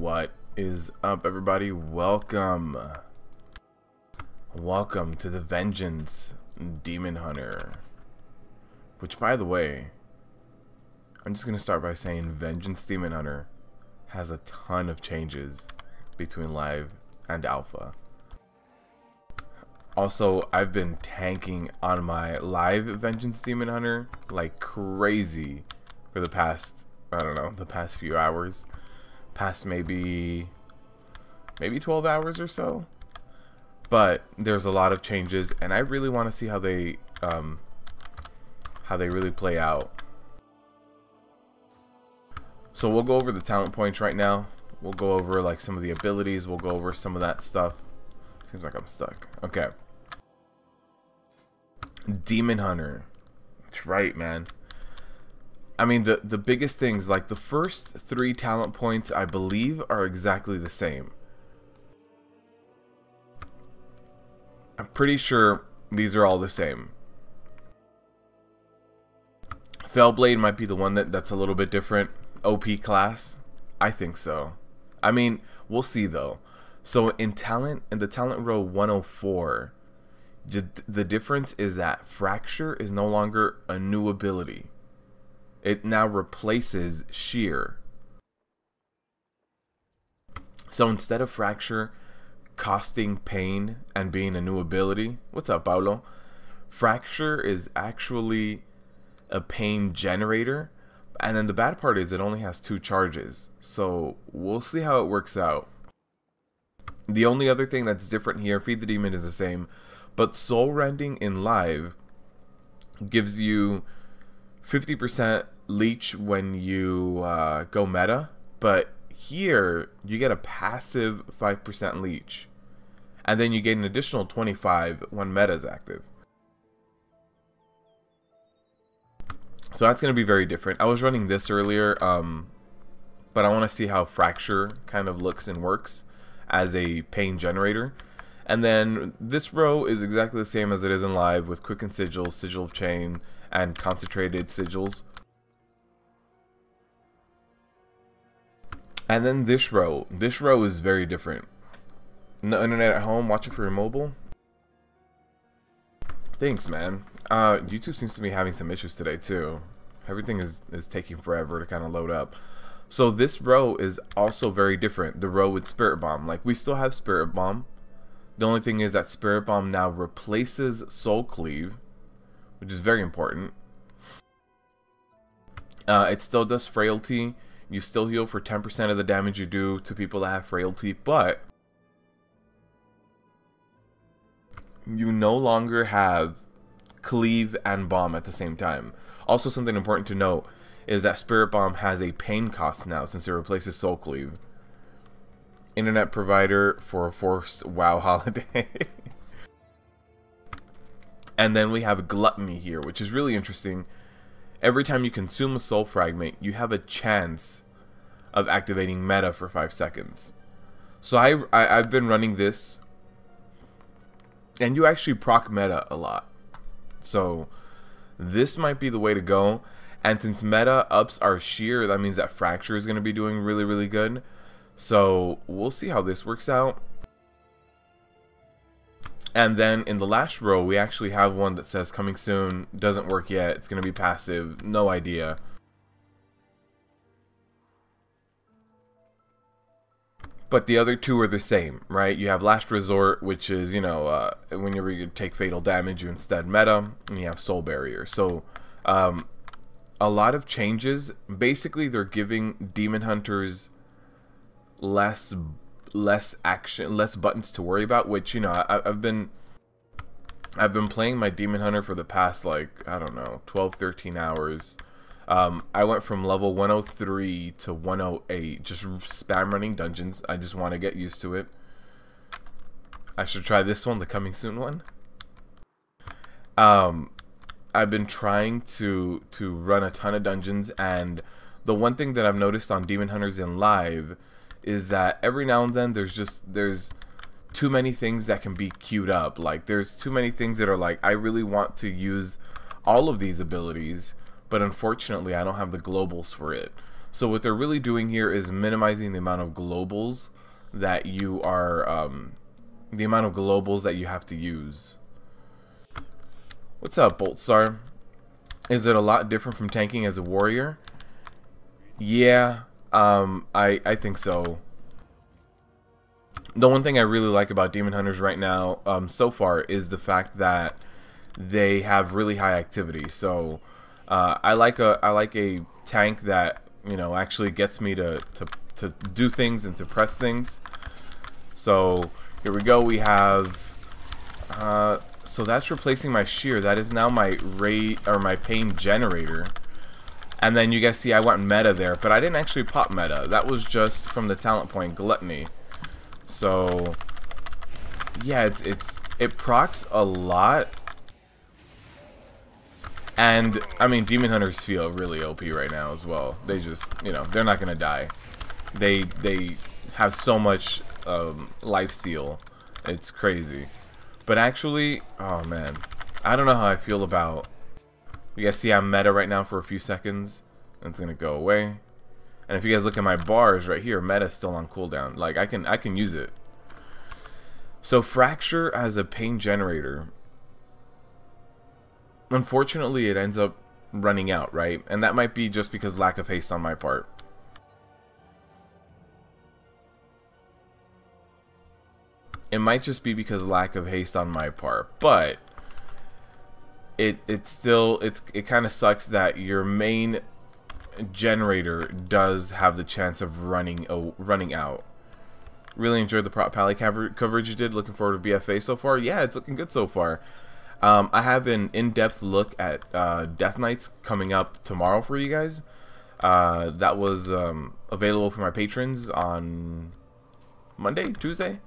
What is up, everybody? Welcome to the Vengeance Demon Hunter. Which, by the way, I'm just gonna start by saying Vengeance Demon Hunter has a ton of changes between live and alpha. Also, I've been tanking on my live Vengeance Demon Hunter like crazy for the past, I don't know, the past few hours. Past maybe 12 hours or so. But there's a lot of changes, and I really want to see how they really play out. So we'll go over the talent points right now. We'll go over like some of the abilities. We'll go over some of that stuff. Seems like I'm stuck. Okay. Demon Hunter. That's right, man. I mean, the biggest things, like the first 3 talent points, I believe, are exactly the same. I'm pretty sure these are all the same. Fellblade might be the one that's a little bit different. OP class? I think so. I mean, we'll see though. So in the talent row 104, the difference is that Fracture is no longer a new ability. It now replaces Shear. So instead of Fracture costing pain and being a new ability, what's up, Paulo? Fracture is actually a pain generator, and then the bad part is it only has 2 charges. So we'll see how it works out. The only other thing that's different here, Feed the Demon is the same, but Soul Rending in live gives you 50% leech when you go meta, but here you get a passive 5% leech, and then you get an additional 25 when meta is active. So that's going to be very different. I was running this earlier, but I want to see how Fracture kind of looks and works as a pain generator. And then this row is exactly the same as it is in live, with Quicken Sigils, Sigil of Chain, and Concentrated Sigils. And then this row is very different. No internet at home, watching for your mobile. Thanks, man. YouTube seems to be having some issues today too. Everything is taking forever to kind of load up. So this row is also very different. The row with Spirit Bomb. Like, we still have Spirit Bomb. The only thing is that Spirit Bomb now replaces Soul Cleave, which is very important. It still does Frailty. You still heal for 10% of the damage you do to people that have Frailty, but you no longer have Cleave and Bomb at the same time. Also, something important to note is that Spirit Bomb has a pain cost now since it replaces Soul Cleave. Internet provider for a forced WoW holiday. And then we have Gluttony here, which is really interesting. Every time you consume a soul fragment, you have a chance of activating meta for 5 seconds. So I've been running this, and you actually proc meta a lot. So this might be the way to go. And since meta ups our shear, that means that Fracture is going to be doing really, really good. So we'll see how this works out. And then in the last row, we actually have one that says coming soon, doesn't work yet, it's going to be passive, no idea. But the other 2 are the same, right? You have Last Resort, which is, you know, whenever you take fatal damage, you instead meta, and you have Soul Barrier. So a lot of changes. Basically, they're giving Demon Hunters less action, less buttons to worry about, which, you know, I've been playing my Demon Hunter for the past, like, I don't know, 12-13 hours. I went from level 103 to 108, just spam running dungeons. I just want to get used to it. I should try this one, the coming soon one. I've been trying to run a ton of dungeons, and the one thing that I've noticed on Demon Hunters in live is that every now and then there's too many things that can be queued up. Like, there's too many things that are like, I really want to use all of these abilities, but unfortunately I don't have the globals for it. So what they're really doing here is minimizing the amount of globals that you are, the amount of globals that you have to use. What's up, Boltstar? Is it a lot different from tanking as a warrior? Yeah, I think so. The one thing I really like about Demon Hunters right now, so far, is the fact that they have really high activity. So I like a tank that, you know, actually gets me to do things and to press things. So here we go. We have so that's replacing my shear. That is now my rate or my pain generator. And then you guys see I went meta there, but I didn't actually pop meta. That was just from the talent point Gluttony. So yeah, it procs a lot. And I mean, Demon Hunters feel really OP right now as well. They just, you know, they're not gonna die. They have so much lifesteal. It's crazy. But actually, oh man, I don't know how I feel about. You guys see I'm meta right now for a few seconds, and it's gonna go away. And if you guys look at my bars right here, meta is still on cooldown. Like I can use it. So Fracture as a pain generator, unfortunately, it ends up running out, right? And that might be just because lack of haste on my part. It might just be because lack of haste on my part, but it kind of sucks that your main generator does have the chance of running out. Really enjoyed the prop pally coverage you did. Looking forward to BFA so far. Yeah, it's looking good so far. I have an in-depth look at Death Knights coming up tomorrow for you guys. That was available for my patrons on Monday, Tuesday.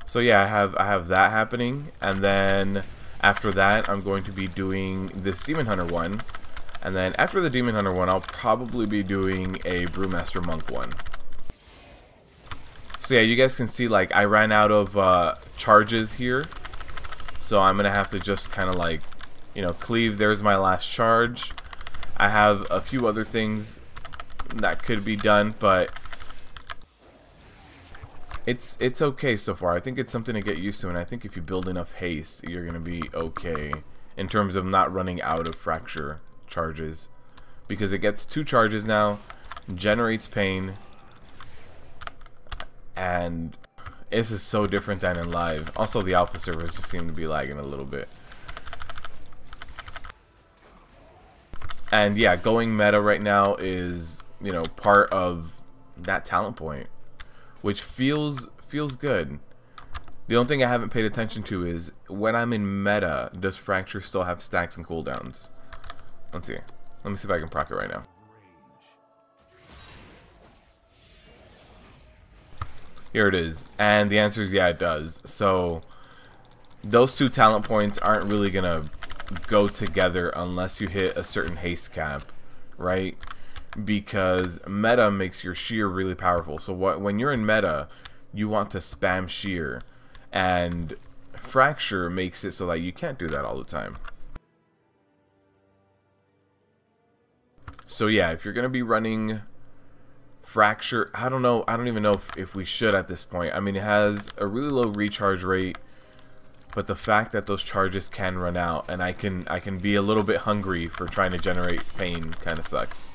So yeah, I have that happening, and then after that, I'm going to be doing this Demon Hunter one, and then after the Demon Hunter one, I'll probably be doing a Brewmaster Monk one. So yeah, you guys can see like I ran out of charges here, so I'm gonna have to just kind of like, you know, cleave. There's my last charge. I have a few other things that could be done, but it's okay so far. I think it's something to get used to, and I think if you build enough haste, you're gonna be okay in terms of not running out of Fracture charges, because it gets 2 charges now, generates pain, and this is so different than in live. Also, the alpha servers just seem to be lagging a little bit. And yeah, going meta right now is, you know, part of that talent point, which feels good. The only thing I haven't paid attention to is when I'm in meta, does Fracture still have stacks and cooldowns? Let's see. Let me see if I can proc it right now. Here it is, and the answer is yeah, it does. So those 2 talent points aren't really gonna go together unless you hit a certain haste cap, right? Because meta makes your shear really powerful. So when you're in meta, you want to spam shear, and Fracture makes it so that you can't do that all the time. So yeah, if you're gonna be running Fracture, I don't know, I don't even know if we should at this point. I mean, it has a really low recharge rate, but the fact that those charges can run out, and I can be a little bit hungry for trying to generate pain, kind of sucks.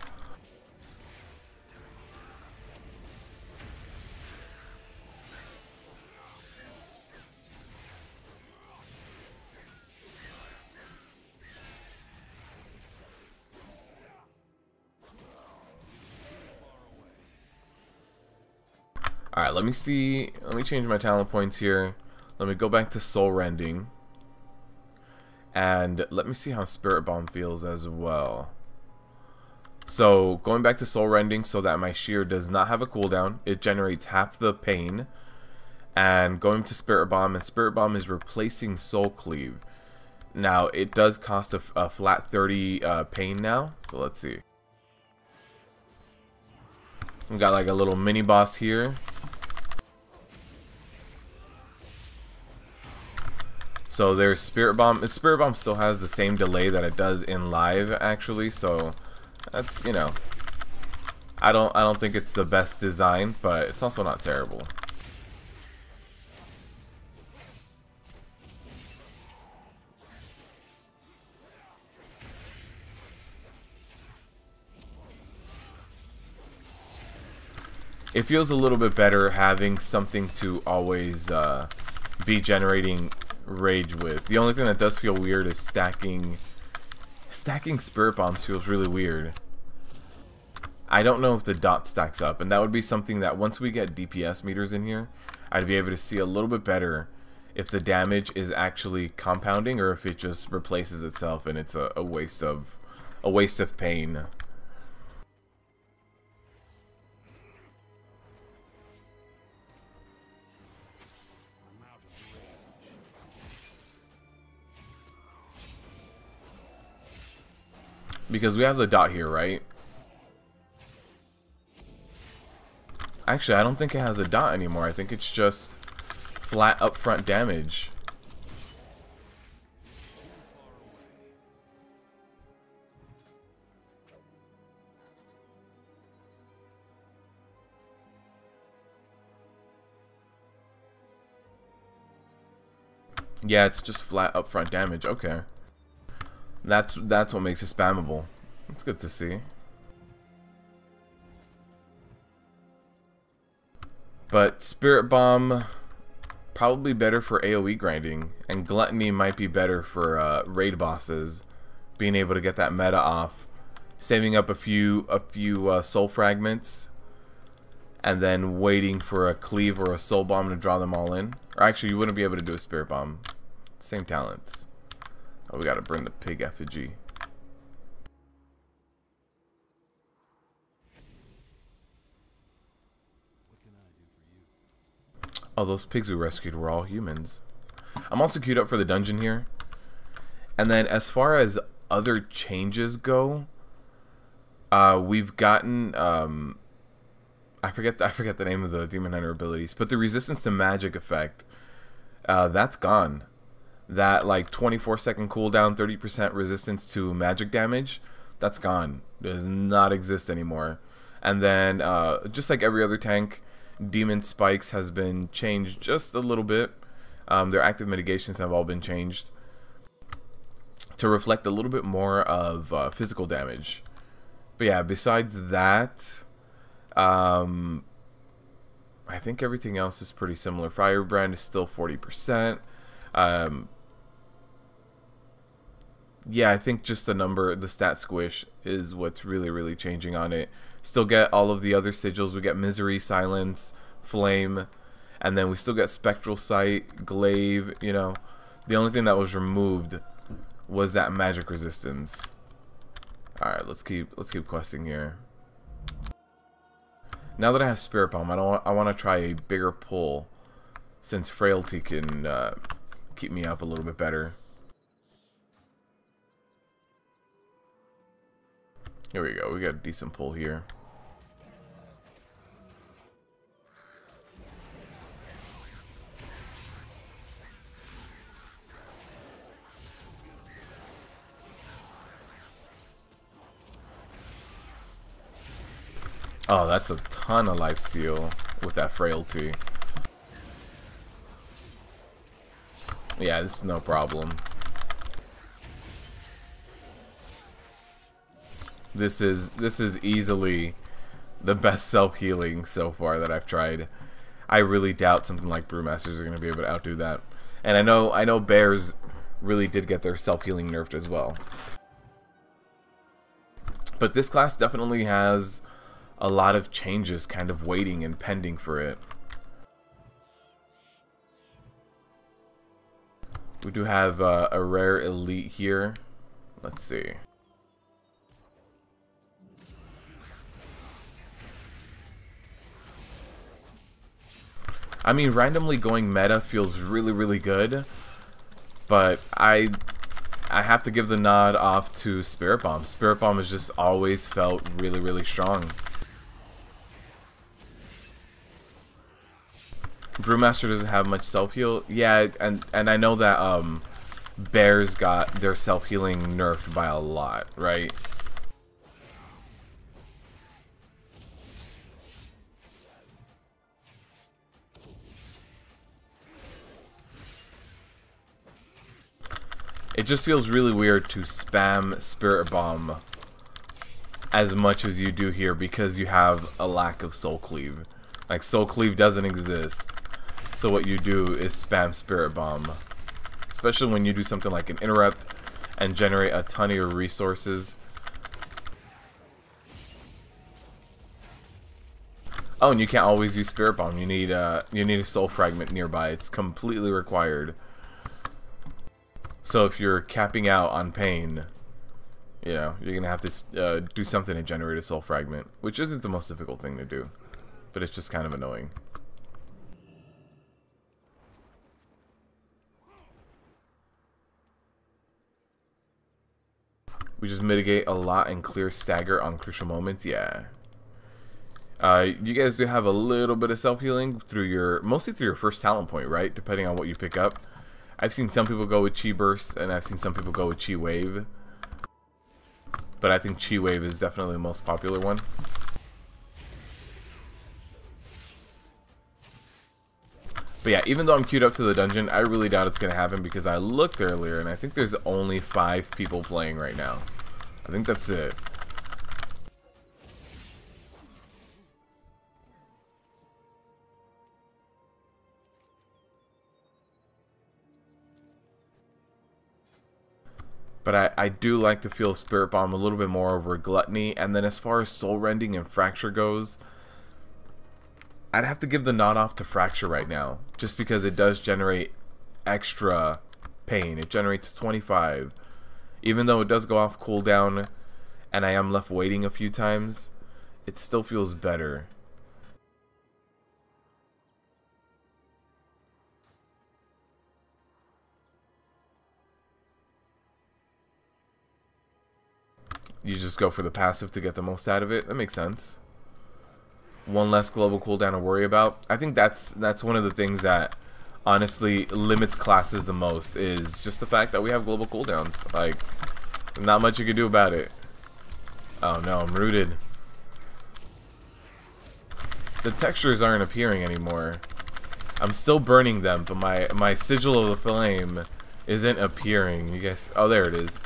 Alright, let me see. Let me change my talent points here. Let me go back to Soul Rending. And let me see how Spirit Bomb feels as well. So, going back to Soul Rending so that my shear does not have a cooldown. It generates half the pain. And going to Spirit Bomb, and Spirit Bomb is replacing Soul Cleave. Now, it does cost a flat 30 pain now. So, let's see. We got like a little mini boss here. So there's Spirit Bomb. Spirit Bomb still has the same delay that it does in live, actually. So that's, you know, I don't think it's the best design, but it's also not terrible. It feels a little bit better having something to always be generating rage with. The only thing that does feel weird is stacking spirit bombs feels really weird. I don't know if the dot stacks up, and that would be something that once we get DPS meters in here, I'd be able to see a little bit better if the damage is actually compounding or if it just replaces itself and it's a waste of pain. Because we have the dot here, right? Actually, I don't think it has a dot anymore. I think it's just flat upfront damage. Yeah, it's just flat upfront damage. Okay. That's what makes it spammable. It's good to see. But Spirit Bomb probably better for AoE grinding, and Gluttony might be better for raid bosses, being able to get that meta off, saving up a few soul fragments, and then waiting for a cleave or a soul bomb to draw them all in. Or actually, you wouldn't be able to do a Spirit Bomb. Same talents. Oh, we gotta burn the pig effigy. Oh, those pigs we rescued were all humans. I'm also queued up for the dungeon here. And then as far as other changes go, we've gotten I forget the name of the Demon Hunter abilities, but the resistance to magic effect, that's gone. That like 24-second cooldown, 30% resistance to magic damage, that's gone. It does not exist anymore. And then just like every other tank, Demon Spikes has been changed just a little bit. Their active mitigations have all been changed to reflect a little bit more of physical damage. But yeah, besides that, I think everything else is pretty similar. Firebrand is still 40%. Yeah, I think just the stat squish is what's really changing on it. Still get all of the other sigils. We get Misery, Silence, Flame, and then we still get Spectral Sight, Glaive, you know. The only thing that was removed was that magic resistance. Alright, let's keep questing here. Now that I have Spirit Bomb, I want to try a bigger pull, since Frailty can keep me up a little bit better. Here we go. We got a decent pull here. Oh, that's a ton of lifesteal with that Frailty. Yeah, this is no problem. This is easily the best self-healing so far that I've tried. I really doubt something like Brewmasters are going to be able to outdo that. And I know Bears really did get their self-healing nerfed as well. But this class definitely has a lot of changes kind of waiting and pending for it. We do have a rare elite here. Let's see. I mean, randomly going meta feels really good, but I have to give the nod off to Spirit Bomb. Spirit Bomb has just always felt really strong. Brewmaster doesn't have much self-heal. Yeah, and I know that Bears got their self-healing nerfed by a lot, right? it just feels really weird to spam Spirit Bomb as much as you do here because you have a lack of Soul Cleave. Like, Soul Cleave doesn't exist. So what you do is spam Spirit Bomb. Especially when you do something like an interrupt and generate a ton of your resources. Oh, and you can't always use Spirit Bomb. You need a Soul Fragment nearby. It's completely required. So if you're capping out on pain, you know, you're gonna have to do something to generate a Soul Fragment, which isn't the most difficult thing to do, but it's just kind of annoying. We just mitigate a lot and clear stagger on crucial moments. Yeah. You guys do have a little bit of self-healing through your, mostly through your first talent point, right? Depending on what you pick up. I've seen some people go with Chi Burst, and I've seen some people go with Chi Wave. But I think Chi Wave is definitely the most popular one. But yeah, even though I'm queued up to the dungeon, I really doubt it's going to happen because I looked earlier, and I think there's only 5 people playing right now. I think that's it. But I do like to feel Spirit Bomb a little bit more over Gluttony. And then as far as Soul Rending and Fracture goes, I'd have to give the nod off to Fracture right now. Just because it does generate extra pain. It generates 25. Even though it does go off cooldown and I am left waiting a few times, it still feels better. You just go for the passive to get the most out of it. That makes sense. One less global cooldown to worry about. I think that's one of the things that honestly limits classes the most, is just the fact that we have global cooldowns. Like, not much you can do about it. Oh no, I'm rooted. The textures aren't appearing anymore. I'm still burning them, but my sigil of the flame isn't appearing. You guys, oh, there it is.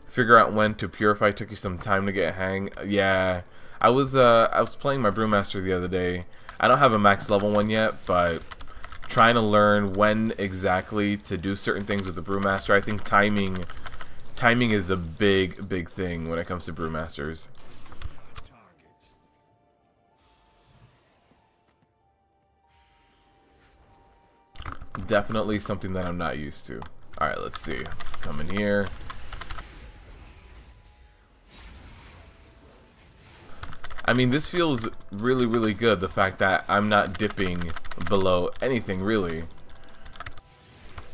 Figure out when to purify took you some time to get a hang. Yeah, I was playing my Brewmaster the other day. I don't have a max level one yet, but trying to learn when exactly to do certain things with the Brewmaster. I think timing is the big thing when it comes to Brewmasters. Definitely something that I'm not used to. All right, let's see. Let's come in here. I mean, this feels really good, the fact that I'm not dipping below anything, really.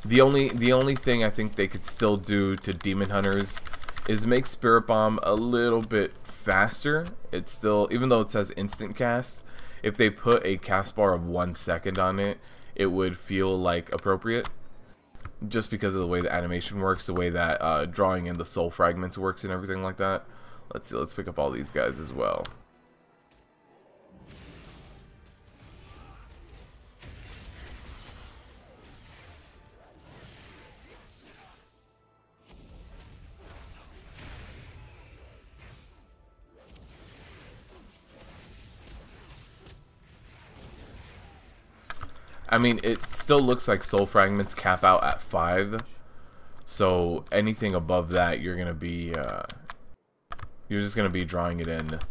The only thing I think they could still do to Demon Hunters is make Spirit Bomb a little bit faster. It's still, even though it says instant cast, if they put a cast bar of 1 second on it, it would feel like appropriate. Just because of the way the animation works, the way that drawing in the soul fragments works and everything like that. Let's see, let's pick up all these guys as well. I mean, it still looks like soul fragments cap out at 5, so anything above that, you're gonna be, you're just gonna be drawing it in.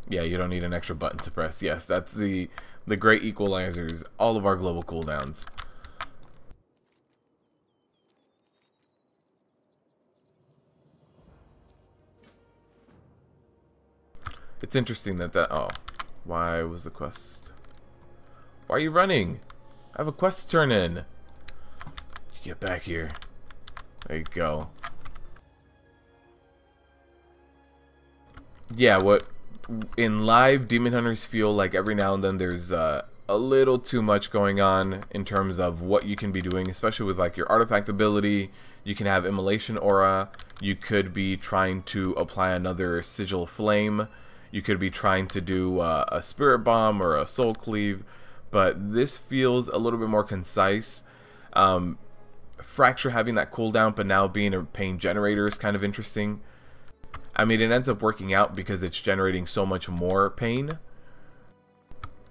Yeah, you don't need an extra button to press. Yes, that's the great equalizers. All of our global cooldowns. It's interesting that oh, why was the quest? Why are you running? I have a quest to turn in. Get back here. There you go. Yeah, what in live Demon Hunters feel like every now and then there's a little too much going on in terms of what you can be doing, especially with like your artifact ability. You can have immolation aura. You could be trying to apply another sigil flame. You could be trying to do a spirit bomb or a soul cleave, but this feels a little bit more concise. Fracture having that cooldown but now being a pain generator is kind of interesting. I mean, it ends up working out because it's generating so much more pain.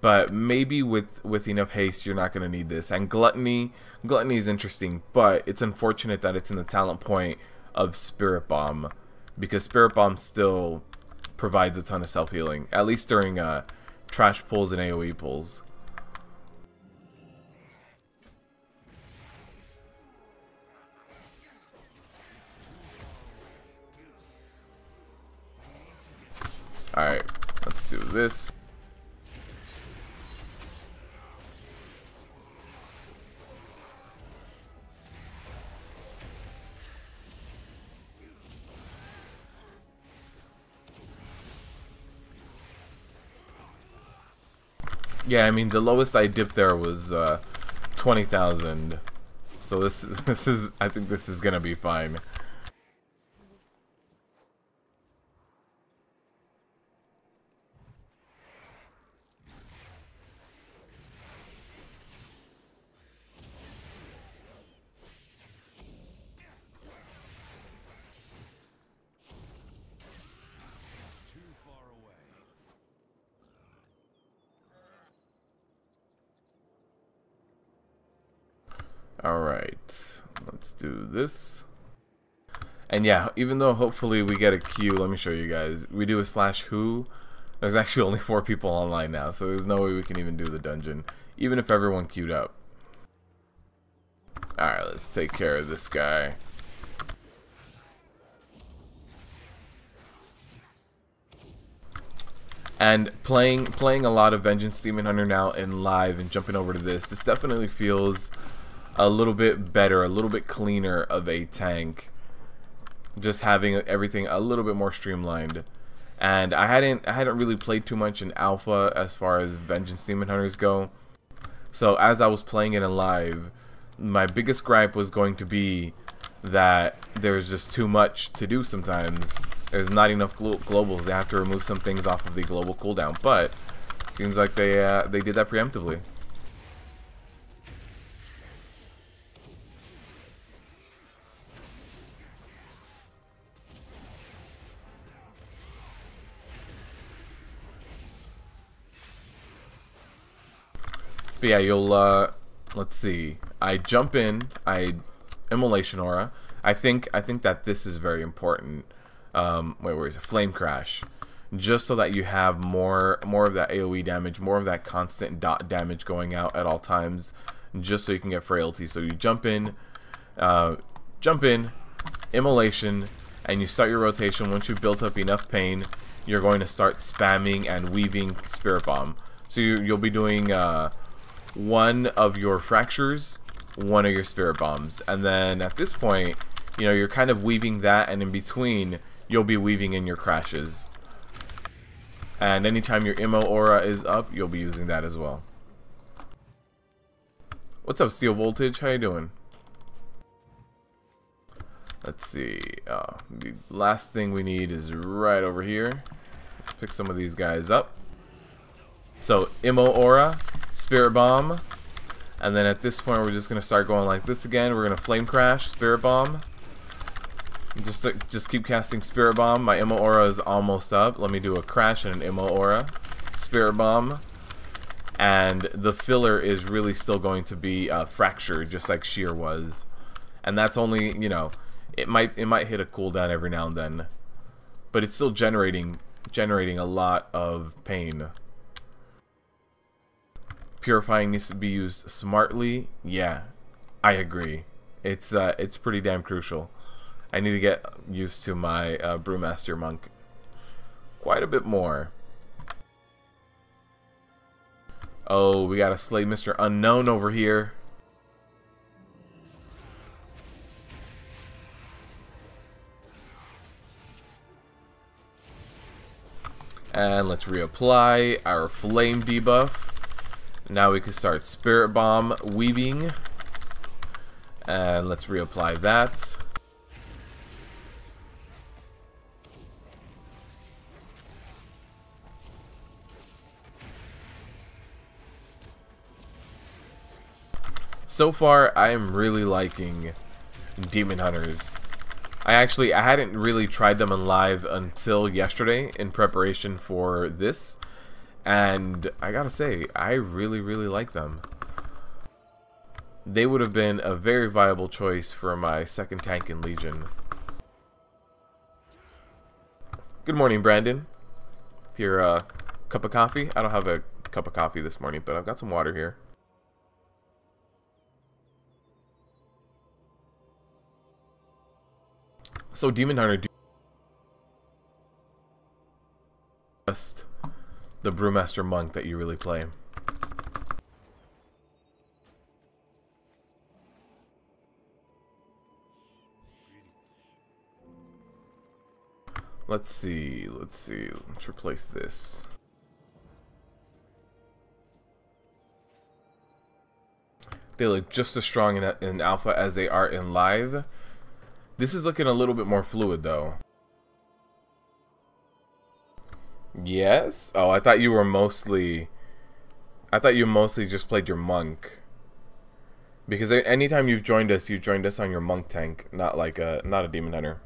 But maybe with enough haste, you're not going to need this. And Gluttony is interesting, but it's unfortunate that it's in the talent point of Spirit Bomb, because Spirit Bomb still provides a ton of self-healing, at least during trash pulls and AoE pulls. Alright, let's do this. Yeah, I mean, the lowest I dipped there was 20,000. So this is, I think this is gonna be fine. Alright, let's do this. And yeah, even though hopefully we get a queue, let me show you guys. We do a /who. There's actually only 4 people online now, so there's no way we can even do the dungeon, even if everyone queued up. Alright, let's take care of this guy. And playing a lot of Vengeance Demon Hunter now in live and jumping over to this definitely feels a little bit better, a little bit cleaner of a tank. Just having everything a little bit more streamlined. And I hadn't really played too much in alpha as far as Vengeance Demon Hunters go. So as I was playing it in live, my biggest gripe was going to be that there's just too much to do sometimes. There's not enough globals. They have to remove some things off of the global cooldown, but it seems like they did that preemptively. But yeah, you'll let's see. I jump in, I immolation aura. I think that this is very important. Wait, where is it? Flame crash. Just so that you have more of that AoE damage, more of that constant dot damage going out at all times, just so you can get frailty. So you jump in, immolation, and you start your rotation. Once you've built up enough pain, you're going to start spamming and weaving Spirit Bomb. So you'll be doing one of your fractures, one of your Spirit Bombs, and then at this point, you know, you're kind of weaving that, and in between you'll be weaving in your crashes. And anytime your immo aura is up, you'll be using that as well. What's up, Steel Voltage? How you doing? Let's see. The last thing we need is right over here. Let's pick some of these guys up. So immo aura, Spirit Bomb, and then at this point we're just gonna start going like this again. We're gonna Flame Crash, Spirit Bomb. Just keep casting Spirit Bomb. My immo aura is almost up. Let me do a crash and an immo aura, Spirit Bomb, and the filler is really still going to be Fracture, just like Sheer was. And that's only, you know, it might hit a cooldown every now and then, but it's still generating a lot of pain. Purifying needs to be used smartly. Yeah, I agree. It's pretty damn crucial. I need to get used to my Brewmaster Monk quite a bit more. Oh, we gotta slay Mr. Unknown over here. And let's reapply our flame debuff. Now we can start Spirit Bomb weaving. And let's reapply that. So far, I am really liking Demon Hunters. I hadn't really tried them in live until yesterday in preparation for this. And I gotta say, I really like them. They would have been a very viable choice for my second tank in Legion. Good morning, Brandon. With your cup of coffee? I don't have a cup of coffee this morning, but I've got some water here. So Demon Hunter, just the Brewmaster Monk that you really play. Let's see, let's replace this. They look just as strong in alpha as they are in live. This is looking a little bit more fluid though. Yes? Oh, I thought you mostly just played your monk. Because anytime you've joined us on your monk tank, not a demon hunter.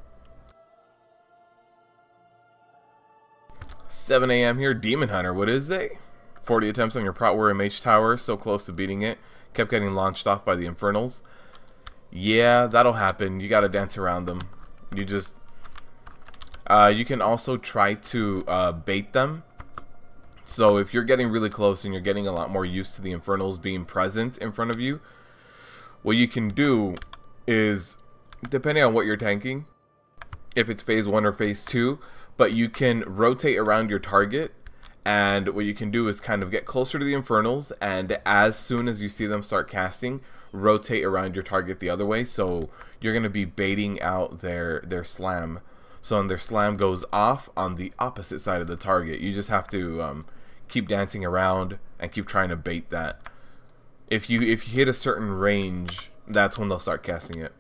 7 AM here, Demon Hunter, what is they? 40 attempts on your Prot Warrior Mage Tower, so close to beating it. Kept getting launched off by the Infernals. Yeah, that'll happen. You gotta dance around them. You just... you can also try to bait them. So if you're getting really close and you're getting a lot more used to the Infernals being present in front of you, what you can do is, depending on what you're tanking, if it's phase 1 or phase 2, but you can rotate around your target, and what you can do is kind of get closer to the Infernals, and as soon as you see them start casting, rotate around your target the other way, so you're going to be baiting out their slam. So when their slam goes off on the opposite side of the target, you just have to keep dancing around and keep trying to bait that. If you hit a certain range, that's when they'll start casting it.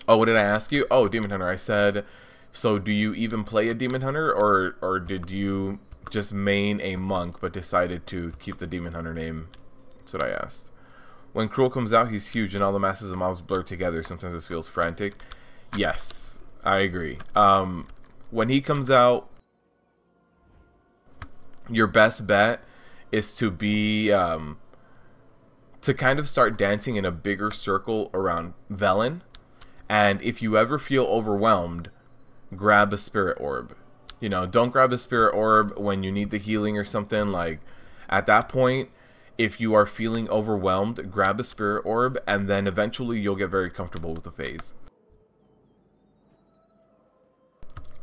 Oh, what did I ask you? Oh, Demon Hunter. I said, so do you even play a Demon Hunter, or did you just main a monk but decided to keep the Demon Hunter name? That's what I asked. When Cruel comes out, he's huge and all the masses of mobs blur together. Sometimes it feels frantic. Yes, I agree. When he comes out, your best bet is to be to kind of start dancing in a bigger circle around Velen. And if you ever feel overwhelmed, grab a Spirit Orb. You know, don't grab a Spirit Orb when you need the healing or something. Like, at that point, if you are feeling overwhelmed, grab a Spirit Orb, and then eventually you'll get very comfortable with the phase.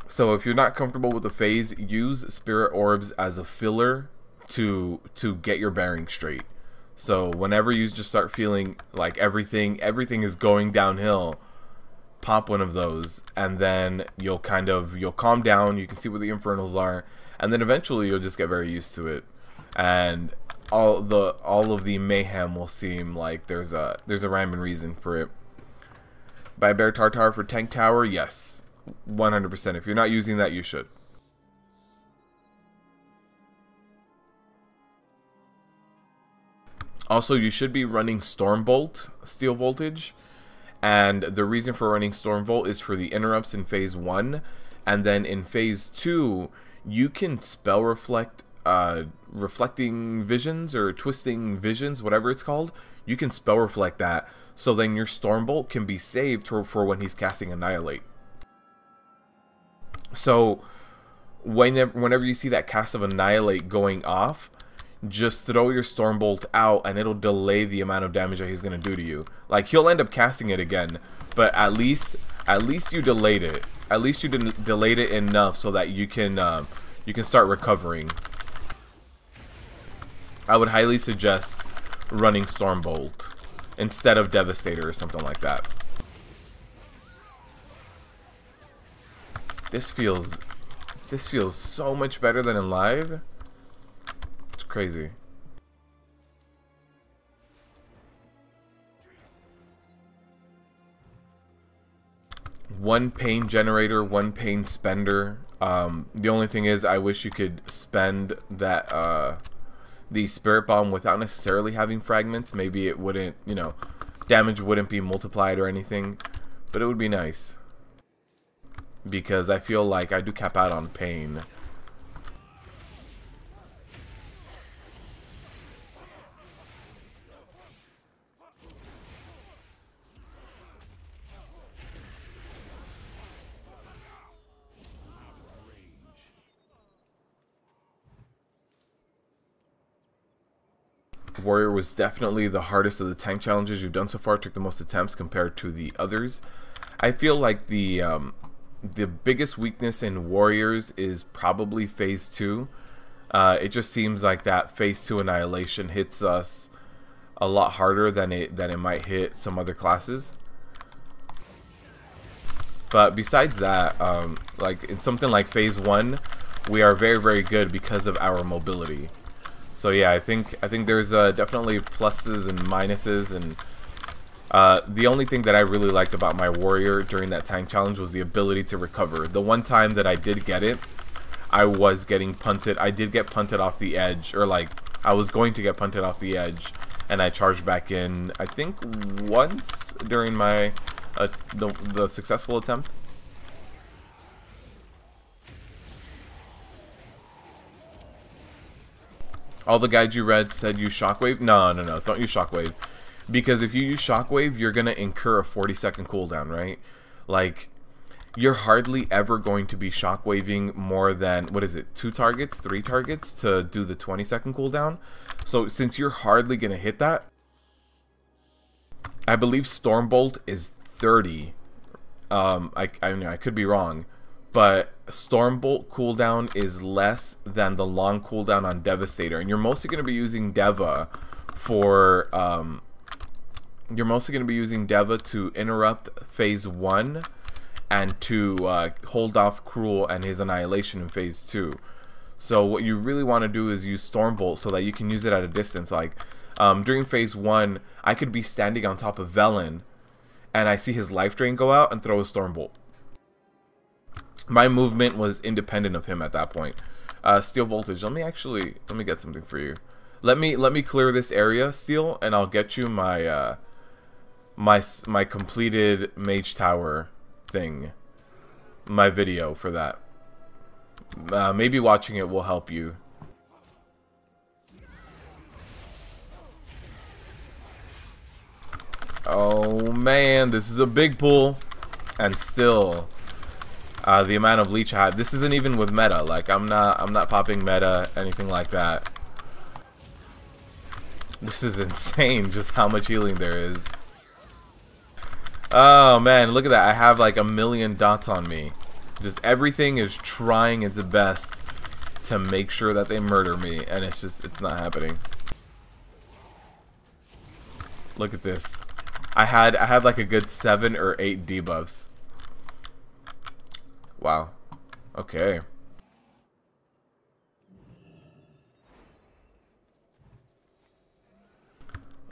So if you're not comfortable with the phase, use Spirit Orbs as a filler to get your bearing straight. So whenever you just start feeling like everything is going downhill, pop one of those, and then you'll calm down. You can see where the Infernals are, and then eventually you'll just get very used to it, and all of the mayhem will seem like there's a rhyme and reason for it. Buy Bear Tartar for tank tower, yes, 100%. If you're not using that, you should. Also, you should be running Stormbolt Steel Voltage. And the reason for running Stormbolt is for the interrupts in phase 1, and then in phase 2 you can spell reflect, reflecting visions or twisting visions, whatever it's called. You can spell reflect that, so then your Stormbolt can be saved for when he's casting Annihilate. So whenever you see that cast of Annihilate going off, just throw your Stormbolt out and it'll delay the amount of damage that he's going to do to you. Like, he'll end up casting it again, but at least you delayed it. At least you delayed it enough so that you can start recovering. I would highly suggest running Stormbolt instead of Devastator or something like that. This feels so much better than in live. crazy. One pain generator, one pain spender. The only thing is, I wish you could spend that the spirit bomb without necessarily having fragments. Maybe it wouldn't, you know, damage wouldn't be multiplied or anything, but it would be nice, because I feel like I do cap out on pain. Warrior was definitely the hardest of the tank challenges you've done so far. Took the most attempts compared to the others. I feel like the biggest weakness in Warriors is probably phase 2. It just seems like that phase 2 annihilation hits us a lot harder than it might hit some other classes. But besides that, like in something like phase 1, we are very, very good because of our mobility. So yeah, I think there's definitely pluses and minuses, and the only thing that I really liked about my warrior during that tank challenge was the ability to recover. The one time that I did get it, I was getting punted. I did get punted off the edge, or like I was going to get punted off the edge, and I charged back in, I think once during my the successful attempt. All the guides you read said use shockwave. No, don't use shockwave, because if you use shockwave, you're gonna incur a 40-second cooldown, right? Like, you're hardly ever going to be shockwaving more than, what is it, 2 targets, 3 targets to do the 20-second cooldown. So since you're hardly gonna hit that, I believe Stormbolt is 30. I mean, I could be wrong, but Stormbolt cooldown is less than the long cooldown on Devastator, and you're mostly going to be using Deva for to interrupt phase 1 and to hold off Cruel and his annihilation in phase 2. So what you really want to do is use Stormbolt so that you can use it at a distance. Like during phase 1, I could be standing on top of Velen and I see his life drain go out and throw a Stormbolt. My movement was independent of him at that point. Steel Voltage, let me get something for you. Let me clear this area, Steel, and I'll get you my my completed Mage Tower thing. My video for that. Maybe watching it will help you. Oh man, this is a big pull, and still the amount of leech I had. This isn't even with meta. Like I'm not popping meta, anything like that. This is insane, just how much healing there is. Oh man, look at that. I have like 1,000,000 dots on me. Just everything is trying its best to make sure that they murder me, and it's not happening. Look at this. I had like a good 7 or 8 debuffs. Wow. Okay.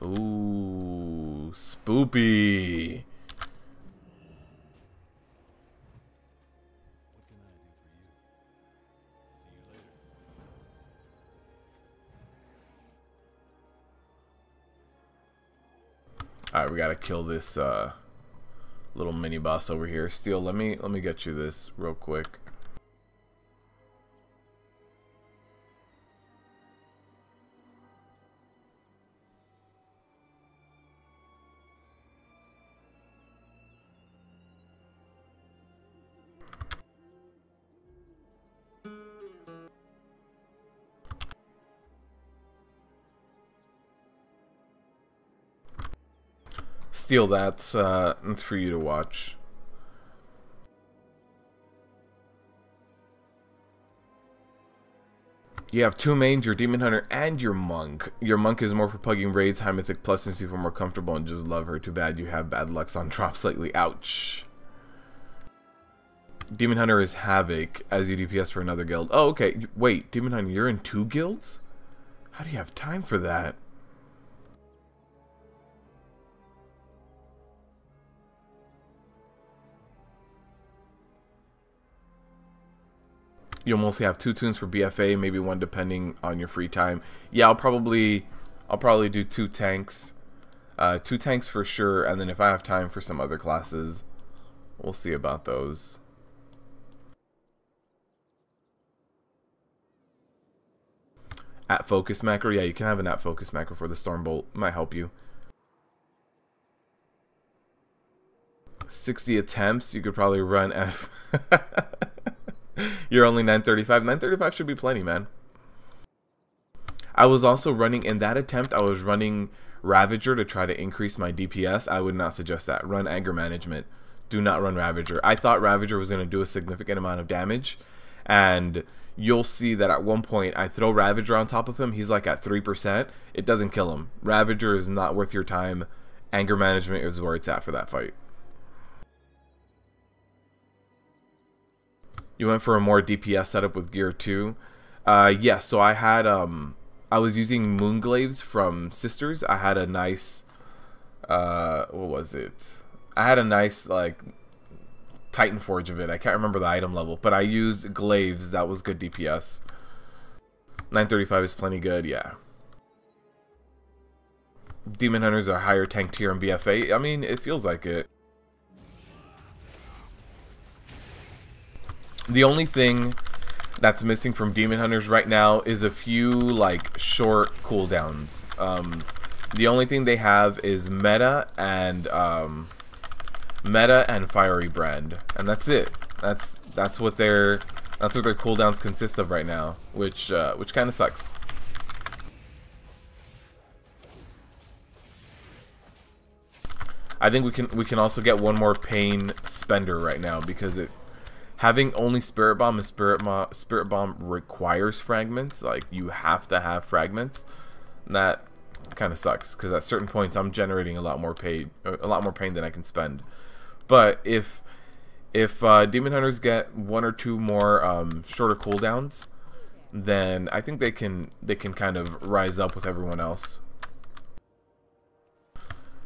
Ooh, spoopy. Alright, we gotta kill this little mini boss over here. Steel, let me get you this real quick. Steel, that's for you to watch. You have 2 mains, your Demon Hunter and your Monk. Your Monk is more for pugging raids, high mythic plus, since you feel more comfortable and just love her. Too bad you have bad lucks on drops lately. Ouch. Demon Hunter is Havoc as you DPS for another guild. Oh, okay. Wait, Demon Hunter, you're in 2 guilds? How do you have time for that? You'll mostly have 2 tunes for BFA, maybe 1 depending on your free time. Yeah, I'll probably do 2 tanks. 2 tanks for sure, and then if I have time for some other classes, we'll see about those. At focus macro, yeah, you can have an at focus macro for the Stormbolt. Might help you. 60 attempts, you could probably run F. You're only 935. 935 should be plenty, man. I was also running, in that attempt, I was running Ravager to try to increase my DPS. I would not suggest that. Run Anger Management. Do not run Ravager. I thought Ravager was going to do a significant amount of damage, and you'll see that at one point I throw Ravager on top of him. He's like at 3%. It doesn't kill him. Ravager is not worth your time. Anger Management is where it's at for that fight. You went for a more DPS setup with gear 2. Yes, so I had I was using Moonglaves from Sisters. I had a nice what was it? I had a nice like Titan Forge of it. I can't remember the item level, but I used Glaives. That was good DPS. 935 is plenty good, yeah. Demon Hunters are higher tank tier in BFA. I mean, it feels like it. The only thing that's missing from Demon Hunters right now is a few like short cooldowns. The only thing they have is meta and Fiery Brand, and that's it. That's what their cooldowns consist of right now, which kind of sucks. I think we can also get one more Pain Spender right now, because having only Spirit Bomb and Spirit Bomb requires fragments. Like, you have to have fragments. And that kind of sucks, because at certain points I'm generating a lot more pain than I can spend. But if Demon Hunters get 1 or 2 more shorter cooldowns, then I think they can kind of rise up with everyone else.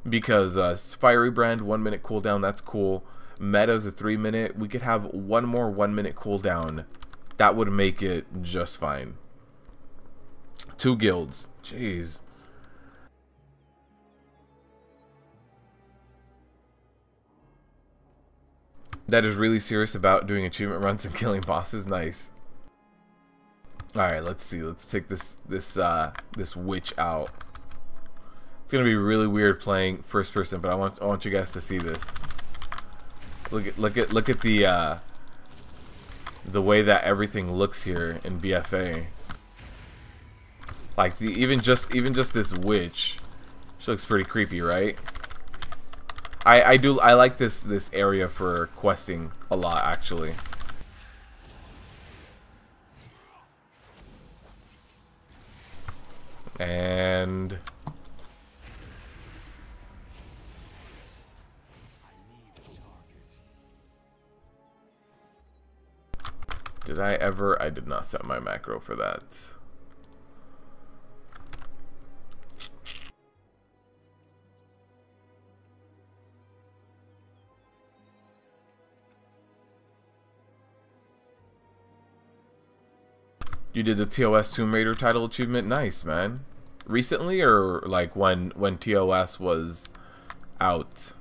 Because Fiery Brand 1 minute cooldown, that's cool. Meta's a 3 minute. We could have 1 more 1 minute cooldown. That would make it just fine. 2 guilds. Jeez. That is really serious about doing achievement runs and killing bosses. Nice. Alright, let's see. Let's take this witch out. It's gonna be really weird playing first person, but I want you guys to see this. Look at the way that everything looks here in BFA. Like even just this witch, she looks pretty creepy, right? I like this area for questing a lot, actually. And did I ever? I did not set my macro for that. You did the TOS Tomb Raider title achievement? Nice, man. Recently, or like when TOS was out?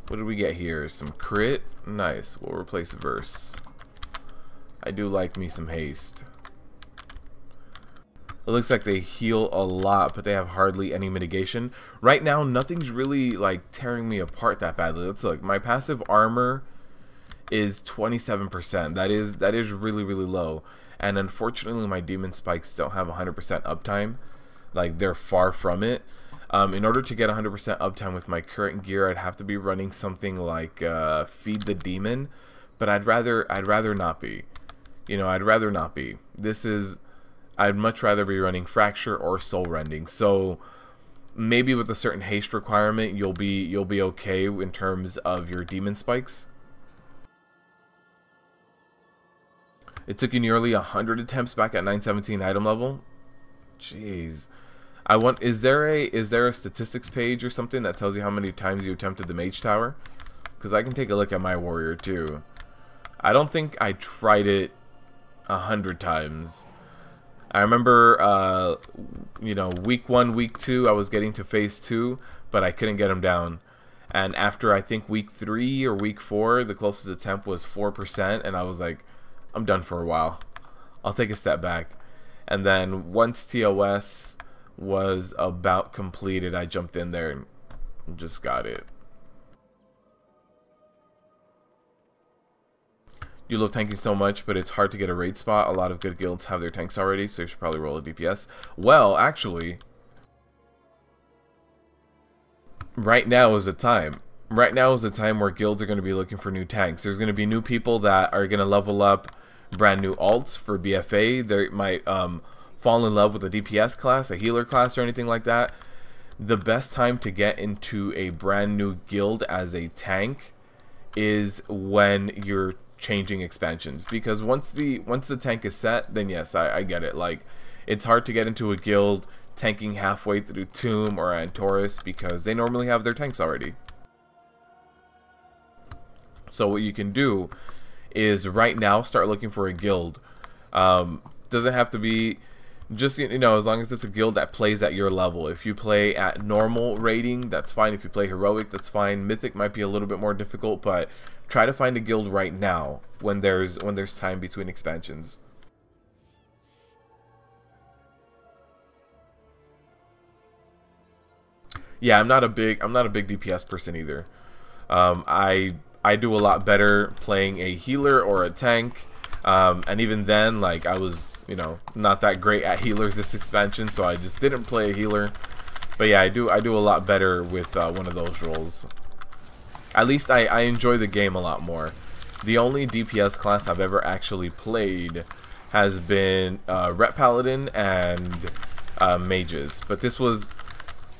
What did we get here? Some crit? Nice. We'll replace verse. I do like me some haste. It looks like they heal a lot, but they have hardly any mitigation. Right now, nothing's really like tearing me apart that badly. Let's look. My passive armor is 27%. That is really low. And unfortunately, my demon spikes don't have 100% uptime. Like, they're far from it. In order to get 100% uptime with my current gear, I'd have to be running something like Feed the Demon, but I'd rather not be. You know, I'd rather not be. I'd much rather be running Fracture or Soul Rending. So maybe with a certain haste requirement, you'll be okay in terms of your demon spikes. It took you nearly 100 attempts back at 917 item level. Jeez. Is there a statistics page or something that tells you how many times you attempted the mage tower? Because I can take a look at my warrior too. I don't think I tried it 100 times. I remember, you know, week 1, week 2, I was getting to phase 2, but I couldn't get him down. And after I think week 3 or week 4, the closest attempt was 4%, and I was like, I'm done for a while. I'll take a step back. And then once TOS was about completed, I jumped in there and just got it. You love tanking so much, but it's hard to get a raid spot. A lot of good guilds have their tanks already, so you should probably roll a DPS. Well, actually, right now is the time. Right now is the time where guilds are going to be looking for new tanks. There's going to be new people that are going to level up brand new alts for BFA. They might fall in love with a DPS class, a healer class, or anything like that. The best time to get into a brand new guild as a tank is when you're changing expansions, because once the tank is set, then yes, I get it. Like, it's hard to get into a guild tanking halfway through Tomb or Antorus because they normally have their tanks already. So what you can do is right now start looking for a guild. Doesn't have to be just, you know, as long as it's a guild that plays at your level. If you play at normal rating, that's fine. If you play heroic, that's fine. Mythic might be a little bit more difficult, but try to find a guild right now when there's time between expansions. Yeah, I'm not a big DPS person either. I do a lot better playing a healer or a tank, and even then, like, I was, you know, not that great at healers this expansion, so I just didn't play a healer. But yeah, I do a lot better with one of those roles. At least I enjoy the game a lot more. The only DPS class I've ever actually played has been Ret Paladin and Mages. But this was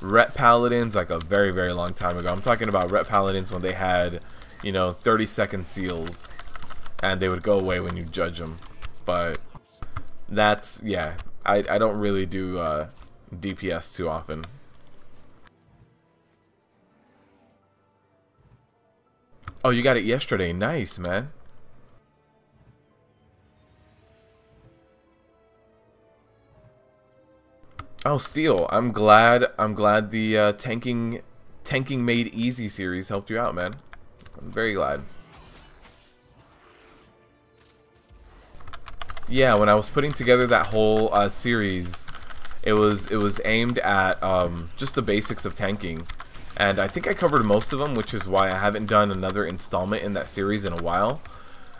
Ret Paladins like a very, very long time ago. I'm talking about Ret Paladins when they had, you know, 30-second seals. And they would go away when you judge them. But that's, yeah, I don't really do DPS too often. Oh, you got it yesterday. Nice, man. Oh, Steel. I'm glad the tanking made easy series helped you out, man. I'm very glad. Yeah, when I was putting together that whole series, it was aimed at just the basics of tanking. And I think I covered most of them, which is why I haven't done another installment in that series in a while.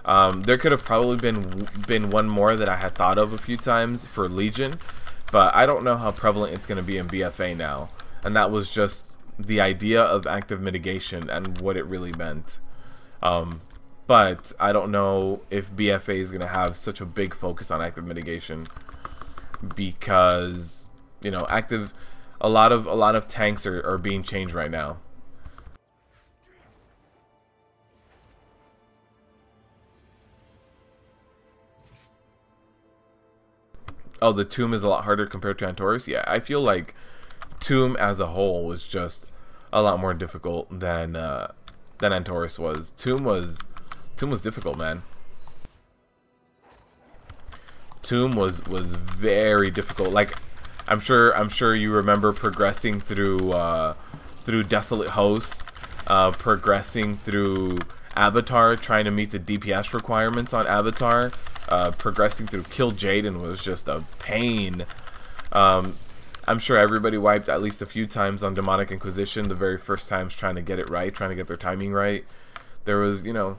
There could have probably been one more that I had thought of a few times for Legion, but I don't know how prevalent it's going to be in BFA now. And that was just the idea of active mitigation and what it really meant. But I don't know if BFA is going to have such a big focus on active mitigation, because, you know, a lot of tanks are being changed right now. Oh, the Tomb is a lot harder compared to Antorus. Yeah, I feel like Tomb as a whole was just a lot more difficult than Antorus was. Tomb was difficult, man. Tomb was very difficult. Like, I'm sure you remember progressing through Desolate Hosts, progressing through Avatar, trying to meet the DPS requirements on Avatar, progressing through Kill Jaden was just a pain. I'm sure everybody wiped at least a few times on Demonic Inquisition, the very first times trying to get it right, trying to get their timing right. There was, you know,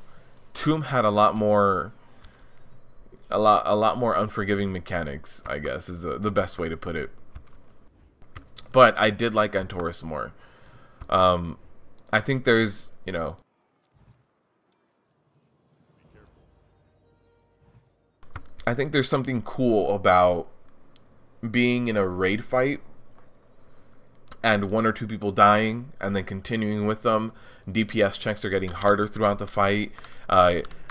Tomb had a lot more unforgiving mechanics, I guess, is the best way to put it. But I did like Antorus more. I think there's, you know, I think there's something cool about being in a raid fight and one or two people dying and then continuing with them. DPS checks are getting harder throughout the fight.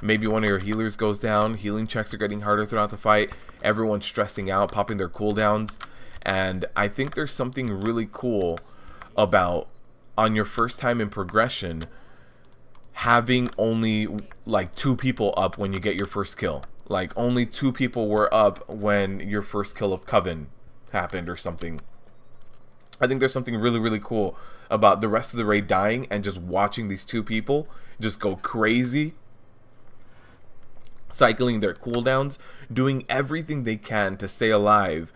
Maybe one of your healers goes down. Healing checks are getting harder throughout the fight. Everyone's stressing out, popping their cooldowns. And I think there's something really cool about, on your first time in progression, having only like 2 people up when you get your first kill. Like only 2 people were up when your first kill of Coven happened or something. I think there's something really, really cool about the rest of the raid dying and just watching these 2 people just go crazy, cycling their cooldowns, doing everything they can to stay alive,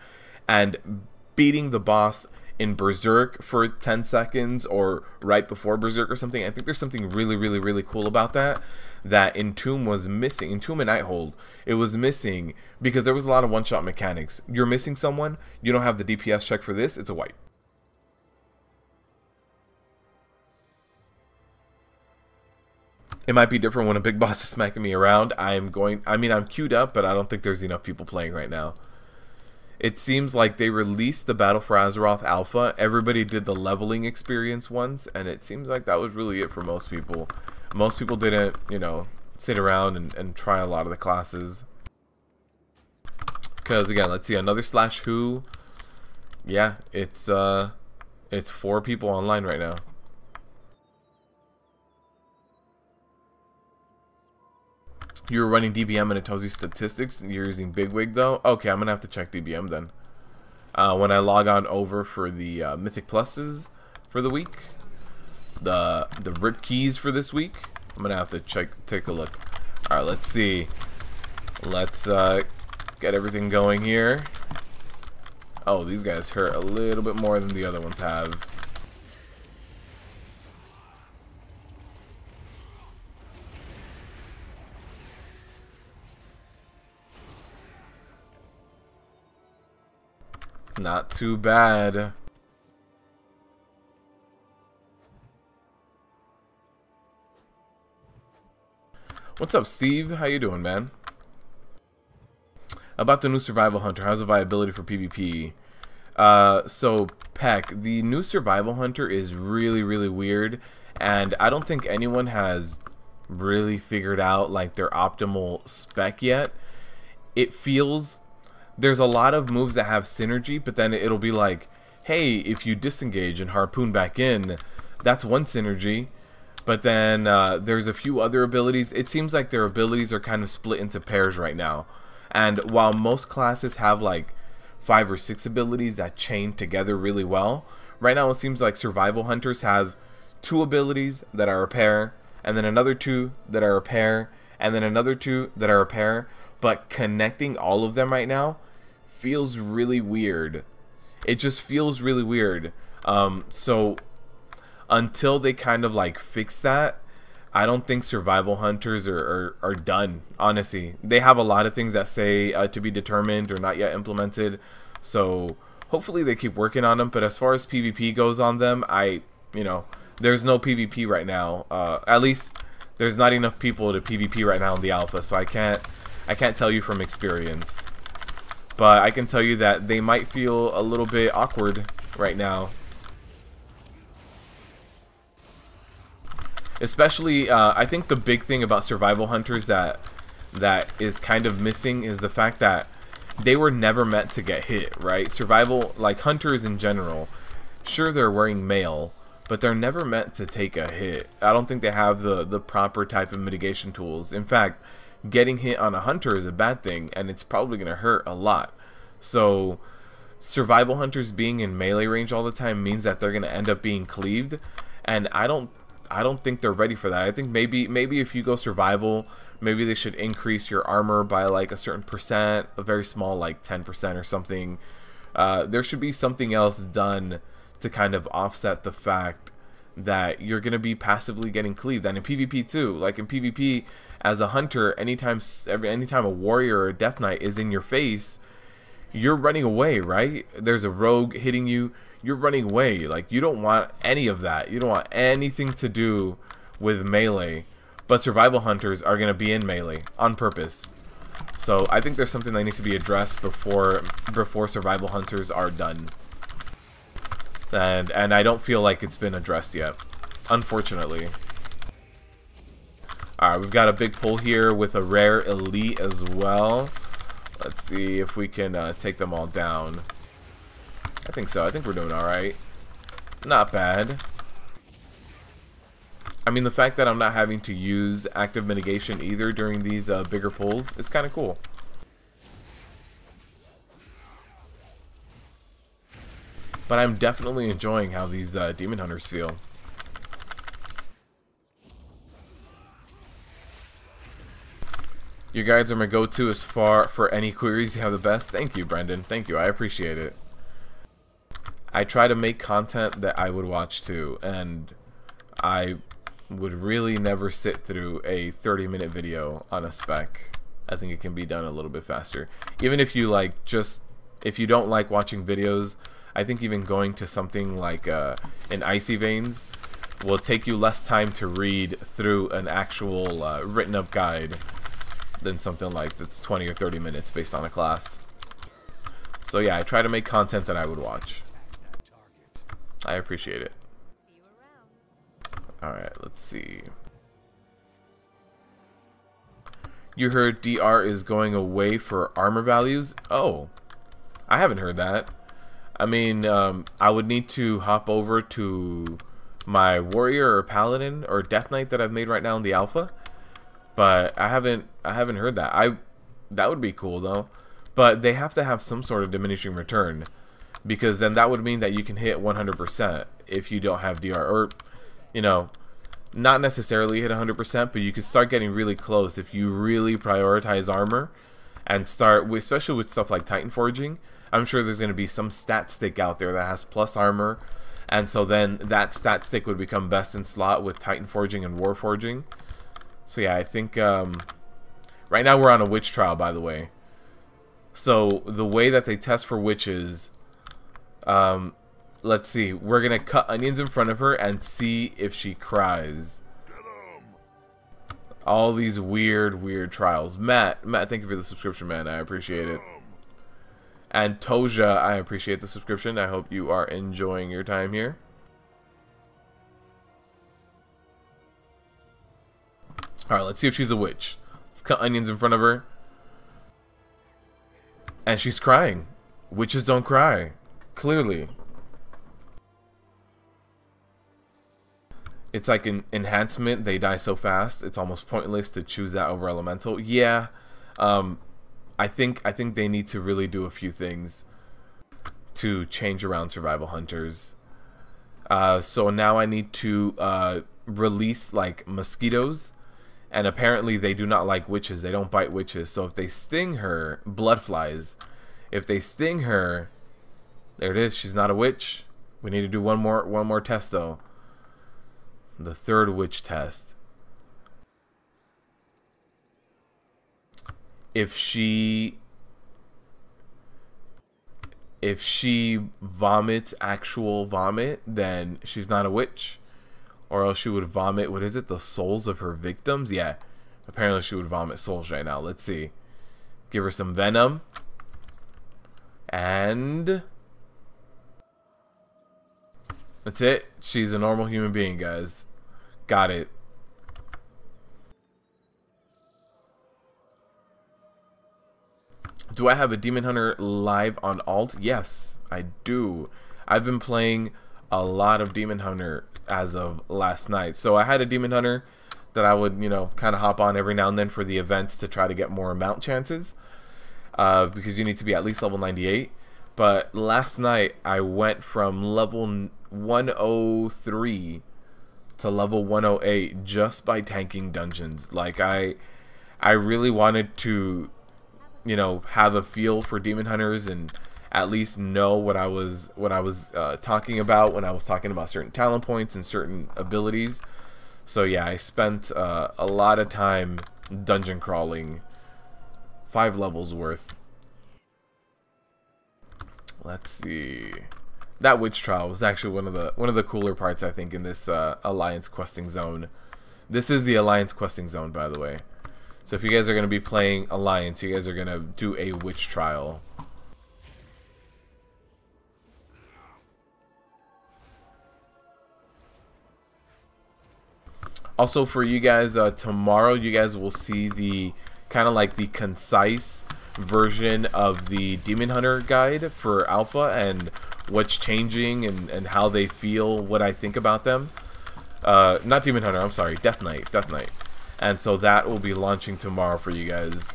and beating the boss in Berserk for 10 seconds or right before Berserk or something. I think there's something really, really, really cool about that Entomb was missing. Entomb and Nighthold, it was missing because there was a lot of one-shot mechanics. You're missing someone, you don't have the DPS check for this, it's a wipe. It might be different when a big boss is smacking me around. I'm queued up, but I don't think there's enough people playing right now. It seems like they released the Battle for Azeroth Alpha. Everybody did the leveling experience once, and it seems like that was really it for most people. Most people didn't, you know, sit around and try a lot of the classes. Because again, let's see, another /who. Yeah, it's 4 people online right now. You're running DBM and it tells you statistics. You're using Bigwig though. Okay, I'm gonna have to check DBM then. When I log on over for the Mythic Pluses for the week, the rip keys for this week, I'm gonna have to take a look. All right, let's see. Let's get everything going here. Oh, these guys hurt a little bit more than the other ones have. Not too bad. What's up, Steve? How you doing, man? About the new Survival Hunter, how's the viability for PvP? So, Peck, the new Survival Hunter is really, really weird, and I don't think anyone has really figured out like their optimal spec yet. It feels... There's a lot of moves that have synergy, but then it'll be like, hey, if you disengage and harpoon back in, that's one synergy. But then there's a few other abilities. It seems like their abilities are kind of split into pairs right now. And while most classes have like 5 or 6 abilities that chain together really well, right now it seems like Survival Hunters have 2 abilities that are a pair, and then another 2 that are a pair, and then another 2 that are a pair. But connecting all of them right now feels really weird. It just feels really weird. So until they kind of like fix that, I don't think Survival Hunters are done, honestly. They have a lot of things that say to be determined or not yet implemented. So hopefully they keep working on them. But as far as PvP goes on them, there's no PvP right now. At least there's not enough people to PvP right now in the alpha, so I can't tell you from experience. But I can tell you that they might feel a little bit awkward right now. Especially, I think the big thing about Survival Hunters that is kind of missing is the fact that they were never meant to get hit, right? Survival, like hunters in general, sure they're wearing mail, but they're never meant to take a hit. I don't think they have the proper type of mitigation tools. In fact, getting hit on a hunter is a bad thing, and it's probably going to hurt a lot. So Survival Hunters being in melee range all the time means that they're going to end up being cleaved, and I don't think they're ready for that. I think maybe if you go survival, maybe they should increase your armor by like a certain percent, a very small, like 10% or something. There should be something else done to kind of offset the fact that you're going to be passively getting cleaved. And in PvP too, like in PvP as a hunter, anytime a warrior or a death knight is in your face, you're running away, right? There's a rogue hitting you, you're running away. Like, you don't want any of that. You don't want anything to do with melee. But Survival Hunters are going to be in melee on purpose. So I think there's something that needs to be addressed before Survival Hunters are done. And I don't feel like it's been addressed yet, unfortunately. Alright, we've got a big pull here with a rare elite as well. Let's see if we can take them all down. I think so. I think we're doing alright. Not bad. I mean, the fact that I'm not having to use active mitigation either during these bigger pulls is kind of cool. But I'm definitely enjoying how these demon hunters feel. Your guides are my go-to as far for any queries. You have the best. Thank you, Brendan. Thank you. I appreciate it. I try to make content that I would watch too, and I would really never sit through a 30-minute video on a spec. I think it can be done a little bit faster. Even if you like if you don't like watching videos, I think even going to something like an Icy Veins will take you less time to read through an actual written up guide than something like that's 20 or 30 minutes based on a class. So yeah, I try to make content that I would watch. I appreciate it. Alright, let's see. You heard DR is going away for armor values? Oh, I haven't heard that. I mean, I would need to hop over to my warrior or paladin or death knight that I've made right now in the alpha, but I haven't heard that. That would be cool though, but they have to have some sort of diminishing return, because then that would mean that you can hit 100% if you don't have DR, or you know, not necessarily hit 100%, but you could start getting really close if you really prioritize armor and start, especially with stuff like Titan Forging. I'm sure there's going to be some stat stick out there that has plus armor, and so then that stat stick would become best in slot with Titan Forging and War Forging. So yeah, I think right now we're on a witch trial, by the way. So the way that they test for witches, let's see, we're gonna cut onions in front of her and see if she cries. All these weird trials. Matt, thank you for the subscription, man. I appreciate it. And Toja, I appreciate the subscription. I hope you are enjoying your time here. Alright, let's see if she's a witch. Let's cut onions in front of her. And she's crying. Witches don't cry. Clearly. It's like an enhancement. They die so fast. It's almost pointless to choose that over elemental. Yeah. I think they need to really do a few things to change around survival hunters. So now I need to release like mosquitoes, and apparently they do not like witches. They don't bite witches. So if they sting her, blood flies. If they sting her, there it is. She's not a witch. We need to do one more test though. The third witch test. If she vomits actual vomit, then she's not a witch. Or else she would vomit, what is it, the souls of her victims? Yeah, apparently she would vomit souls right now. Let's see. Give her some venom. And that's it. She's a normal human being, guys. Got it. Do I have a Demon Hunter live on alt? Yes, I do. I've been playing a lot of Demon Hunter as of last night. So I had a Demon Hunter that I would, you know, kind of hop on every now and then for the events to try to get more mount chances. Because you need to be at least level 98. But last night I went from level 103 to level 108 just by tanking dungeons. Like I really wanted to, you know, have a feel for Demon Hunters and at least know what I was talking about when I was talking about certain talent points and certain abilities. So yeah, I spent a lot of time dungeon crawling, 5 levels worth. Let's see. That witch trial was actually one of the cooler parts, I think, in this Alliance questing zone. This is the Alliance questing zone, by the way. So if you guys are going to be playing Alliance, you guys are going to do a witch trial. Also for you guys, tomorrow you guys will see the kind of like the concise version of the Demon Hunter guide for Alpha and what's changing and how they feel, what I think about them. Not Demon Hunter, I'm sorry, Death Knight. And so that will be launching tomorrow for you guys.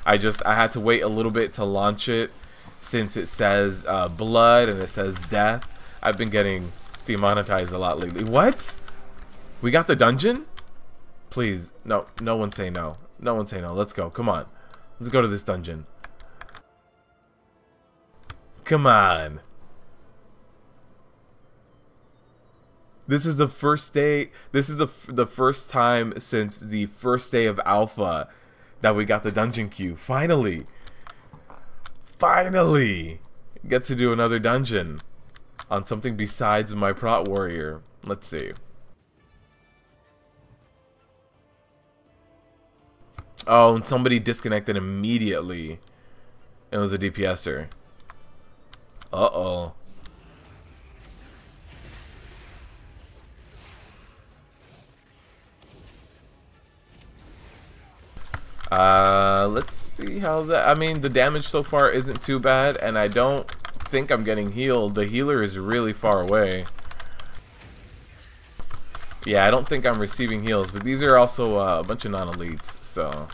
I had to wait a little bit to launch it since it says blood and it says death. I've been getting demonetized a lot lately. What? We got the dungeon? Please, no one say no. No one say no. Let's go. Come on. Let's go to this dungeon. Come on. This is the first day. This is the first time since the first day of Alpha that we got the dungeon queue. Finally. Finally. Get to do another dungeon on something besides my Prot Warrior. Let's see. Oh, and somebody disconnected immediately. It was a DPSer. Uh-oh. Let's see how that... I mean, the damage so far isn't too bad, and I don't think I'm getting healed. The healer is really far away. Yeah, I don't think I'm receiving heals, but these are also a bunch of non-elites, so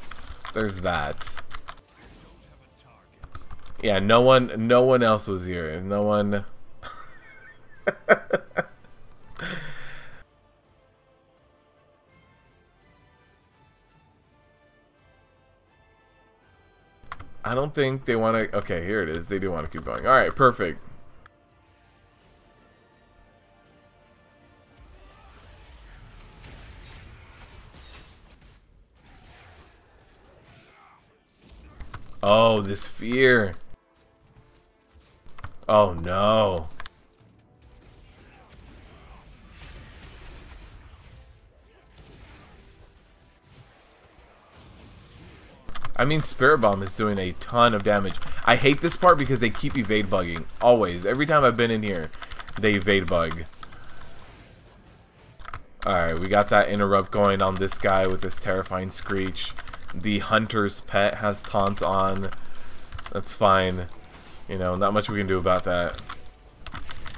there's that. Yeah, no one else was here. No one. I don't think they want to. Okay, here it is. They do want to keep going. All right, perfect. Oh, this fear. Oh no. I mean, Spirit Bomb is doing a ton of damage. I hate this part because they keep evade bugging. Always. Every time I've been in here, they evade bug. Alright, we got that interrupt going on this guy with this terrifying screech. The Hunter's pet has taunt on. That's fine. You know, not much we can do about that.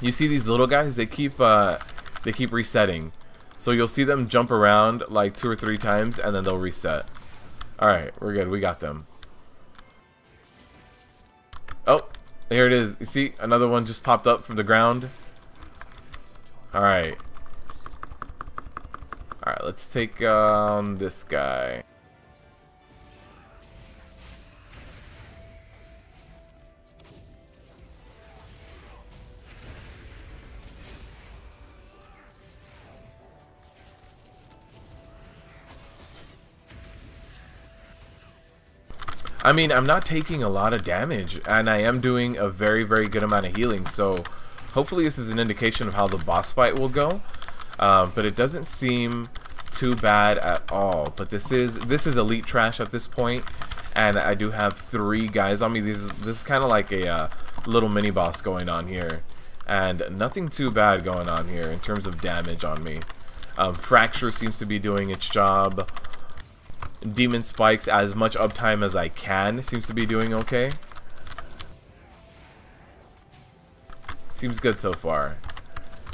You see these little guys? They keep resetting. So you'll see them jump around like 2 or 3 times and then they'll reset. Alright, we're good. We got them. Oh, here it is. You see? Another one just popped up from the ground. Alright. Alright, let's take this guy. I mean, I'm not taking a lot of damage, and I am doing a very, very good amount of healing, so hopefully this is an indication of how the boss fight will go. But it doesn't seem too bad at all. But this is elite trash at this point, and I do have 3 guys on me. This is kind of like a little mini boss going on here, and nothing too bad going on here in terms of damage on me. Fracture seems to be doing its job. Demon Spikes, as much uptime as I can, seems to be doing okay. Seems good so far.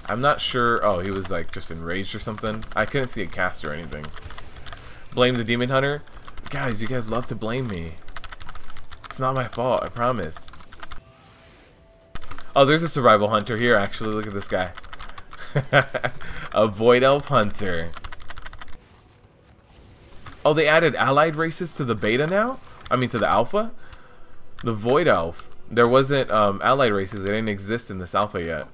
I'm not sure. Oh, he was like just enraged or something. I couldn't see a cast or anything. Blame the Demon Hunter? Guys, you guys love to blame me. It's not my fault, I promise. Oh, there's a survival hunter here, actually. Look at this guy. A Void Elf Hunter. Oh, they added allied races to the beta now? I mean, to the alpha? The Void Elf. There wasn't allied races. They didn't exist in this alpha yet.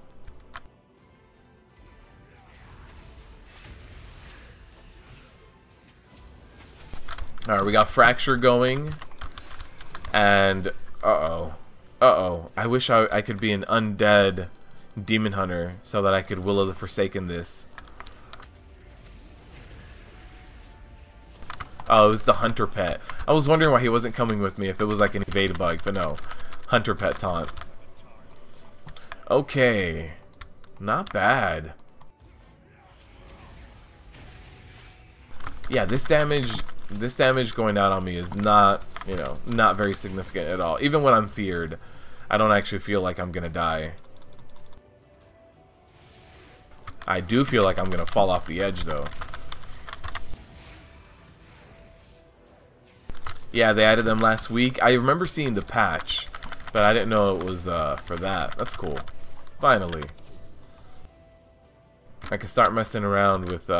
Alright, we got Fracture going. And, uh-oh. I wish I could be an undead Demon Hunter so that I could Will of the Forsaken this. Oh, it was the Hunter Pet. I was wondering why he wasn't coming with me if it was like an evade bug, but no. Hunter Pet taunt. Okay. Not bad. Yeah, this damage going out on me is not, you know, not very significant at all. Even when I'm feared, I don't actually feel like I'm gonna die. I do feel like I'm gonna fall off the edge though. Yeah, they added them last week. I remember seeing the patch, but I didn't know it was for that. That's cool. Finally. I can start messing around with,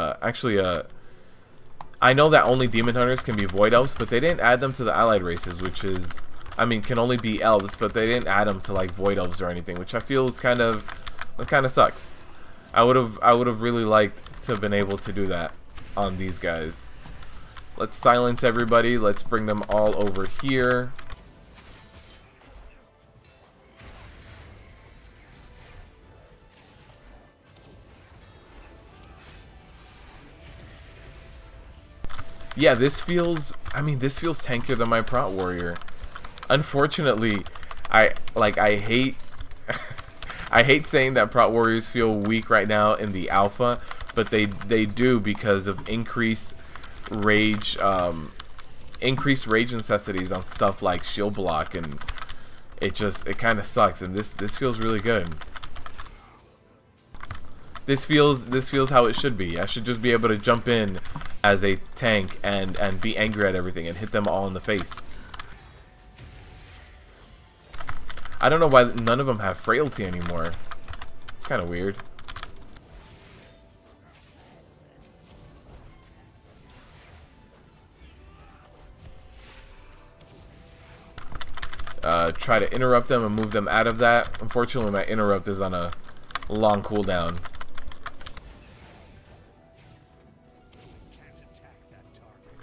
I know that only demon hunters can be void elves, but they didn't add them to the allied races, which is, I mean, can only be elves, but they didn't add them to like void elves or anything, which I feel is kind of sucks. I would have really liked to have been able to do that on these guys. Let's silence everybody. Let's bring them all over here. Yeah, this feels, I mean, this feels tankier than my Prot Warrior. Unfortunately, I hate I hate saying that Prot Warriors feel weak right now in the alpha, but they do because of increased rage necessities on stuff like shield block, and it kind of sucks. And this feels really good. This feels how it should be. I should just be able to jump in as a tank and be angry at everything and hit them all in the face. I don't know why none of them have frailty anymore. It's kind of weird. Try to interrupt them and move them out of that. Unfortunately, my interrupt is on a long cooldown.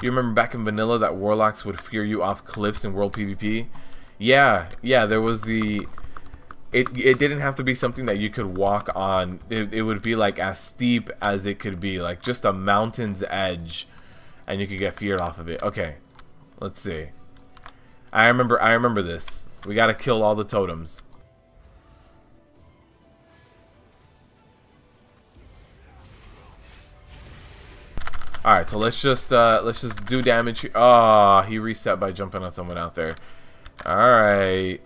You remember back in vanilla that warlocks would fear you off cliffs in world PvP? Yeah, there was the... It didn't have to be something that you could walk on. It would be like as steep as it could be, like just a mountain's edge, and you could get feared off of it. Okay, let's see. I remember this. We gotta kill all the totems. Alright, so let's just do damage. Oh, he reset by jumping on someone out there. Alright.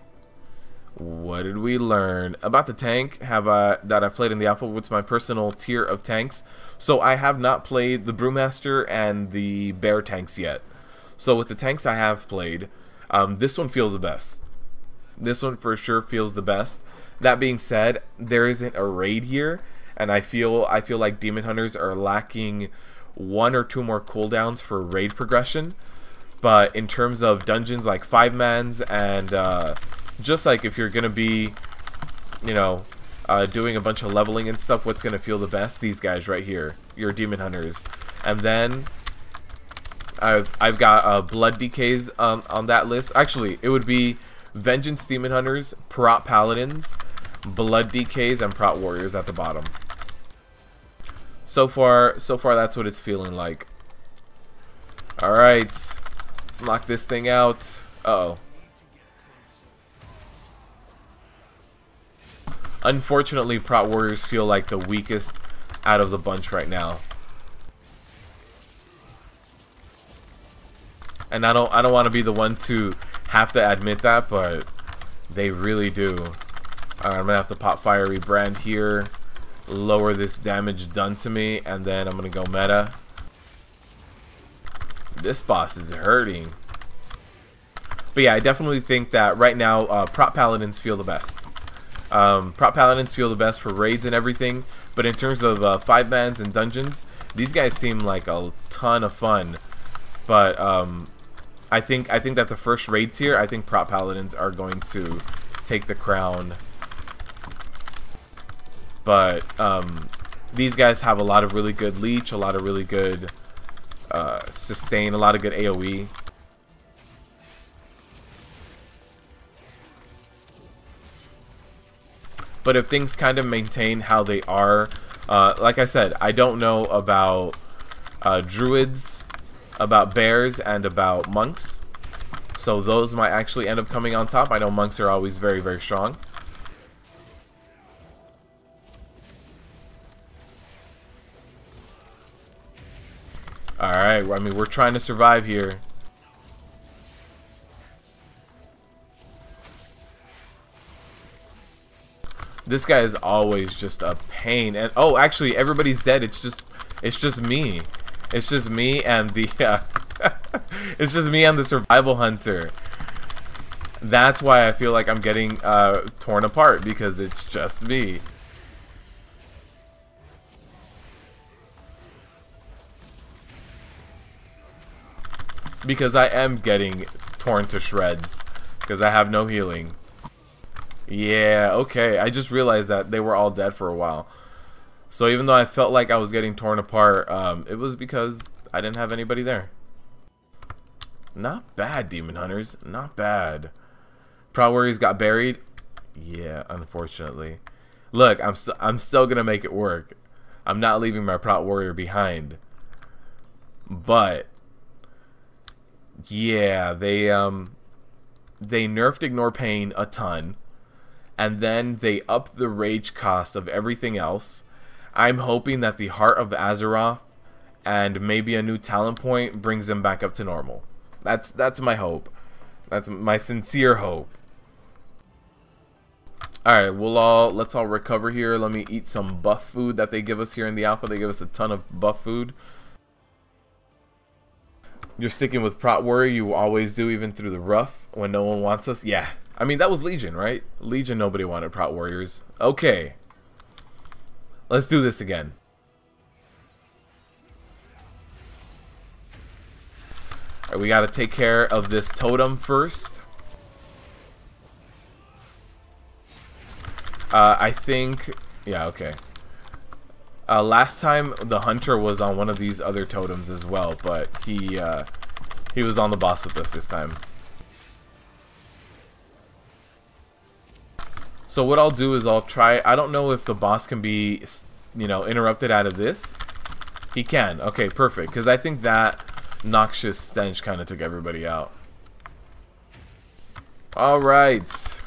What did we learn? About the tank that I've played in the alpha, what's my personal tier of tanks. So I have not played the Brewmaster and the Bear tanks yet. So with the tanks I have played, this one feels the best. This one for sure feels the best. That being said, there isn't a raid here, and I feel like Demon Hunters are lacking 1 or 2 more cooldowns for raid progression. But in terms of dungeons like 5-mans and just like if you're gonna be, you know, doing a bunch of leveling and stuff, what's gonna feel the best? These guys right here, your Demon Hunters. And then I've got Blood Decays on that list. Actually, it would be Vengeance Demon Hunters, Prot Paladins, Blood Decays, and Prot Warriors at the bottom. So far that's what it's feeling like. Alright, let's knock this thing out. Uh-oh. Unfortunately, Prot Warriors feel like the weakest out of the bunch right now. And I don't want to be the one to have to admit that, but they really do. Alright, I'm gonna have to pop Fiery Brand here, lower this damage done to me, and then I'm gonna go meta. This boss is hurting. But yeah, I definitely think that right now Prot Paladins feel the best. Prot Paladins feel the best for raids and everything, but in terms of 5-mans and dungeons, these guys seem like a ton of fun. But I think that the first raid tier, I think Prot Paladins are going to take the crown. But these guys have a lot of really good leech, a lot of really good sustain, a lot of good AoE. But if things kind of maintain how they are, like I said, I don't know about druids, about bears, and about monks. So those might actually end up coming on top. I know monks are always very, very strong. Alright, I mean, we're trying to survive here. This guy is always just a pain. And oh, actually, everybody's dead. It's just me. It's just me and the it's just me and the survival hunter. That's why I feel like I'm getting torn apart, because it's just me. Because I am getting torn to shreds because I have no healing. Yeah, okay. I just realized that they were all dead for a while. So even though I felt like I was getting torn apart, it was because I didn't have anybody there. Not bad, Demon Hunters. Not bad. Proud Warriors got buried. Yeah, unfortunately. Look, I'm still gonna make it work. I'm not leaving my Proud Warrior behind. But yeah, they nerfed Ignore Pain a ton, and then they upped the rage cost of everything else. I'm hoping that the Heart of Azeroth and maybe a new talent point brings them back up to normal. That's my hope. That's my sincere hope. Alright, let's all recover here. Let me eat some buff food that they give us here in the alpha. They give us a ton of buff food. You're sticking with Prot Warrior, you always do, even through the rough, when no one wants us. Yeah, I mean, that was Legion, right? Legion, nobody wanted Prot Warriors. Okay. Let's do this again. Alright, we gotta take care of this totem first. I think... yeah, okay. Last time the hunter was on one of these other totems as well, but he was on the boss with us this time. So what I'll do is I'll try. I don't know if the boss can be, you know, interrupted out of this. He can. Okay, perfect. Because I think that noxious stench kind of took everybody out. All right,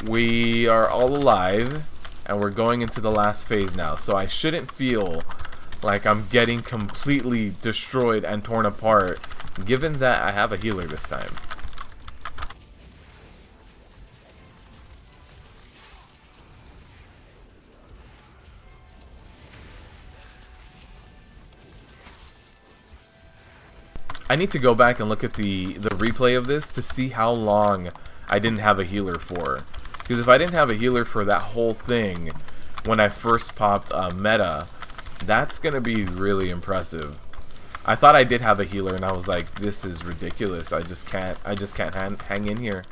we are all alive. And we're going into the last phase now. So I shouldn't feel like I'm getting completely destroyed and torn apart, given that I have a healer this time. I need to go back and look at the replay of this to see how long I didn't have a healer for. Because if I didn't have a healer for that whole thing when I first popped meta, that's going to be really impressive. I thought I did have a healer and I was like, this is ridiculous. I just can't hang in here.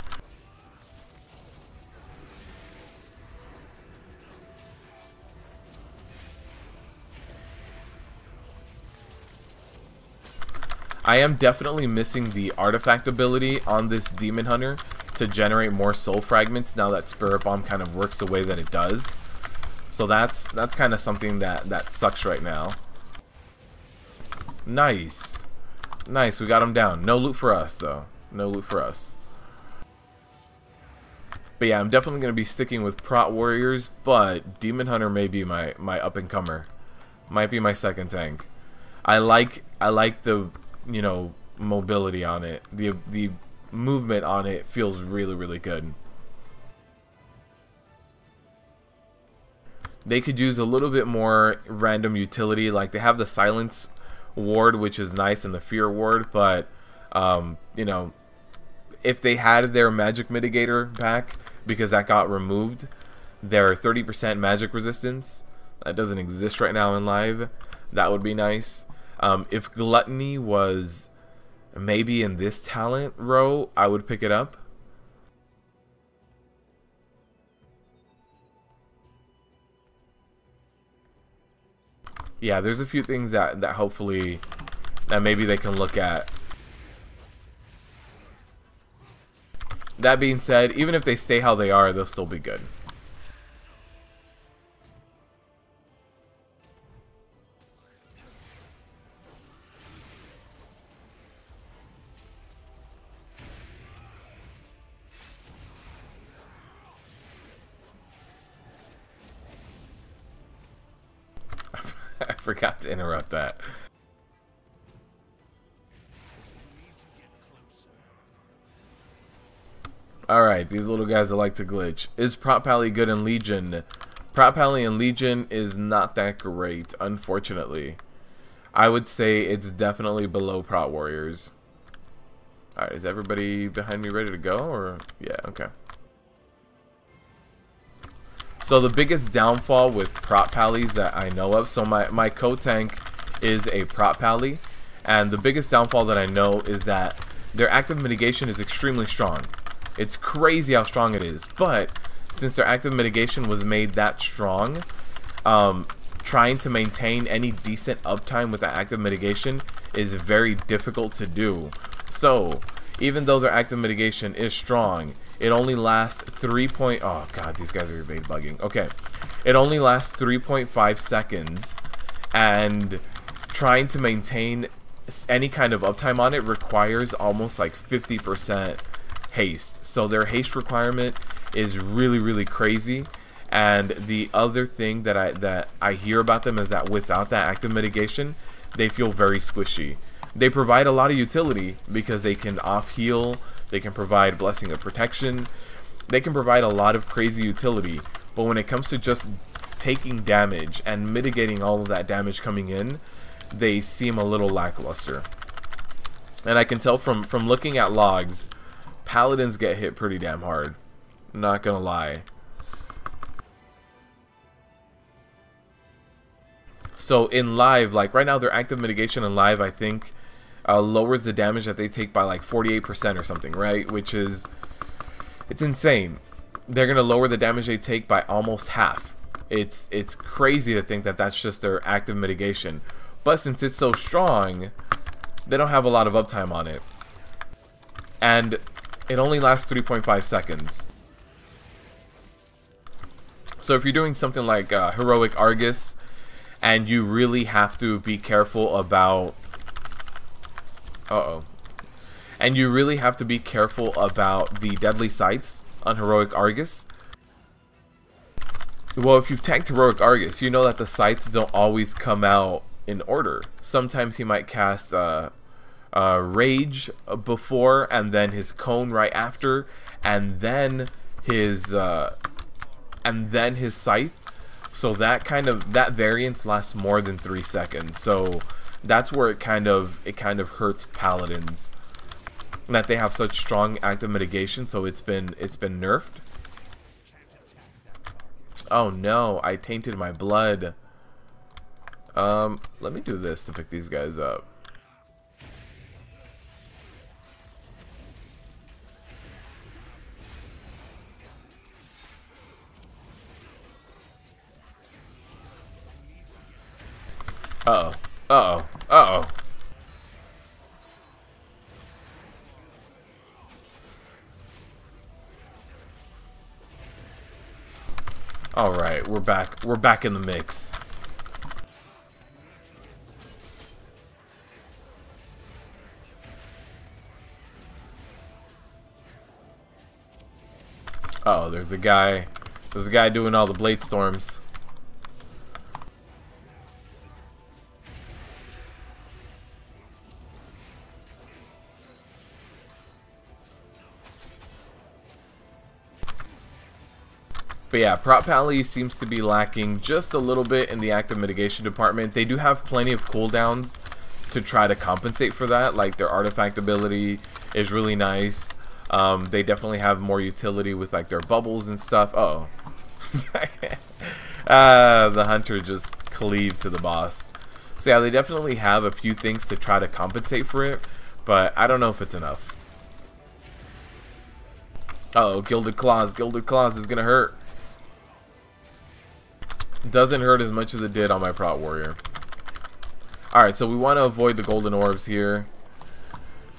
I am definitely missing the artifact ability on this Demon Hunter to generate more soul fragments now that Spirit Bomb kind of works the way that it does. So that's kind of something that sucks right now. Nice. Nice, we got him down. No loot for us though. No loot for us. But yeah, I'm definitely going to be sticking with Prot Warriors, but Demon Hunter may be my up-and-comer. Might be my second tank. I like the, you know, mobility on it. The movement on it feels really, really good. They could use a little bit more random utility. Like, they have the silence ward, which is nice, and the fear ward, but you know, if they had their magic mitigator back, because that got removed, their 30% magic resistance that doesn't exist right now in live, that would be nice. If Gluttony was maybe in this talent row, I would pick it up. Yeah, there's a few things that hopefully that maybe they can look at. That being said, even if they stay how they are, they'll still be good. I forgot to interrupt that. Alright, these little guys that like to glitch. Is Prop Pally good in Legion? Prop Pally in Legion is not that great, unfortunately. I would say it's definitely below Prot Warriors. Alright, is everybody behind me ready to go? Or yeah, okay. So the biggest downfall with Prop Pallies that I know of, so my co-tank is a Prop Pally, and the biggest downfall that I know is that their active mitigation is extremely strong. It's crazy how strong it is, but since their active mitigation was made that strong, trying to maintain any decent uptime with that active mitigation is very difficult to do. So even though their active mitigation is strong, it only lasts oh god, these guys are evade bugging. Okay, it only lasts 3.5 seconds, and trying to maintain any kind of uptime on it requires almost like 50% haste. So their haste requirement is really crazy. And the other thing that I hear about them is that without that active mitigation, they feel very squishy. They provide a lot of utility because they can off heal, they can provide blessing of protection, they can provide a lot of crazy utility, but when it comes to just taking damage and mitigating all of that damage coming in, they seem a little lackluster. And I can tell from looking at logs, paladins get hit pretty damn hard, not gonna lie. So in live, like right now, their active mitigation in live, I think, lowers the damage that they take by like 48% or something, right? Which is, it's insane. They're gonna lower the damage they take by almost half. It's crazy to think that that's just their active mitigation. But since it's so strong, they don't have a lot of uptime on it. And it only lasts 3.5 seconds. So if you're doing something like Heroic Argus, and you really have to be careful about... And you really have to be careful about the deadly sights on Heroic Argus. Well, if you've tanked Heroic Argus, you know that the sights don't always come out in order. Sometimes he might cast Rage before, and then his Cone right after, and then his Scythe. So that variance lasts more than 3 seconds. So that's where it kind of hurts paladins, that they have such strong active mitigation. So it's been nerfed. Oh no, I tainted my blood. Let me do this to pick these guys up. Uh-oh. Uh-oh. Uh-oh. Alright, we're back. We're back in the mix. Uh-oh, there's a guy doing all the blade storms. But yeah, Prop Pally seems to be lacking just a little bit in the active mitigation department. They do have plenty of cooldowns to try to compensate for that. Like their artifact ability is really nice. They definitely have more utility with like their bubbles and stuff. Uh oh. The hunter just cleaved to the boss. So yeah, they definitely have a few things to try to compensate for it, but I don't know if it's enough. Uh oh, Gilded Claws. Gilded Claws is gonna hurt. Doesn't hurt as much as it did on my Prot Warrior. Alright, so we want to avoid the golden orbs here.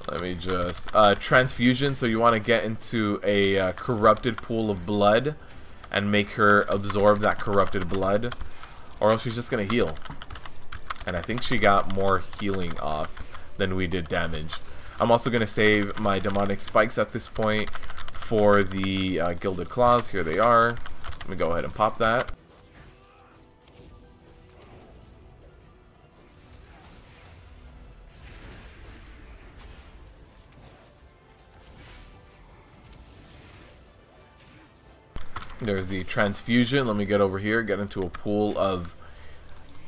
Let me just... transfusion, so you want to get into a corrupted pool of blood and make her absorb that corrupted blood, or else she's just going to heal. And I think she got more healing off than we did damage. I'm also going to save my demonic spikes at this point for the Gilded Claws. Here they are. Let me go ahead and pop that. There's the transfusion. Let me get over here, get into a pool of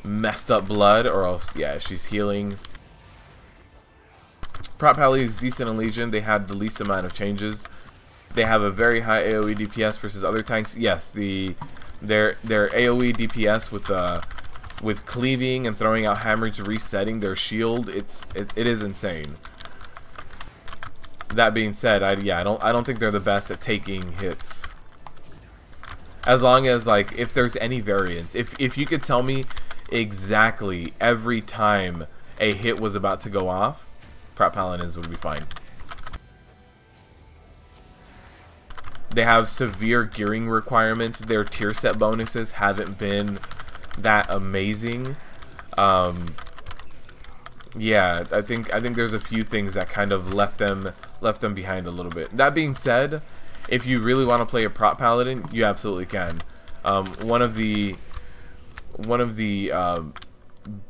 messed up blood, or else, yeah, she's healing. Prop Pally is decent in Legion. They had the least amount of changes. They have a very high AoE DPS versus other tanks. Yes, their AoE DPS with cleaving and throwing out hammers, resetting their shield, it is insane. That being said, I don't think they're the best at taking hits. As long as, like, if there's any variance, if you could tell me exactly every time a hit was about to go off, Prop Paladins would be fine. They have severe gearing requirements. Their tier set bonuses haven't been that amazing. Yeah, I think there's a few things that kind of left them behind a little bit. That being said, if you really want to play a prop paladin, you absolutely can. One of the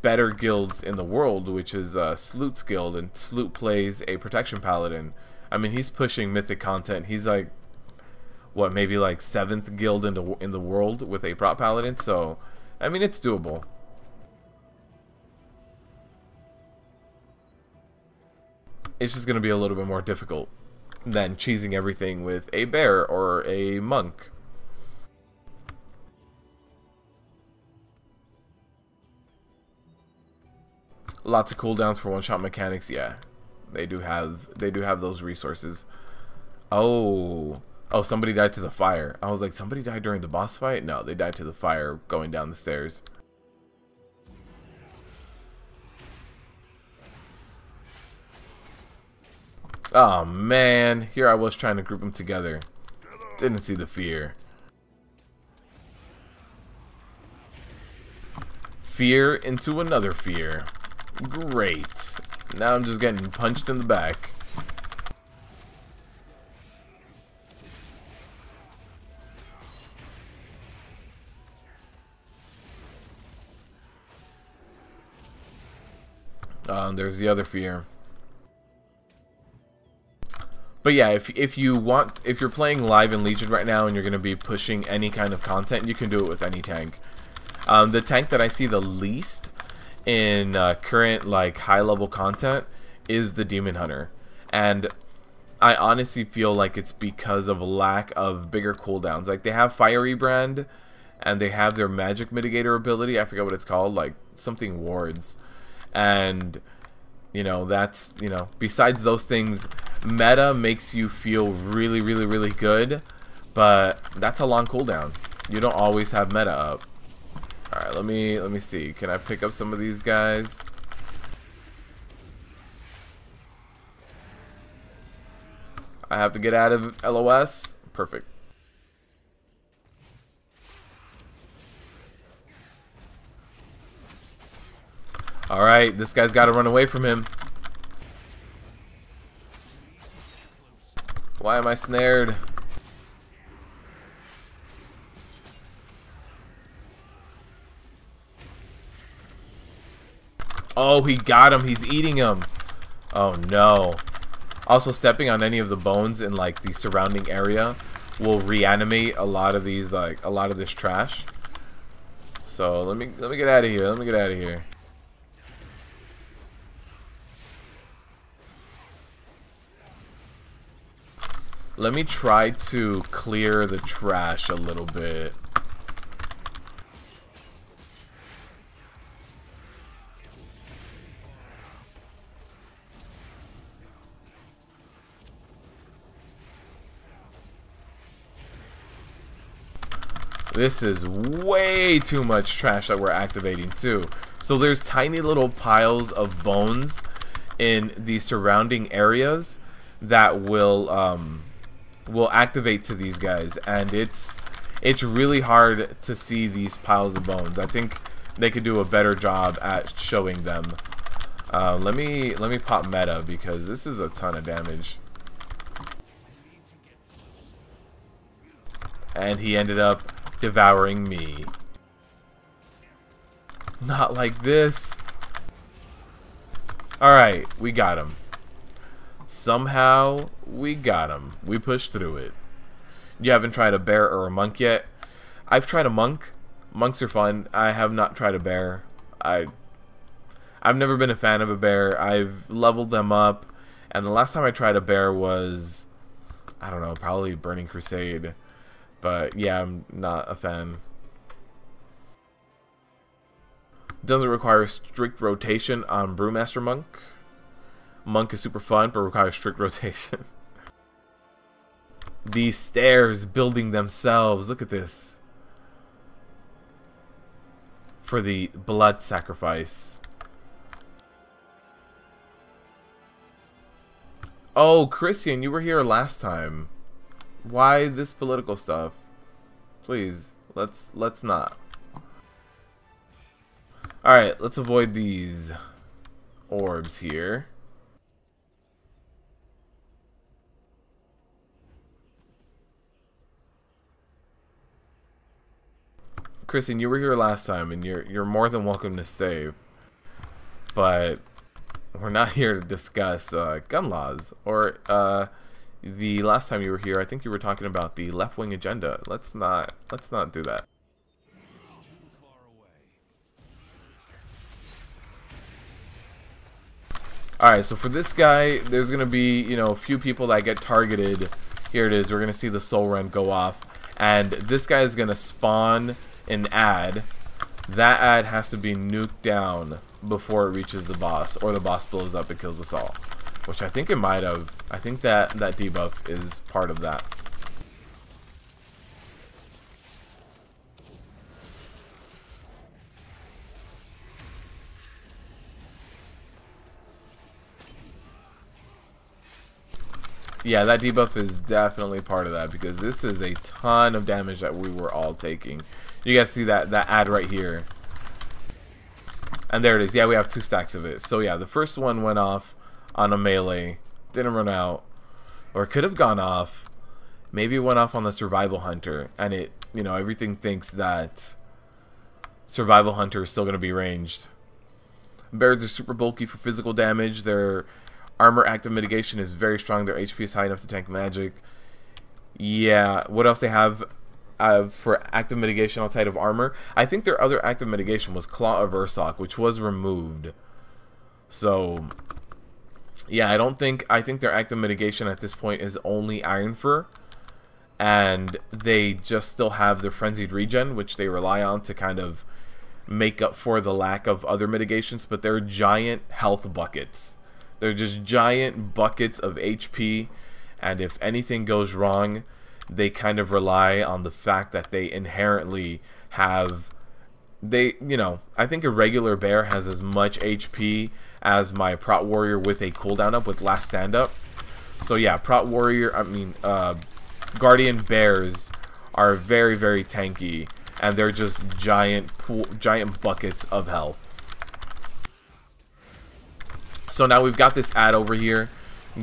better guilds in the world, which is Sloot's guild, and Sloot plays a protection paladin. I mean, he's pushing mythic content. He's like, what, maybe like 7th guild in the world with a prop paladin. So, I mean, it's doable. It's just going to be a little bit more difficult than cheesing everything with a bear or a monk. Lots of cooldowns for one-shot mechanics. Yeah, they do have those resources. Oh, somebody died to the fire. I was like, somebody died during the boss fight? No, they died to the fire going down the stairs. Oh man, here I was trying to group them together. Didn't see the fear. Fear into another fear. Great. Now I'm just getting punched in the back. There's the other fear. But yeah, if you're playing live in Legion right now and you're going to be pushing any kind of content, you can do it with any tank. The tank that I see the least in current like high level content is the Demon Hunter, and I honestly feel like it's because of lack of bigger cooldowns. Like, they have Fiery Brand and they have their magic mitigator ability. I forget what it's called, like something wards. And you know, that's, you know, besides those things, meta makes you feel really, really, really good, but that's a long cooldown. You don't always have meta up. Alright, let me see. Can I pick up some of these guys? I have to get out of LOS. Perfect. Alright, this guy's got to run away from him. Why am I snared? Oh, he got him. He's eating him. Oh no. Also, stepping on any of the bones in like the surrounding area will reanimate a lot of these, like a lot of this trash. So let me get out of here. Let me get out of here. Let me try to clear the trash a little bit. This is way too much trash that we're activating too. So there's tiny little piles of bones in the surrounding areas that will activate to these guys, and it's really hard to see these piles of bones. I think they could do a better job at showing them. Let me pop meta, because this is a ton of damage. And he ended up devouring me. Not like this. Alright, we got him. Somehow we got him. We pushed through it. You haven't tried a bear or a monk yet? I've tried a monk. Monks are fun. I have not tried a bear. I've never been a fan of a bear. I've leveled them up, and the last time I tried a bear was, I don't know, probably Burning Crusade. But yeah, I'm not a fan. Doesn't require strict rotation on Brewmaster Monk. Monk is super fun, but requires strict rotation. These stairs building themselves. Look at this. For the blood sacrifice. Oh, Christian, you were here last time. Why this political stuff? Please, let's not. Alright, let's avoid these orbs here. Kristen, you were here last time, and you're more than welcome to stay. But we're not here to discuss gun laws, or the last time you were here, I think you were talking about the left-wing agenda. Let's not do that. Alright, so for this guy, there's gonna be, you know, a few people that get targeted. Here it is. We're gonna see the soul run go off, and this guy is gonna spawn an ad. That ad has to be nuked down before it reaches the boss, or the boss blows up and kills us all. Which I think it might have. I think that debuff is part of that. Yeah, that debuff is definitely part of that, because this is a ton of damage that we were all taking. You guys see that ad right here. And there it is. Yeah, we have 2 stacks of it. So yeah, the first one went off on a melee. Didn't run out. Or it could have gone off. Maybe it went off on the Survival Hunter. And it, you know, everything thinks that Survival Hunter is still going to be ranged. Bears are super bulky for physical damage. Their armor active mitigation is very strong. Their HP is high enough to tank magic. Yeah, what else they have for active mitigation outside of armor? I think their other active mitigation was Claw of Ursoc, which was removed. So, yeah, I think their active mitigation at this point is only Iron Fur. And they just still have their Frenzied Regen, which they rely on to kind of make up for the lack of other mitigations. But they're giant health buckets. They're just giant buckets of HP, and if anything goes wrong, they kind of rely on the fact that they inherently have, you know, I think a regular bear has as much HP as my Prot Warrior with a cooldown up with Last Stand Up. So yeah, Prot Warrior, Guardian Bears are very, very tanky, and they're just giant buckets of health. So now we've got this ad over here.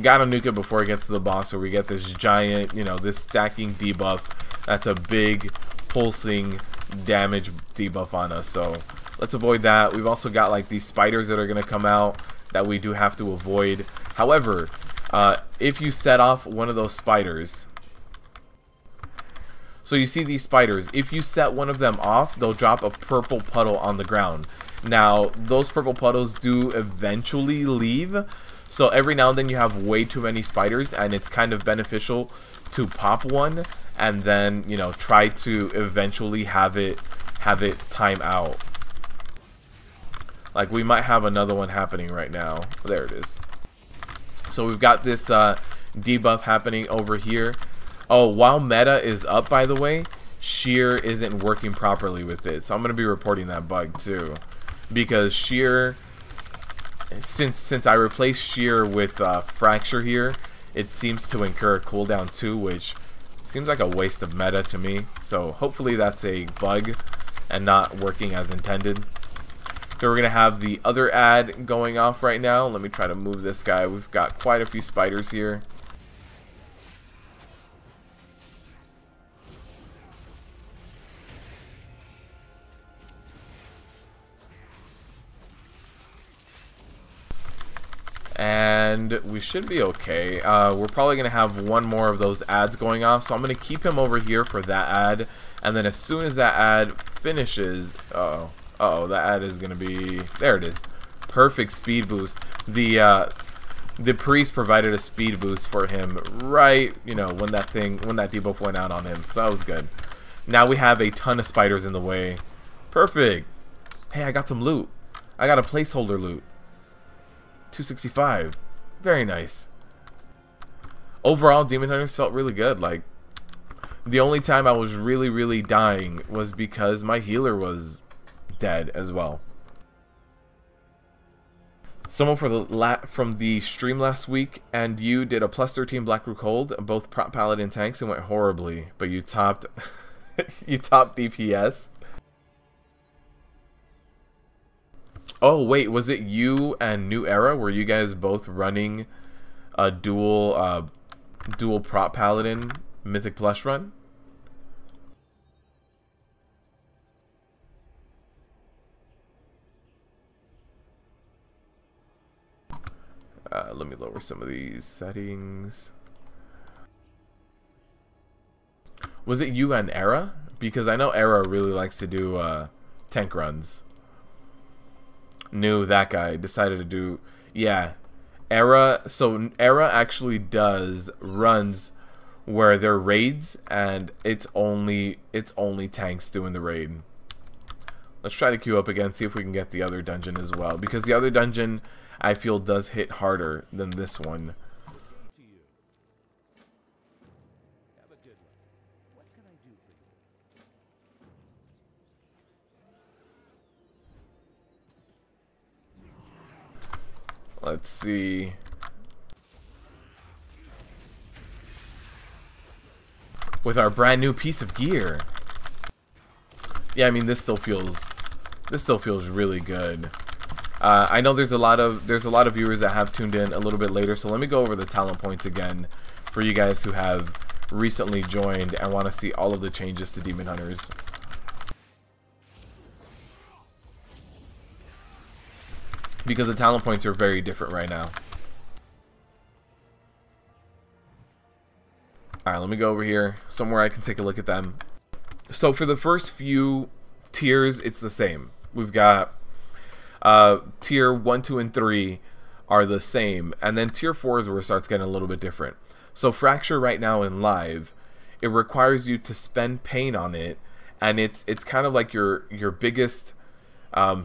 Gotta nuke it before it gets to the boss, so we get this giant, you know, this stacking debuff. That's a big pulsing damage debuff on us, so let's avoid that. We've also got like these spiders that are gonna come out that we do have to avoid. However, if you set off one of those spiders, so you see these spiders, if you set one of them off, they'll drop a purple puddle on the ground. Now, those purple puddles do eventually leave, so every now and then you have way too many spiders, and it's kind of beneficial to pop one and then, you know, try to eventually have it time out. Like, we might have another one happening right now. There it is. So we've got this debuff happening over here. Oh, while meta is up, by the way, Shear isn't working properly with it, so I'm going to be reporting that bug too. Because Shear, since I replaced Shear with Fracture here, it seems to incur a cooldown too, which seems like a waste of meta to me. So hopefully that's a bug and not working as intended. So we're going to have the other ad going off right now. Let me try to move this guy. We've got quite a few spiders here. And and we should be okay. We're probably going to have one more of those ads going off, so I'm going to keep him over here for that ad, and then as soon as that ad finishes, that ad is going to be, there it is, perfect speed boost. The priest provided a speed boost for him right, you know, when that debuff went out on him, so that was good. Now we have a ton of spiders in the way. Perfect. Hey, I got some loot. I got a placeholder loot. 265. Very nice. Overall, Demon Hunters felt really good. Like, the only time I was really dying was because my healer was dead as well. Someone from the stream last week, and you did a +13 Blackroot Hold, both prop paladin tanks, and went horribly, but you topped you topped DPS. Oh wait, was it you and New Era? Were you guys both running a dual prop paladin Mythic Plus run? Let me lower some of these settings. Was it you and Era? Because I know Era really likes to do tank runs. Knew that guy decided to do, yeah, Era. So Era actually does runs where they're raids and it's only tanks doing the raid. Let's try to queue up again, see if we can get the other dungeon as well, because the other dungeon I feel does hit harder than this one. Let's see. With our brand new piece of gear. Yeah, I mean this still feels really good. I know there's a lot of viewers that have tuned in a little bit later, so let me go over the talent points again for you guys who have recently joined and want to see all of the changes to Demon Hunters. Because the talent points are very different right now. Alright, let me go over here somewhere I can take a look at them. So for the first few tiers, it's the same. We've got tier 1, 2, and 3 are the same, and then tier 4 is where it starts getting a little bit different. So Fracture right now in live, it requires you to spend pain on it, and it's kind of like your biggest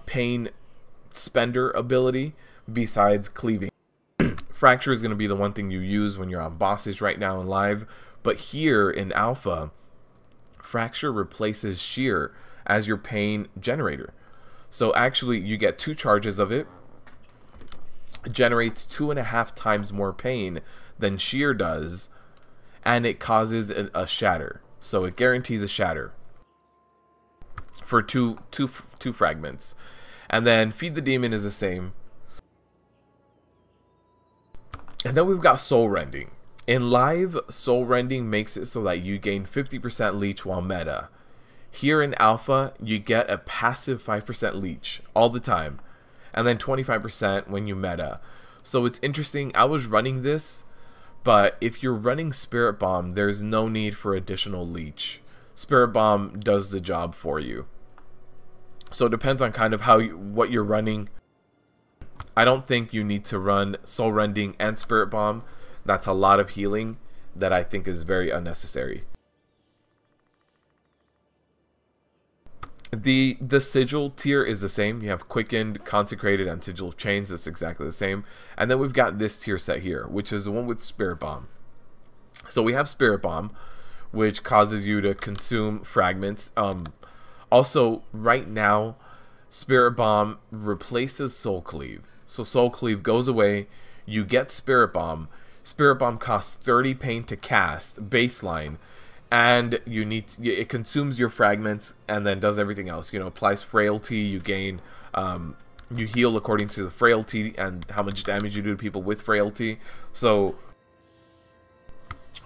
pain spender ability besides cleaving. Fracture is going to be the one thing you use when you're on bosses right now in live, but here in alpha, Fracture replaces Shear as your pain generator. So actually you get 2 charges of it, generates 2.5 times more pain than Shear does, and it causes a shatter. So it guarantees a shatter for two fragments. And then Feed the Demon is the same. And then we've got Soul Rending. In live, Soul Rending makes it so that you gain 50% leech while meta. Here in alpha, you get a passive 5% leech all the time, and then 25% when you meta. So it's interesting. I was running this, but if you're running Spirit Bomb, there's no need for additional leech. Spirit Bomb does the job for you. So it depends on kind of what you're running. I don't think you need to run Soul Rending and Spirit Bomb. That's a lot of healing that I think is very unnecessary. The Sigil tier is the same. You have Quickened, Consecrated, and Sigil of Chains. That's exactly the same. And then we've got this tier set here, which is the one with Spirit Bomb. So we have Spirit Bomb, which causes you to consume fragments. Also, right now, Spirit Bomb replaces Soul Cleave. So Soul Cleave goes away. You get Spirit Bomb. Spirit Bomb costs 30 pain to cast, baseline. And it consumes your fragments and then does everything else. You know, applies frailty. You gain, you heal according to the frailty and how much damage you do to people with frailty. So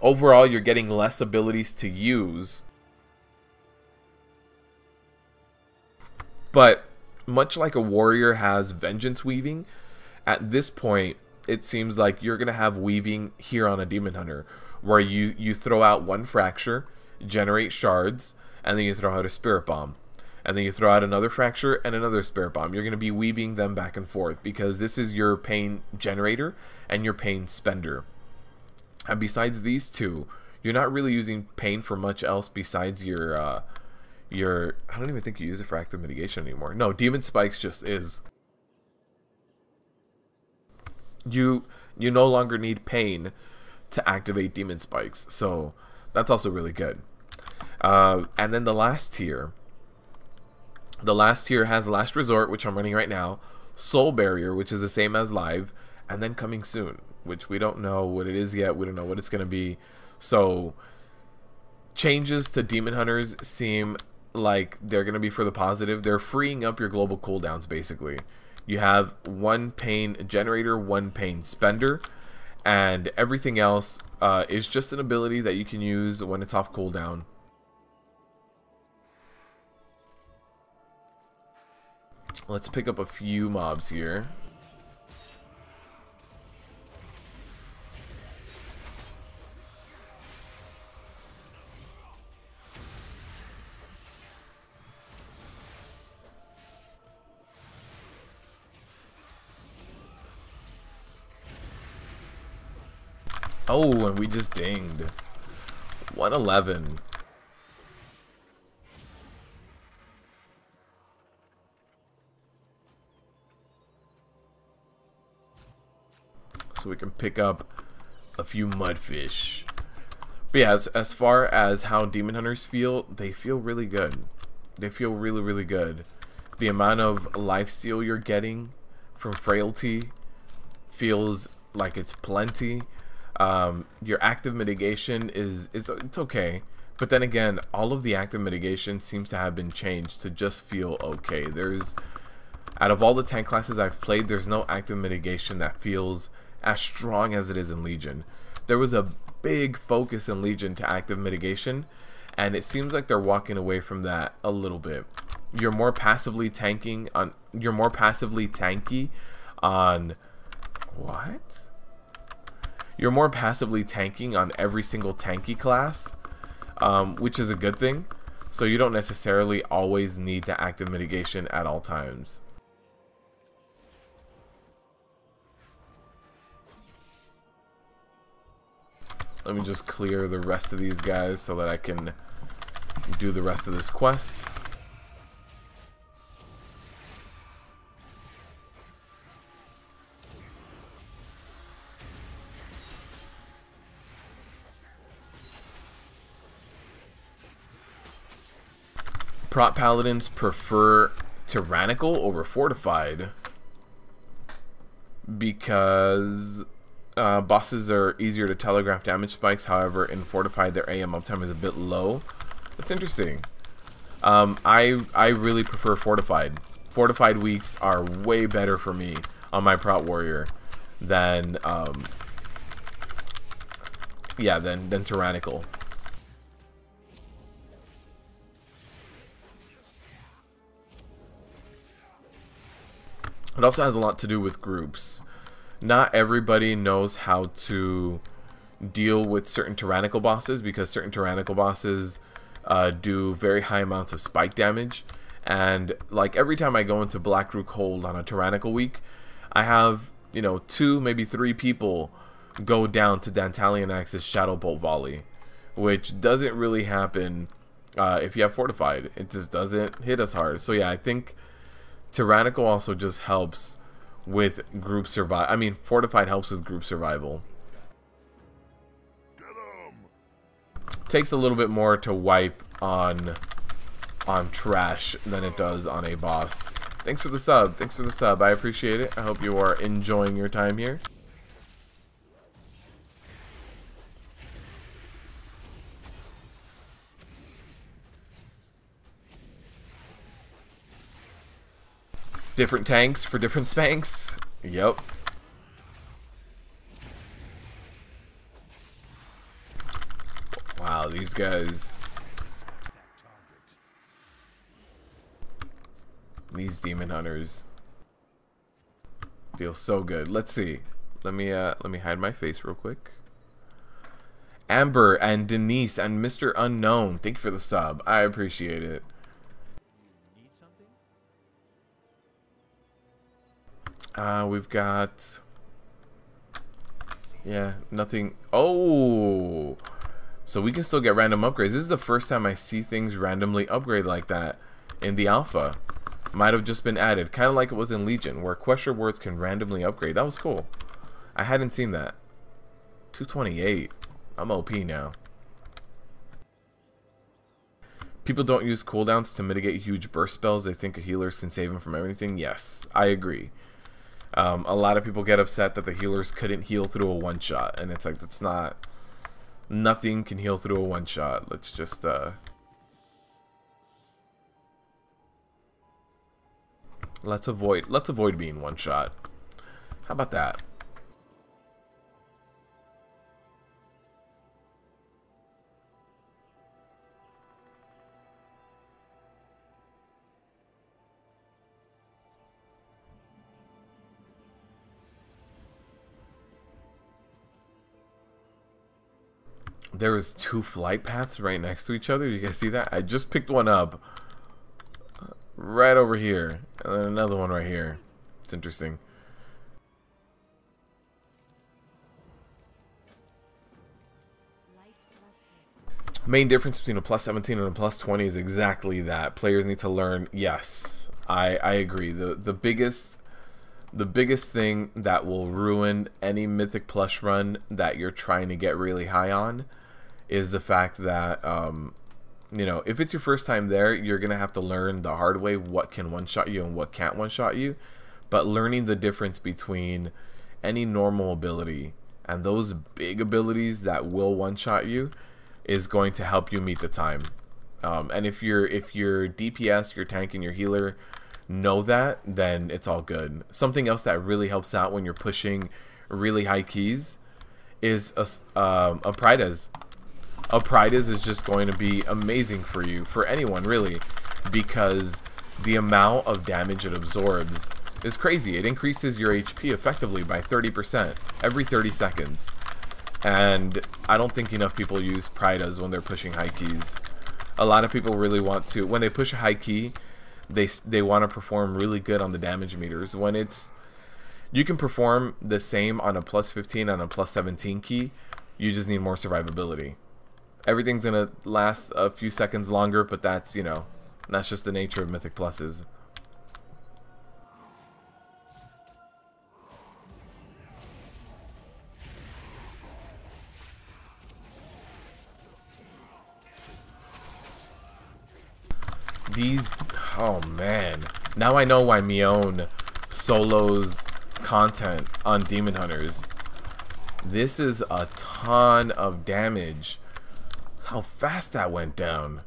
overall, you're getting less abilities to use. But much like a warrior has vengeance weaving, at this point, it seems like you're gonna have weaving here on a Demon Hunter, where you throw out one fracture, generate shards, and then you throw out a Spirit Bomb, and then you throw out another fracture and another Spirit Bomb. You're gonna be weaving them back and forth because this is your pain generator and your pain spender. And besides these two, you're not really using pain for much else besides your I don't even think you use it for active mitigation anymore. No, Demon Spikes just is. You no longer need pain to activate Demon Spikes, so that's also really good. And then the last tier has Last Resort, which I'm running right now, Soul Barrier, which is the same as Live, and then Coming Soon, which we don't know what it is yet. We don't know what it's going to be. So changes to Demon Hunters seem like they're going to be for the positive. They're freeing up your global cooldowns, basically. You have one pain generator, one pain spender, and everything else is just an ability that you can use when it's off cooldown. Let's pick up a few mobs here. Oh, and we just dinged. 111. So we can pick up a few mudfish. But yeah, as far as how Demon Hunters feel, they feel really good. They feel really, really good. The amount of lifesteal you're getting from Frailty feels like it's plenty. Your active mitigation it's okay, but then again, all of the active mitigation seems to have been changed to just feel okay. Out of all the tank classes I've played, there's no active mitigation that feels as strong as it is in Legion. There was a big focus in Legion to active mitigation, and it seems like they're walking away from that a little bit. You're more passively tanky on what? You're more passively tanking on every single tanky class, which is a good thing. So you don't necessarily always need the active mitigation at all times. Let me just clear the rest of these guys so that I can do the rest of this quest. Prot Paladins prefer Tyrannical over Fortified because bosses are easier to telegraph damage spikes. However, in Fortified, their AM uptime is a bit low. That's interesting. I really prefer Fortified. Fortified weeks are way better for me on my Prot Warrior than than Tyrannical. It also has a lot to do with groups. Not everybody knows how to deal with certain tyrannical bosses because certain tyrannical bosses do very high amounts of spike damage. And like every time I go into Blackroot Hold on a tyrannical week, I have, you know, 2, maybe 3 people go down to Dantalion Axe's Shadow Bolt Volley, which doesn't really happen if you have Fortified. It just doesn't hit as hard. So yeah, I think Tyrannical also just helps with group survival. I mean, Fortified helps with group survival. Takes a little bit more to wipe on trash than it does on a boss. Thanks for the sub. Thanks for the sub. I appreciate it. I hope you are enjoying your time here. Different tanks for different spanks. Yep. Wow, these guys. These Demon Hunters feel so good. Let's see. Let me hide my face real quick. Amber and Denise and Mr. Unknown, thank you for the sub. I appreciate it. We've got, yeah, nothing. Oh, so we can still get random upgrades. This is the first time I see things randomly upgrade like that in the alpha. Might have just been added, kind of like it was in Legion, where quest rewards can randomly upgrade. That was cool. I hadn't seen that. 228. I'm OP now. People don't use cooldowns to mitigate huge burst spells. They think a healer can save them from everything. Yes, I agree. A lot of people get upset that the healers couldn't heal through a one-shot, and it's like, that's not... Nothing can heal through a one-shot. Let's just... Let's avoid being one-shot. How about that? There was 2 flight paths right next to each other. You guys see that? I just picked one up right over here, and then another one right here. It's interesting. Main difference between a plus 17 and a plus 20 is exactly that. Players need to learn. Yes, I agree. The biggest thing that will ruin any Mythic Plus run that you're trying to get really high on is the fact that, you know, if it's your first time there, you're going to have to learn the hard way what can one-shot you and what can't one-shot you. But learning the difference between any normal ability and those big abilities that will one-shot you is going to help you meet the time. And if your DPS, your tank, and your healer know that, then it's all good. Something else that really helps out when you're pushing really high keys is a Prides. A Prides is just going to be amazing for you, for anyone really, because the amount of damage it absorbs is crazy. It increases your HP effectively by 30% every 30 seconds. And I don't think enough people use Prides when they're pushing high keys. A lot of people really want to, when they push a high key, they want to perform really good on the damage meters. When it's, you can perform the same on a plus 15 and a plus 17 key, you just need more survivability. Everything's gonna last a few seconds longer, but that's, you know, that's just the nature of Mythic Pluses. These, oh man, now I know why Mion solos content on Demon Hunters. This is a ton of damage. How fast that went down.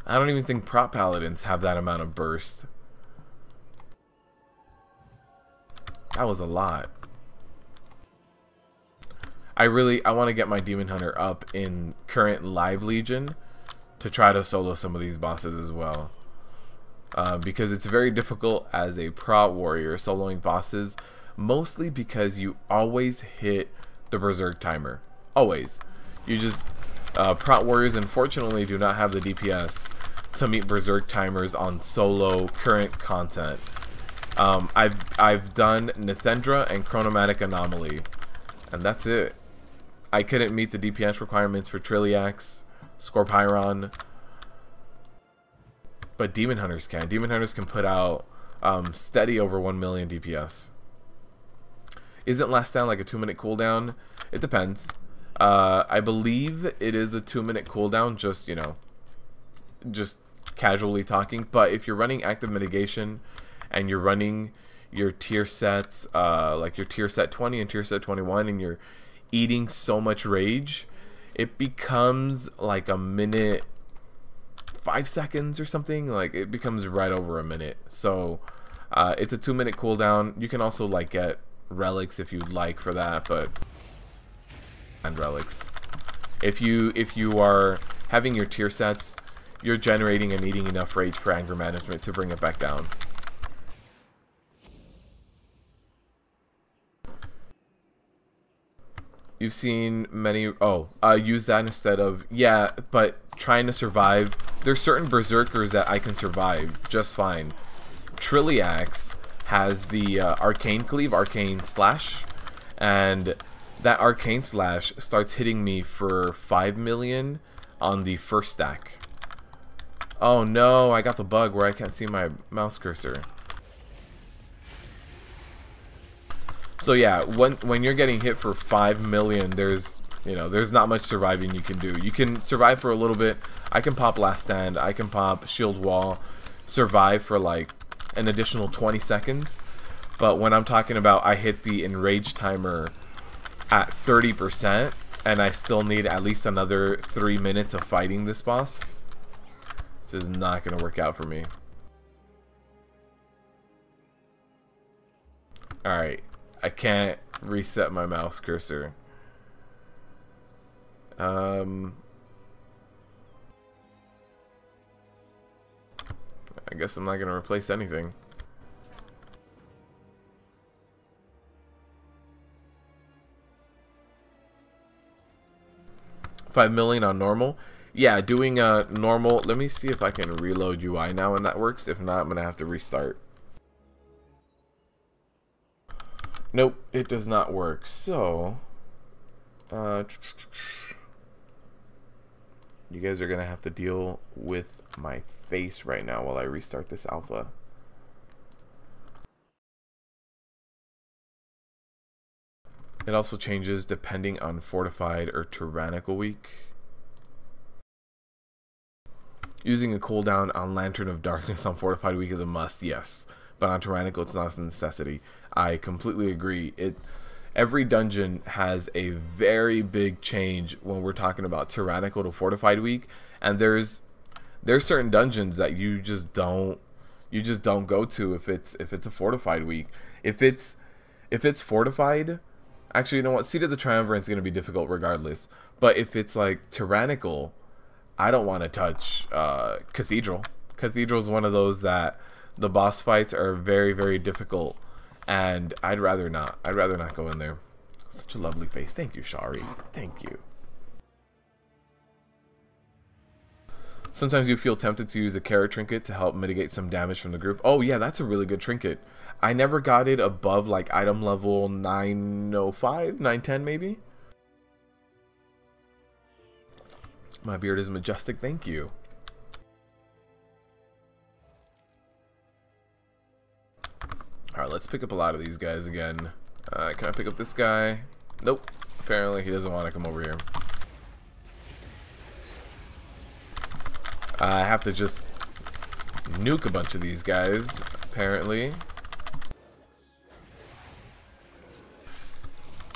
I don't even think prop paladins have that amount of burst. That was a lot. I want to get my Demon Hunter up in current live Legion to try to solo some of these bosses as well. Because it's very difficult as a prot warrior soloing bosses, mostly because you always hit the berserk timer. Always. You just, prot warriors unfortunately do not have the DPS to meet berserk timers on solo current content. I've done Nithendra and Chronomatic Anomaly, and that's it. I couldn't meet the DPS requirements for Trilliax, Scorpiron, but Demon Hunters can. Demon Hunters can put out steady over 1 million DPS. Isn't last down like a 2-minute cooldown? It depends. I believe it is a 2-minute cooldown, just, you know, just casually talking. But if you're running active mitigation and you're running your tier sets, like your tier set 20 and tier set 21, and you're eating so much rage, it becomes like a minute 5 seconds or something. Like, it becomes right over a minute. So it's a 2-minute cooldown. You can also like get relics if you'd like for that, but and relics, if you are having your tier sets, you're generating and eating enough rage for anger management to bring it back down. You've seen many. Oh, use that instead of, yeah, but trying to survive. There's certain berserkers that I can survive just fine. Trilliax has the arcane cleave, arcane slash, and that arcane slash starts hitting me for 5 million on the first stack. Oh no, I got the bug where I can't see my mouse cursor. So yeah, when you're getting hit for 5 million, there's not much surviving you can do. You can survive for a little bit. I can pop last stand, I can pop shield wall, survive for like an additional 20 seconds. But when I'm talking about I hit the enrage timer at 30% and I still need at least another 3 minutes of fighting this boss, this is not going to work out for me. Alright, I can't reset my mouse cursor. I guess I'm not going to replace anything. $5 million on normal. Yeah, doing a normal. Let me see if I can reload UI now and that works. If not, I'm gonna have to restart. Nope, it does not work. So, you guys are gonna have to deal with my face right now while I restart this alpha. It also changes depending on fortified or tyrannical week. Using a cooldown on Lantern of Darkness on fortified week is a must, yes. But on tyrannical, it's not a necessity. I completely agree. Every dungeon has a very big change when we're talking about tyrannical to fortified week, and there's certain dungeons that you just don't go to if it's a fortified week. If it's fortified. Actually, you know what? Seat of the Triumvirate is going to be difficult regardless. But if it's like tyrannical, I don't want to touch Cathedral. Cathedral is one of those that the boss fights are very, very difficult, and I'd rather not. I'd rather not go in there. Such a lovely face. Thank you, Shari. Thank you. Sometimes you feel tempted to use a carrot trinket to help mitigate some damage from the group. Oh yeah, that's a really good trinket. I never got it above like item level 905, 910 maybe. My beard is majestic, thank you. Alright, let's pick up a lot of these guys again. Can I pick up this guy? Nope. Apparently he doesn't want to come over here. I have to just nuke a bunch of these guys, apparently.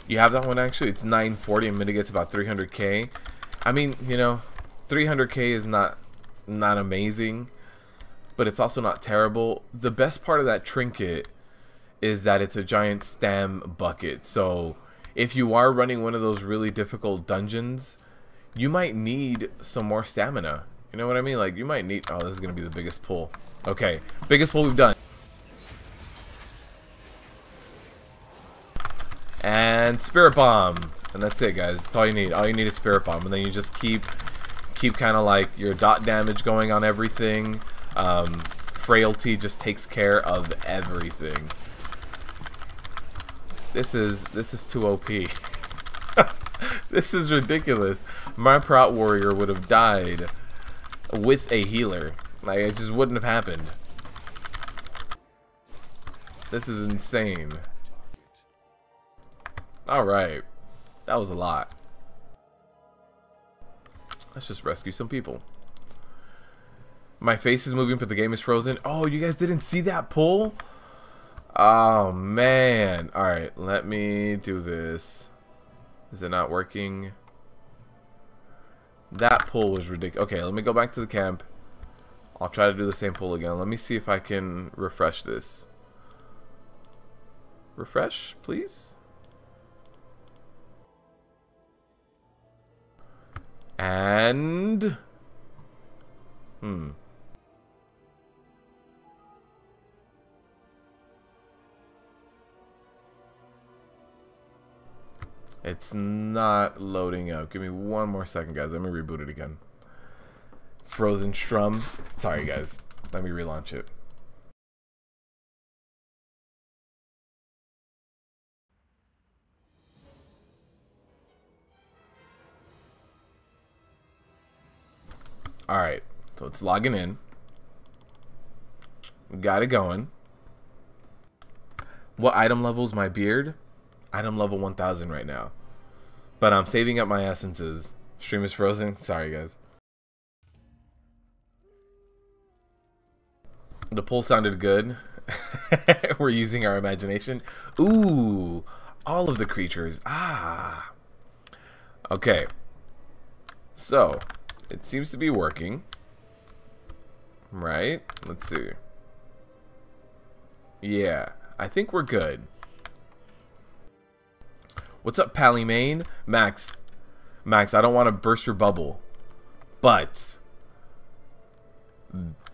You have that one actually? It's 940 and mitigates about 300k. I mean, you know, 300k is not amazing, but it's also not terrible. The best part of that trinket is that it's a giant stam bucket. So if you are running one of those really difficult dungeons, you might need some more stamina. You know what I mean? Like, you might need... Oh, this is going to be the biggest pull. Okay, biggest pull we've done. And Spirit Bomb. And that's it, guys. That's all you need. All you need is Spirit Bomb. And then you just keep kind of like your dot damage going on everything. Frailty just takes care of everything. This is too OP. This is ridiculous. My Prot Warrior would have died with a healer. Like, it just wouldn't have happened. This is insane. Alright. That was a lot. Let's just rescue some people. My face is moving, but the game is frozen. Oh, you guys didn't see that pull? Oh, man. Alright, let me do this. Is it not working? That pull was ridiculous. Okay, let me go back to the camp. I'll try to do the same pull again. Let me see if I can refresh this. Refresh, please. And... It's not loading up. Give me one more second, guys. Let me reboot it again. Frozen Strum. Sorry, guys. Let me relaunch it. Alright. So it's logging in. We got it going. What item level is my beard? Item level 1000 right now. But I'm saving up my essences. Stream is frozen. Sorry, guys. The poll sounded good. We're using our imagination. Ooh, all of the creatures. Ah. Okay. So, it seems to be working. Right? Let's see. Yeah, I think we're good. What's up, Pally Main? Max, I don't want to burst your bubble, but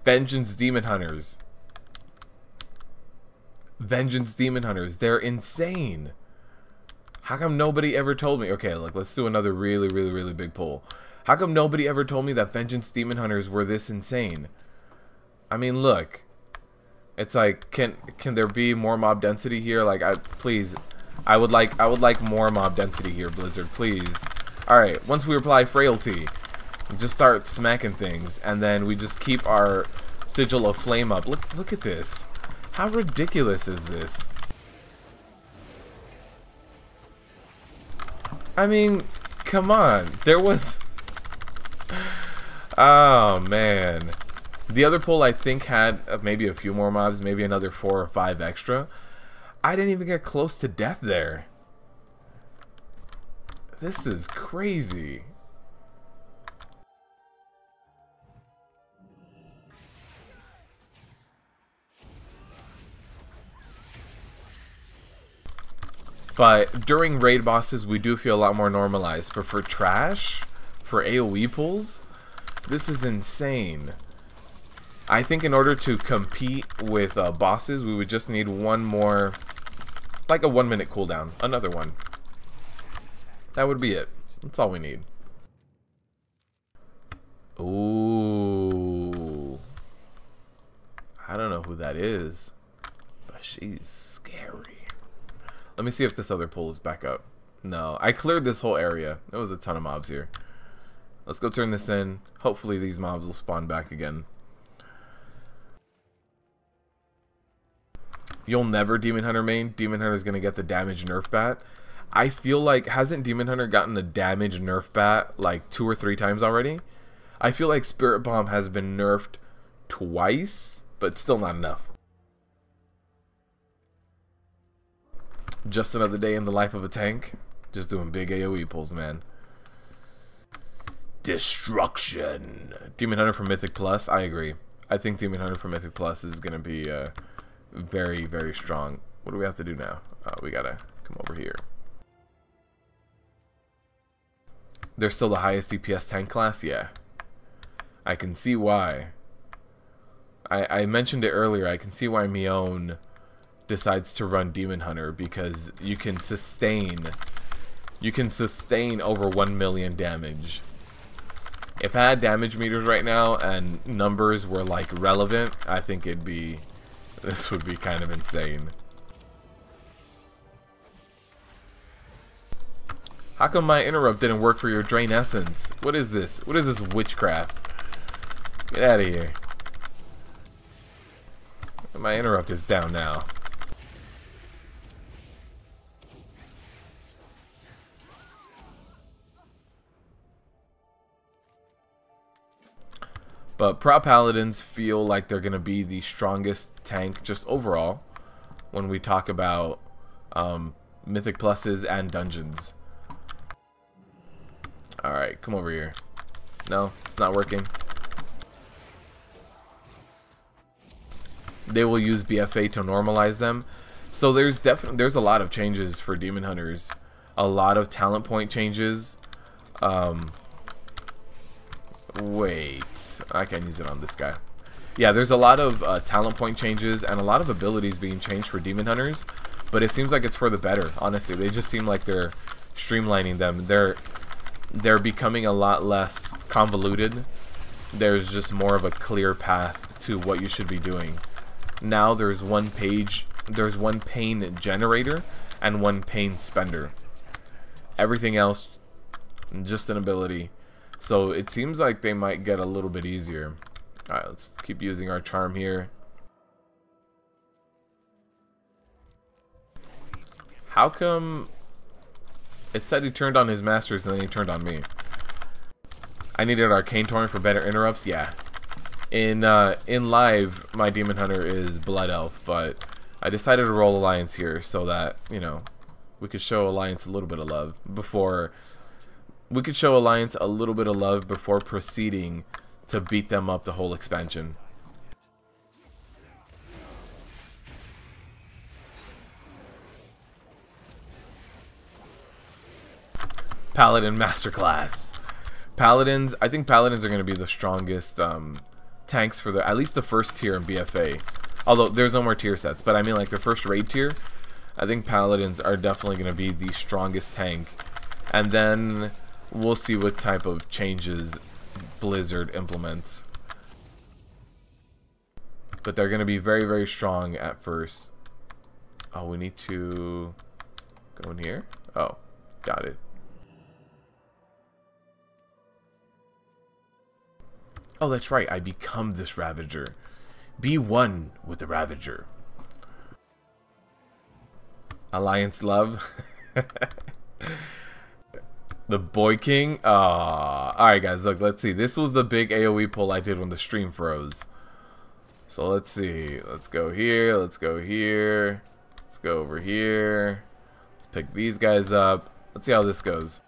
Vengeance Demon Hunters, they're insane. How come nobody ever told me? Okay, look, let's do another really big poll. How come nobody ever told me that Vengeance Demon Hunters were this insane? I mean, look, it's like, can there be more mob density here? Like, please. I would like more mob density here, Blizzard, please. Alright, once we apply Frailty, we just start smacking things, and then we just keep our Sigil of Flame up. Look at this. How ridiculous is this? I mean, come on. There was... Oh, man. The other poll, I think, had maybe a few more mobs, maybe another 4 or 5 extra. I didn't even get close to death there. This is crazy. But during raid bosses, we do feel a lot more normalized. But for trash, for AoE pulls, this is insane. I think in order to compete with bosses, we would just need one more, like a 1-minute cooldown. Another one. That would be it. That's all we need. Ooh. I don't know who that is, but she's scary. Let me see if this other pool is back up. No, I cleared this whole area. There was a ton of mobs here. Let's go turn this in. Hopefully these mobs will spawn back again. You'll never Demon Hunter main. Demon Hunter is going to get the damage nerf bat. I feel like, hasn't Demon Hunter gotten a damage nerf bat like 2 or 3 times already? I feel like Spirit Bomb has been nerfed twice, but still not enough. Just another day in the life of a tank. Just doing big AoE pulls, man. Destruction. Demon Hunter for Mythic Plus, I agree. I think Demon Hunter for Mythic Plus is going to be very strong. What do we have to do now? We gotta come over here. They're still the highest DPS tank class? Yeah. I can see why. I mentioned it earlier. I can see why Mion decides to run Demon Hunter, because you can sustain over 1 million damage. If I had damage meters right now and numbers were like relevant, I think this would be kind of insane. How come my interrupt didn't work for your Drain Essence? What is this? What is this witchcraft? Get out of here. My interrupt is down now. But Prop Paladins feel like they're going to be the strongest tank just overall when we talk about Mythic Pluses and Dungeons. Alright, come over here. No, it's not working. They will use BFA to normalize them. So there's a lot of changes for Demon Hunters. A lot of talent point changes. Wait, I can't use it on this guy. Yeah, there's a lot of talent point changes and a lot of abilities being changed for Demon Hunters, but it seems like it's for the better, honestly. They just seem like they're streamlining them. They're becoming a lot less convoluted. There's just more of a clear path to what you should be doing. Now there's one pain generator and one pain spender. Everything else, just an ability. So it seems like they might get a little bit easier. Alright, let's keep using our charm here. How come it said he turned on his masters and then he turned on me? I needed Arcane Torrent for better interrupts. Yeah. In live, my Demon Hunter is Blood Elf, but I decided to roll Alliance here so that, you know, we could show Alliance a little bit of love before proceeding to beat them up the whole expansion. Paladin Masterclass. Paladins, I think Paladins are going to be the strongest tanks for at least the first tier in BFA. Although there's no more tier sets, but I mean like the first raid tier, I think Paladins are definitely going to be the strongest tank. And then we'll see what type of changes Blizzard implements. But they're going to be very, very strong at first. Oh, we need to go in here? Oh, got it. Oh, that's right. I become this Ravager. Be one with the Ravager. Alliance love. The Boy King. Alright, guys. Look, let's see. This was the big AoE pull I did when the stream froze. So let's see. Let's go here. Let's go here. Let's go over here. Let's pick these guys up. Let's see how this goes.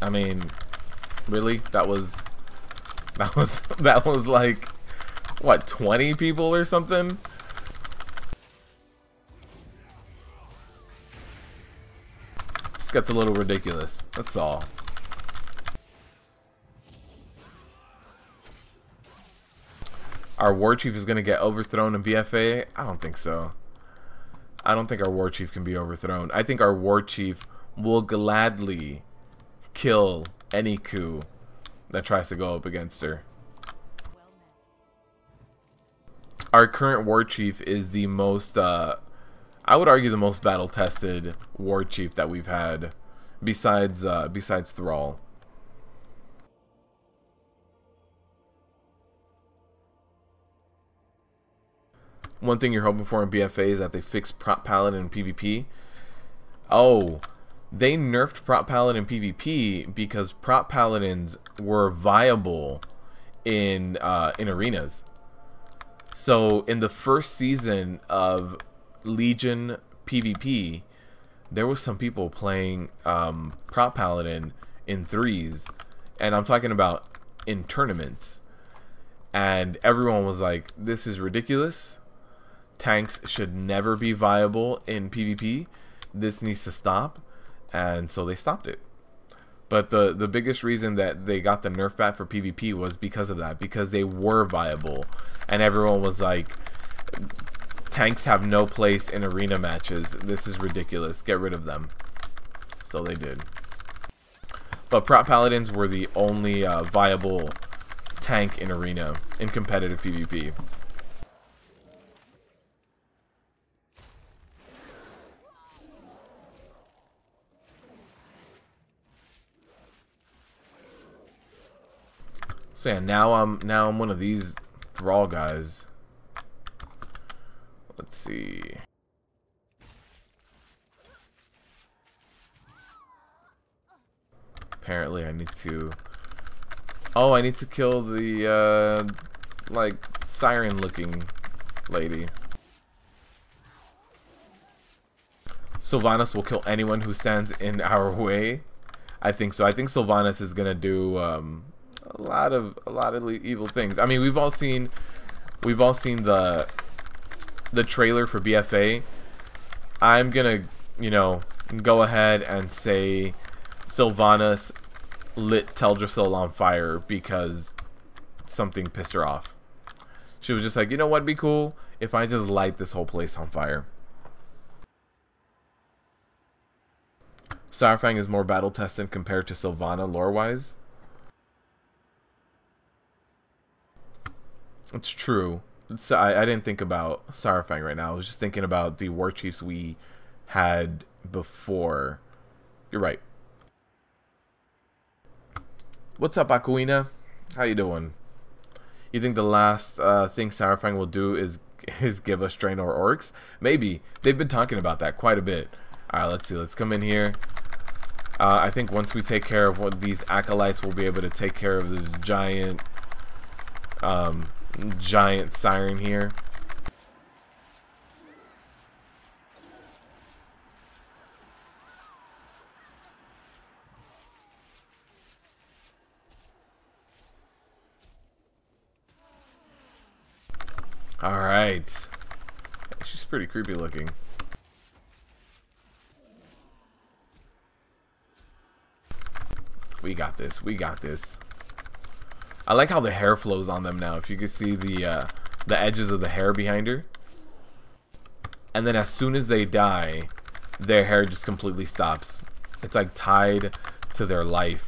I mean, really? That was like, what, 20 people or something? This gets a little ridiculous. That's all. Our War Chief is going to get overthrown in BFA? I don't think so. I don't think our War Chief can be overthrown. I think our War Chief will gladly kill any coup that tries to go up against her. Our current War Chief is the most, I would argue, the most battle-tested War Chief that we've had, besides Thrall. One thing you're hoping for in BFA is that they fix Prop Paladin in PvP. Oh, they nerfed Prop Paladin in PvP because Prop Paladins were viable in arenas. So in the first season of Legion PvP, there was some people playing Prop Paladin in threes, and I'm talking about in tournaments. And everyone was like, "This is ridiculous. Tanks should never be viable in PvP. This needs to stop." And so they stopped it. But the biggest reason that they got the nerf back for PvP was because of that, because they were viable, and everyone was like, tanks have no place in arena matches. This is ridiculous. Get rid of them. So they did. But Prop Paladins were the only viable tank in arena in competitive PvP. So yeah, now I'm one of these Thrall guys. Let's see. Apparently I need to... Oh, I need to kill the, like, siren-looking lady. Sylvanas will kill anyone who stands in our way. I think so. I think Sylvanas is gonna do a lot of evil things. I mean, we've all seen the trailer for BFA. I'm gonna, you know, go ahead and say Sylvanas lit Teldrassil on fire because something pissed her off. She was just like, you know what'd be cool if I just light this whole place on fire. Saurfang is more battle tested compared to Sylvana lore-wise. It's true. I didn't think about Saurfang right now. I was just thinking about the war chiefs we had before. You're right. What's up, Aquina? How you doing? You think the last thing Saurfang will do is give us Draenor orcs? Maybe. They've been talking about that quite a bit. Alright, let's see. Let's come in here. I think once we take care of what these acolytes, we'll be able to take care of this giant siren here. Alright. She's pretty creepy looking. We got this. We got this. I like how the hair flows on them now. If you could see the edges of the hair behind her. And then as soon as they die, their hair just completely stops. It's like tied to their life.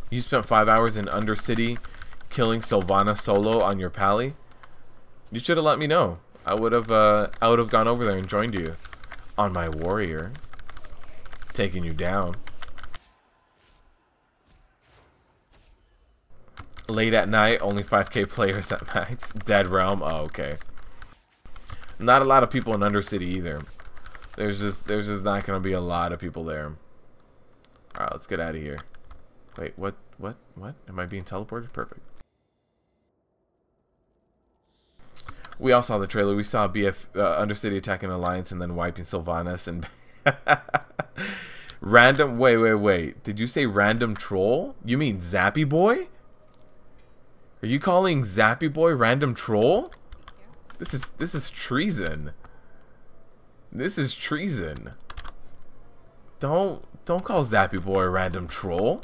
You spent 5 hours in Undercity killing Sylvana solo on your pally? You should have let me know. I would have gone over there and joined you on my warrior, taking you down. Late at night, only 5k players at max. Dead Realm. Oh, okay. Not a lot of people in Undercity either. There's just not gonna be a lot of people there. All right, let's get out of here. Wait, what? Am I being teleported? Perfect. We all saw the trailer. We saw Undercity attacking Alliance and then wiping Sylvanas and random. Wait. Did you say random troll? You mean Zappy Boy? Are you calling Zappy Boy random troll? This is treason. This is treason. Don't call Zappy Boy a random troll.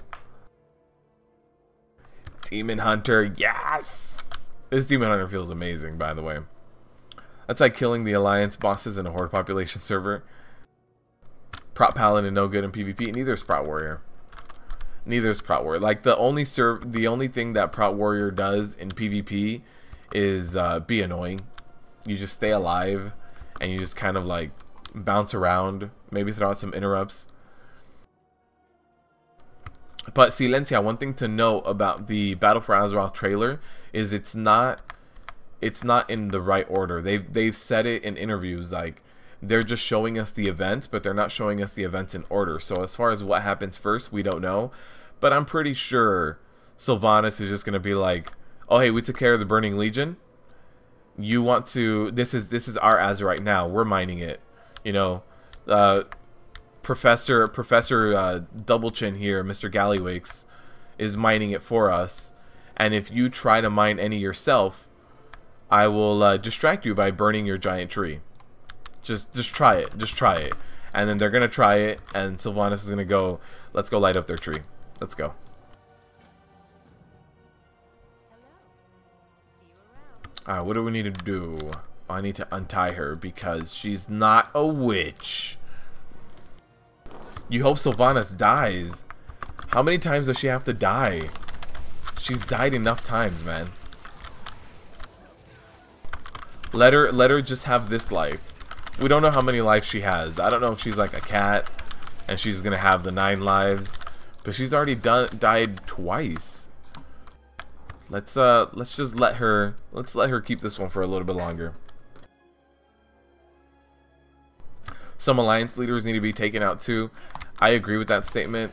Demon Hunter, yes! This Demon Hunter feels amazing, by the way. That's like killing the Alliance bosses in a Horde population server. Prot Paladin no good in PvP. Neither is Prot Warrior. Neither is Prot Warrior. Like the only thing that Prot Warrior does in PvP is be annoying. You just stay alive and you just kind of like bounce around. Maybe throw out some interrupts. But Silencia, one thing to note about the Battle for Azeroth trailer is it's not in the right order. They've said it in interviews, like they're just showing us the events, but they're not showing us the events in order. So as far as what happens first, we don't know. But I'm pretty sure Sylvanas is just gonna be like, oh hey, we took care of the Burning Legion. You want to? This is our Azeroth now. We're mining it. You know, Professor Double Chin here, Mr. Gallywakes, is mining it for us. And if you try to mine any yourself, I will distract you by burning your giant tree. Just try it. Just try it. And then they're gonna try it, and Sylvanas is gonna go, let's go light up their tree. Let's go. Alright, what do we need to do? Oh, I need to untie her because she's not a witch. You hope Sylvanas dies. How many times does she have to die? She's died enough times, man. Let her just have this life. We don't know how many lives she has. I don't know if she's like a cat and she's gonna have the 9 lives, but she's already died twice. Let's just let her keep this one for a little bit longer. Some Alliance leaders need to be taken out too. I agree with that statement.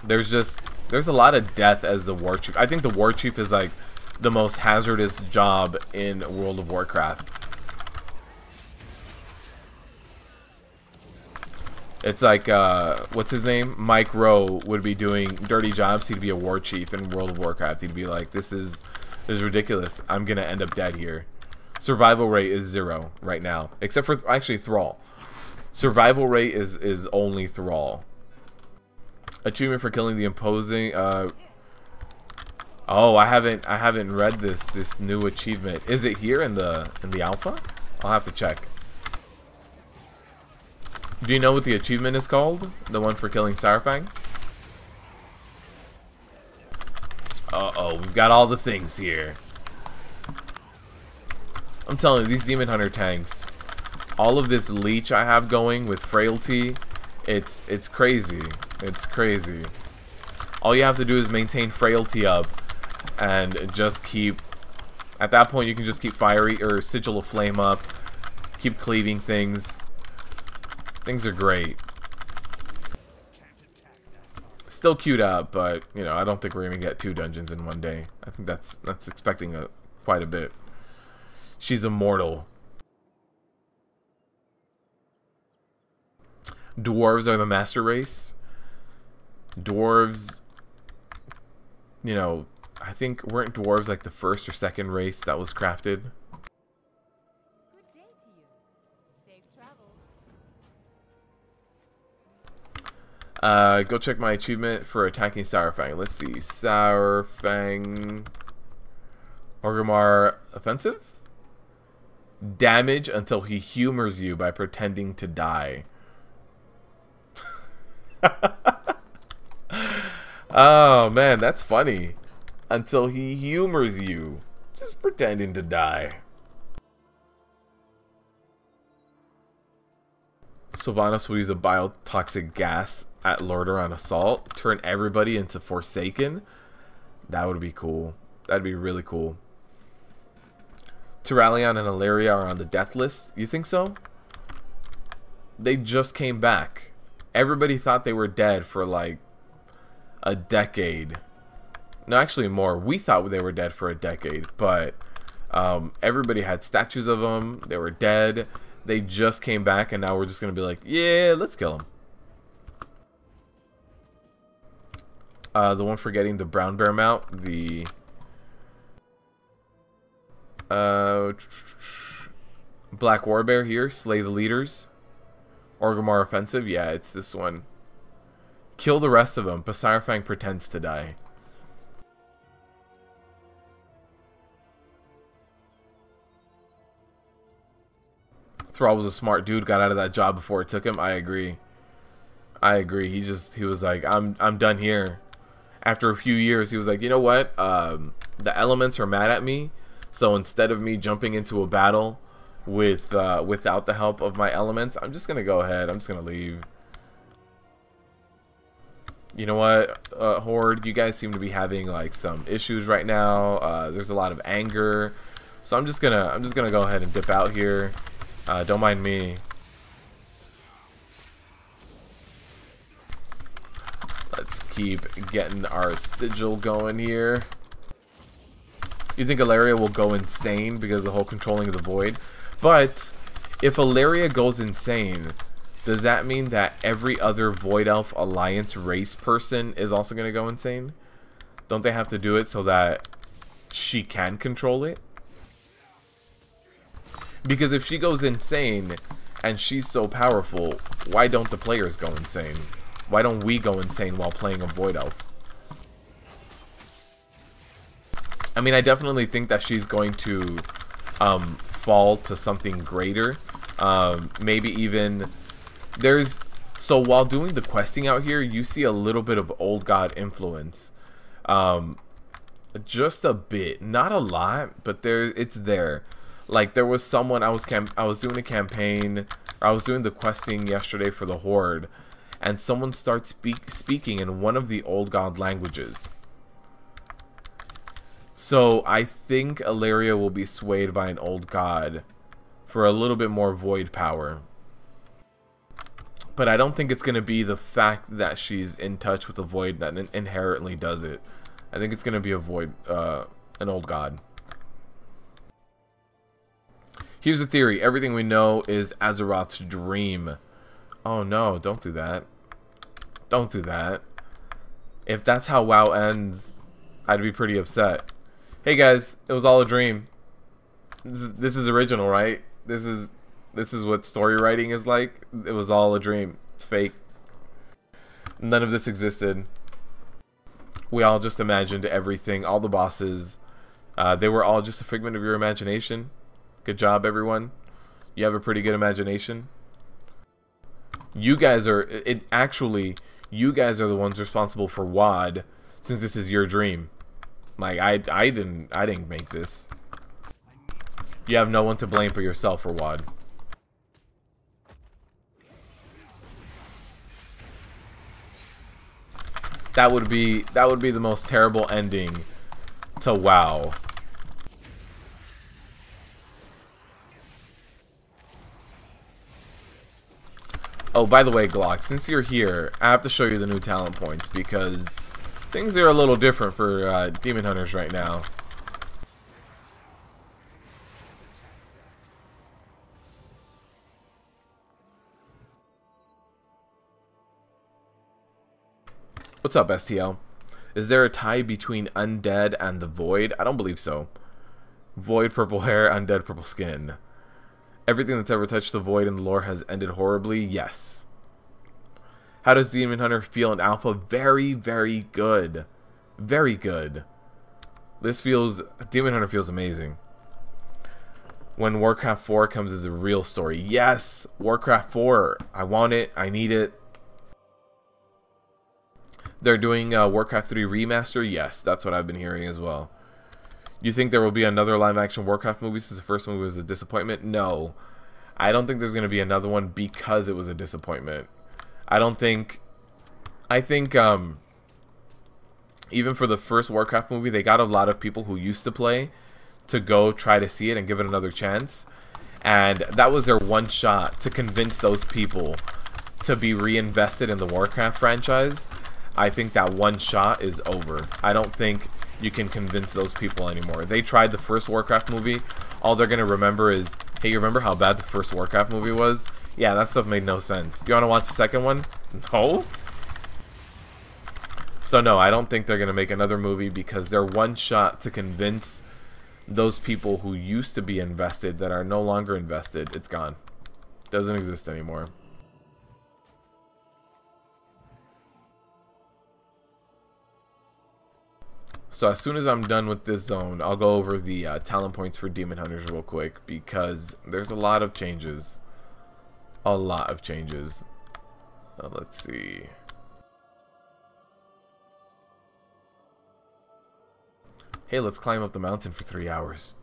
There's a lot of death as the War Chief. I think the War Chief is like the most hazardous job in World of Warcraft. It's like, what's his name? Mike Rowe would be doing dirty jobs. He'd be a war chief in World of Warcraft. He'd be like, this is ridiculous. I'm going to end up dead here. Survival rate is 0 right now. Except for, actually, Thrall. Survival rate is only Thrall. Achievement for killing the imposing, oh, I haven't read this new achievement. Is it here in the alpha? I'll have to check. Do you know what the achievement is called? The one for killing Saurfang? Uh-oh, we've got all the things here. I'm telling you, these Demon Hunter tanks, all of this leech I have going with frailty, it's crazy. It's crazy. All you have to do is maintain frailty up and just keep, at that point you can just keep fiery or sigil of flame up, keep cleaving things. Things are great. Still queued up, but you know, I don't think we're gonna get 2 dungeons in one day. I think that's expecting quite a bit. She's immortal. Dwarves are the master race. Dwarves, you know, I think weren't dwarves like the first or second race that was crafted? Go check my achievement for attacking Saurfang. Let's see. Saurfang. Orgrimmar offensive? Damage until he humors you by pretending to die. Oh, man, that's funny. Until he humors you. Just pretending to die. Sylvanas will use a biotoxic gas at Lordaeron on Assault. Turn everybody into Forsaken. That would be cool. That'd be really cool. Turalyon and Ilaria are on the death list. You think so? They just came back. Everybody thought they were dead for like a decade. No, actually more. We thought they were dead for a decade. But everybody had statues of them. They were dead. They just came back, and now we're just going to be like, yeah, let's kill them. The one for getting the brown bear mount, the black warbear here, slay the leaders. Orgrimmar offensive, yeah, it's this one. Kill the rest of them, but Saurfang pretends to die. Thrall was a smart dude, got out of that job before it took him. I agree. I agree. He was like, I'm done here. After a few years, he was like, you know what? The elements are mad at me, so instead of me jumping into a battle with without the help of my elements, I'm just gonna go ahead. I'm just gonna leave. You know what, Horde? You guys seem to be having like some issues right now. There's a lot of anger, so I'm just gonna go ahead and dip out here. Don't mind me. Let's keep getting our sigil going here. You think Ilaria will go insane because of the whole controlling of the void? But if Ilaria goes insane, does that mean that every other Void Elf Alliance race person is also going to go insane? Don't they have to do it so that she can control it? Because if she goes insane and she's so powerful, why don't the players go insane? Why don't we go insane while playing a Void Elf? I mean, I definitely think that she's going to fall to something greater. Maybe even... So while doing the questing out here, you see a little bit of Old God influence. Just a bit. Not a lot, but it's there. Like, there was someone, I was doing a campaign, or I was doing the questing yesterday for the Horde, and someone starts speaking in one of the Old God languages. So I think Ilaria will be swayed by an Old God for a little bit more void power. But I don't think it's going to be the fact that she's in touch with the void that inherently does it. I think it's going to be a void, an an old god. Here's the theory. Everything we know is Azeroth's dream. Oh no, don't do that. Don't do that. If that's how WoW ends, I'd be pretty upset. Hey guys, it was all a dream. This is original, right? This is what story writing is like. It was all a dream. It's fake. None of this existed. We all just imagined everything. All the bosses, they were all just a figment of your imagination. Good job, everyone. You have a pretty good imagination. You guys are you guys are the ones responsible for WoD, since this is your dream. Like I didn't make this. You have no one to blame but yourself for WoD. That would be the most terrible ending to WoW. Oh, by the way, Glock, since you're here, I have to show you the new talent points because things are a little different for Demon Hunters right now. What's up, STL? Is there a tie between Undead and the Void? I don't believe so. Void purple hair, Undead purple skin. Everything that's ever touched the Void in the lore has ended horribly? Yes. How does Demon Hunter feel in Alpha? Very, very good. Very good. Demon Hunter feels amazing. When Warcraft 4 comes as a real story. Yes! Warcraft 4. I want it. I need it. They're doing Warcraft 3 Remaster? Yes, that's what I've been hearing as well. You think there will be another live-action Warcraft movie since the first movie was a disappointment? No. I don't think there's going to be another one because it was a disappointment. I think even for the first Warcraft movie, they got a lot of people who used to play to go try to see it and give it another chance. And that was their one shot to convince those people to be reinvested in the Warcraft franchise. I think that one shot is over. I don't think you can convince those people anymore. They tried the first Warcraft movie. All they're going to remember is, hey, you remember how bad the first Warcraft movie was? Yeah, that stuff made no sense. You want to watch the second one? No? So no, I don't think they're going to make another movie because they're one shot to convince those people who used to be invested that are no longer invested. It's gone. Doesn't exist anymore. So as soon as I'm done with this zone, I'll go over the talent points for Demon Hunters real quick because there's a lot of changes. A lot of changes. Let's see. Hey, let's climb up the mountain for 3 hours.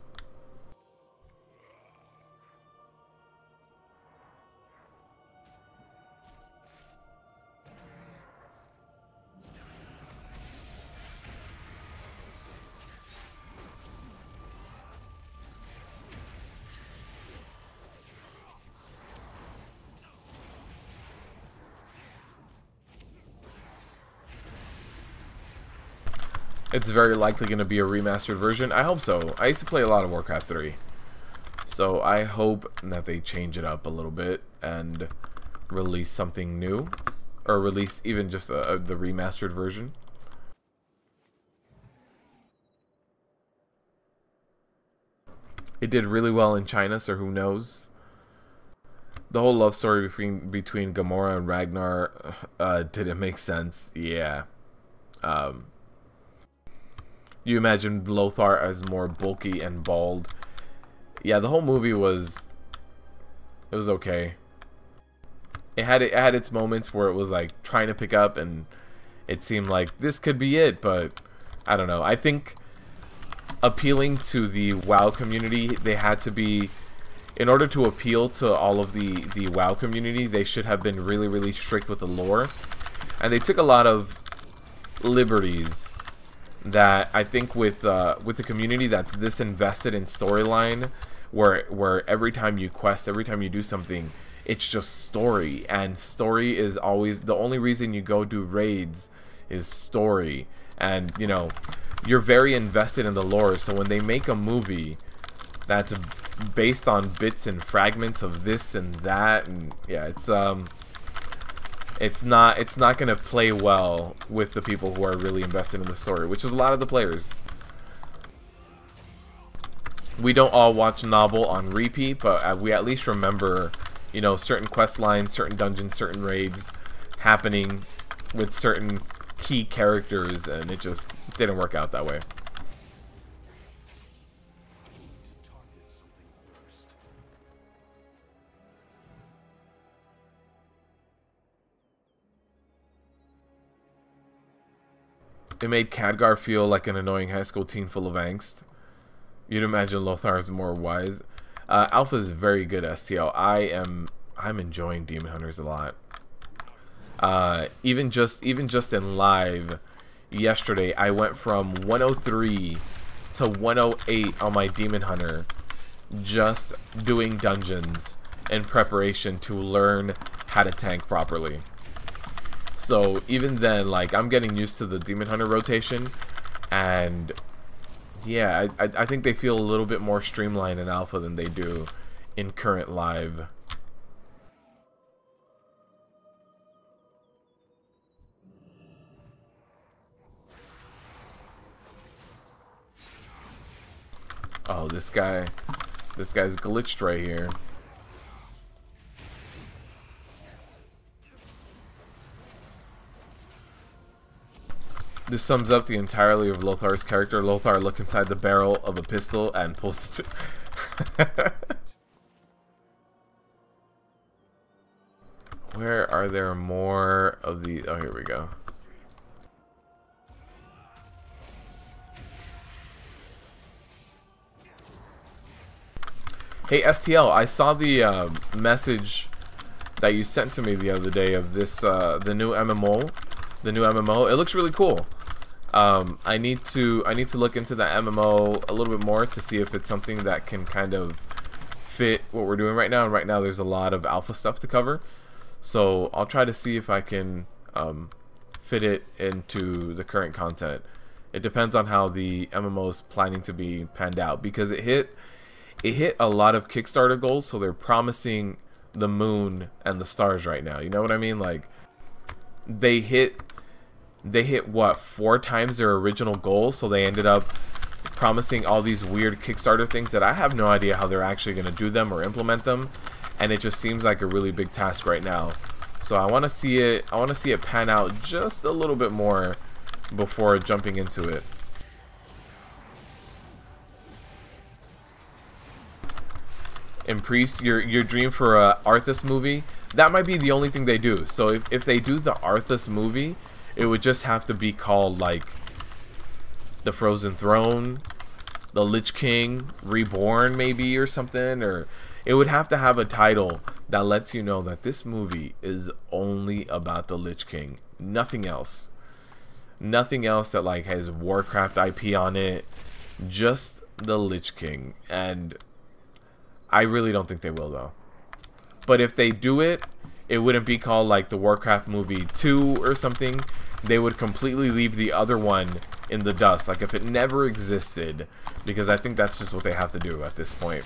It's very likely going to be a remastered version. I hope so. I used to play a lot of Warcraft 3. So I hope that they change it up a little bit and release something new. Or release even just the remastered version. It did really well in China, so who knows? The whole love story between Gamora and Ragnar didn't make sense. Yeah. You imagine Lothar as more bulky and bald. Yeah, the whole movie was okay. It had its moments where it was like trying to pick up and it seemed like this could be it, but I don't know. I think appealing to the WoW community, they had to be, in order to appeal to all of the WoW community, they should have been really, really strict with the lore. And they took a lot of liberties that I think with the community that's this invested in storyline, where every time you quest, every time you do something, it's just story, and story is always the only reason you go do raids is story. And you know, you're very invested in the lore. So when they make a movie that's based on bits and fragments of this and that, and yeah, it's not gonna play well with the people who are really invested in the story, which is a lot of the players. We don't all watch Novel on repeat, but we at least remember, you know, certain quest lines, certain dungeons, certain raids happening with certain key characters, and it just didn't work out that way. It made Khadgar feel like an annoying high school teen full of angst. You'd imagine Lothar is more wise. Alpha is very good, STL. I'm enjoying Demon Hunters a lot. Even just in live yesterday, I went from 103 to 108 on my Demon Hunter, just doing dungeons in preparation to learn how to tank properly. So even then, like, I'm getting used to the Demon Hunter rotation, and yeah, I think they feel a little bit more streamlined in alpha than they do in current live. Oh, this guy's glitched right here. This sums up the entirety of Lothar's character. Lothar looks inside the barrel of a pistol and pulls it. Where are there more of the... Oh, here we go. Hey, STL, I saw the message that you sent to me the other day of this, the new MMO. The new MMO. It looks really cool. I need to look into that MMO a little bit more to see if it's something that can kind of fit what we're doing right now. And right now there's a lot of alpha stuff to cover, so I'll try to see if I can fit it into the current content. It depends on how the MMO is planning to be panned out, because it hit a lot of Kickstarter goals, so they're promising the moon and the stars right now. You know what I mean? Like, they hit what, 4 times their original goal, so they ended up promising all these weird Kickstarter things that I have no idea how they're actually going to do them or implement them, and it just seems like a really big task right now. So I want to see it pan out just a little bit more before jumping into it. And Priest, your dream for a Arthas movie, that might be the only thing they do. So if they do the Arthas movie, it would just have to be called like The Frozen Throne, The Lich King Reborn, maybe, or something. Or it would have to have a title that lets you know that this movie is only about the Lich King, nothing else. Nothing else that like has Warcraft IP on it, just the Lich King. And I really don't think they will, though. But if they do it, it wouldn't be called like the Warcraft movie 2 or something. They would completely leave the other one in the dust, like if it never existed, because I think that's just what they have to do at this point.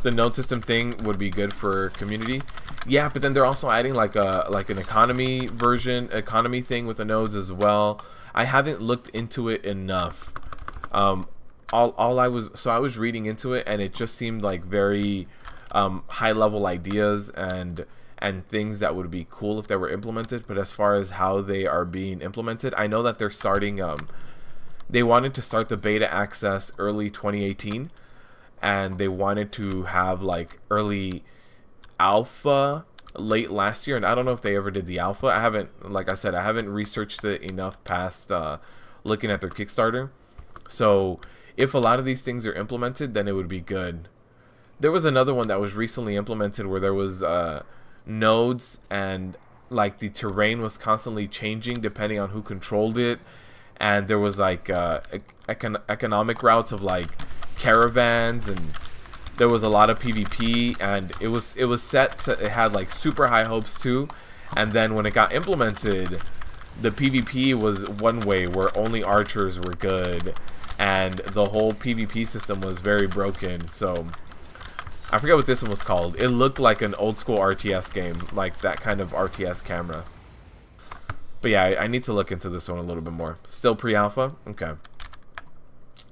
The node system thing would be good for community. Yeah, but then they're also adding like an economy thing with the nodes as well. I haven't looked into it enough. I was reading into it, and it just seemed like very high level ideas and things that would be cool if they were implemented. But as far as how they are being implemented, I know that they're starting they wanted to start the beta access early 2018, and they wanted to have like early alpha late last year, and I don't know if they ever did the alpha. I haven't, like I said, I haven't researched it enough past looking at their Kickstarter. So if a lot of these things are implemented, then it would be good. There was another one that was recently implemented where there was nodes, and like the terrain was constantly changing depending on who controlled it, and there was like economic routes of like caravans, and there was a lot of PvP, and it was set to, it had like super high hopes too, And then when it got implemented, the PvP was one way where only archers were good, and the whole PvP system was very broken. So I forget what this one was called. It looked like an old school RTS game, like that kind of RTS camera. But yeah, I need to look into this one a little bit more. Still pre-alpha? Okay.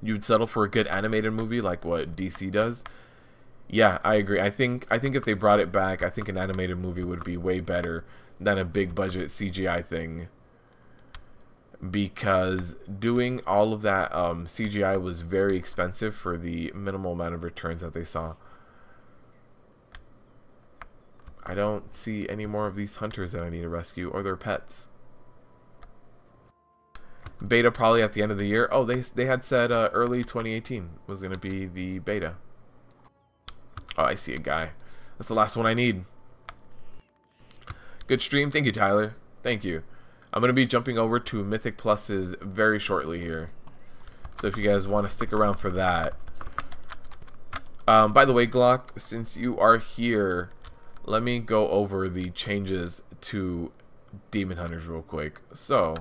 You'd settle for a good animated movie like what DC does? Yeah, I agree. I think if they brought it back, I think an animated movie would be way better than a big budget CGI thing. Because doing all of that CGI was very expensive for the minimal amount of returns that they saw. I don't see any more of these hunters that I need to rescue or their pets. Beta probably at the end of the year. Oh, they had said early 2018 was going to be the beta. Oh, I see a guy. That's the last one I need. Good stream. Thank you, Tyler. Thank you. I'm going to be jumping over to Mythic Pluses very shortly here. So if you guys want to stick around for that. By the way, Glock, since you are here, let me go over the changes to Demon Hunters real quick. So,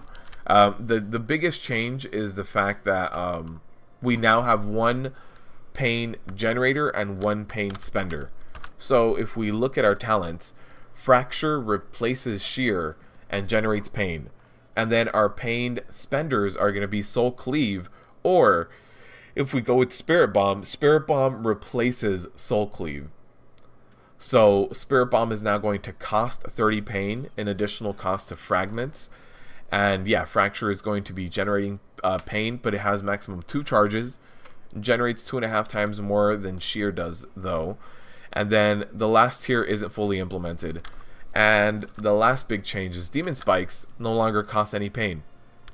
the biggest change is the fact that we now have one pain generator and one pain spender. So if we look at our talents, Fracture replaces Shear and generates pain, and then our pain spenders are going to be Soul Cleave, or if we go with Spirit Bomb replaces Soul Cleave. So Spirit Bomb is now going to cost 30 pain, an additional cost to fragments. And yeah, Fracture is going to be generating pain, but it has maximum 2 charges. Generates 2.5 times more than Shear does, though. And then the last tier isn't fully implemented. And the last big change is Demon Spikes no longer cost any pain.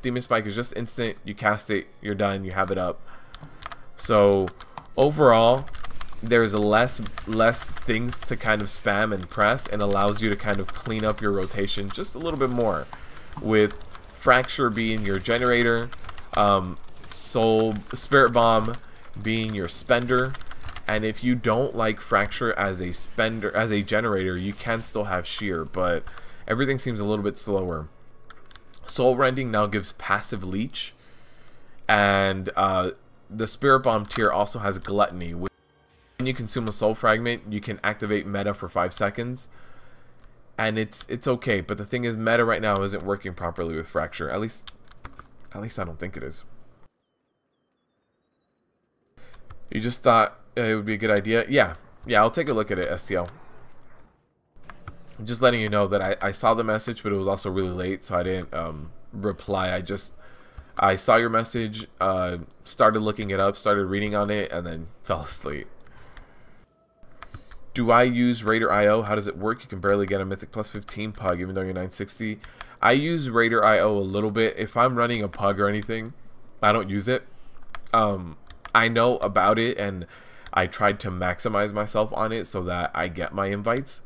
Demon Spike is just instant. You cast it, you're done, you have it up. So overall, there's less things to kind of spam and press, and allows you to kind of clean up your rotation just a little bit more, with Fracture being your generator, Spirit Bomb being your spender. And if you don't like Fracture as a spender, as a generator, you can still have Shear, but everything seems a little bit slower. Soul Rending now gives passive leech, and the Spirit Bomb tier also has Gluttony. When you consume a soul fragment, you can activate meta for 5 seconds, and it's okay. But the thing is, meta right now isn't working properly with Fracture. At least I don't think it is. You just thought it would be a good idea? Yeah, I'll take a look at it, STL. I'm just letting you know that I saw the message, but it was also really late, so I didn't reply. I saw your message, started looking it up, started reading on it, and then fell asleep. Do I use Raider.io? How does it work? You can barely get a Mythic plus 15 pug even though you're 960. I use Raider.io a little bit. If I'm running a pug or anything, I don't use it. I know about it, and I tried to maximize myself on it so that I get my invites.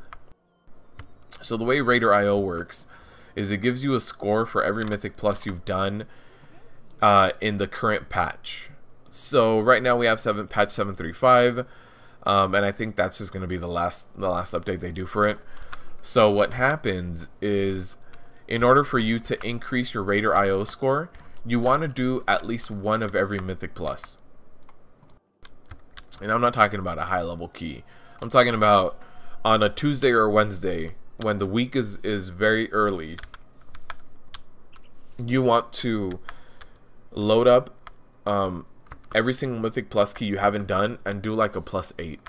So the way Raider.io works is it gives you a score for every Mythic Plus you've done in the current patch. So right now we have patch 735, and I think that's just going to be the last update they do for it. So what happens is, in order for you to increase your Raider.io score, you want to do at least one of every Mythic Plus. And I'm not talking about a high level key. I'm talking about on a Tuesday or Wednesday when the week is very early. You want to load up every single Mythic Plus key you haven't done and do like a +8,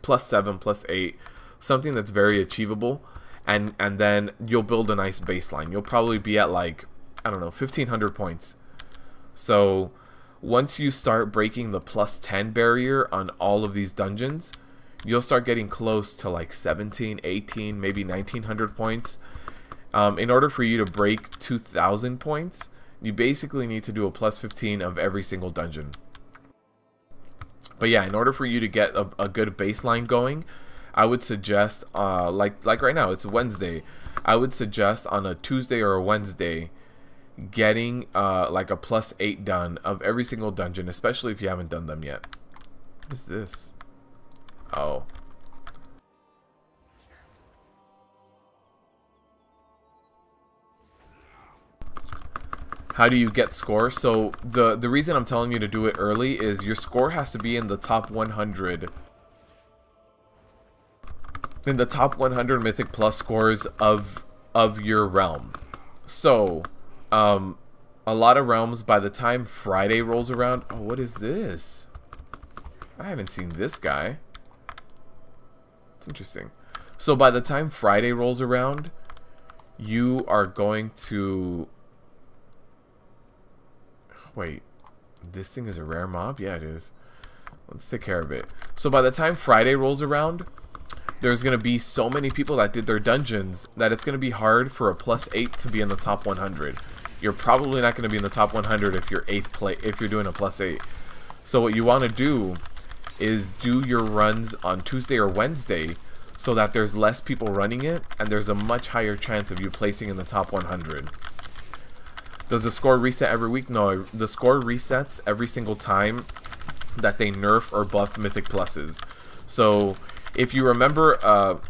+7, +8, something that's very achievable, and then you'll build a nice baseline. You'll probably be at like, I don't know, 1,500 points. So once you start breaking the +10 barrier on all of these dungeons, you'll start getting close to like 17, 18, maybe 1,900 points. In order for you to break 2,000 points, you basically need to do a +15 of every single dungeon. But yeah, in order for you to get a good baseline going, I would suggest, like right now, it's Wednesday. I would suggest on a Tuesday or a Wednesday, getting like a +8 done of every single dungeon, especially if you haven't done them yet. What is this? Oh. how do you get score? So the reason I'm telling you to do it early is your score has to be in the top 100. In the top 100 Mythic Plus scores of your realm. So, a lot of realms, by the time Friday rolls around... Oh, what is this? I haven't seen this guy. It's interesting. So by the time Friday rolls around, you are going to... Wait, this thing is a rare mob? Yeah, it is. Let's take care of it. So by the time Friday rolls around, there's going to be so many people that did their dungeons that it's going to be hard for a +8 to be in the top 100. You're probably not going to be in the top 100 if you're if you're doing a +8. So what you want to do is do your runs on Tuesday or Wednesday so that there's less people running it and there's a much higher chance of you placing in the top 100. Does the score reset every week? No, the score resets every single time that they nerf or buff Mythic Pluses. So if you remember,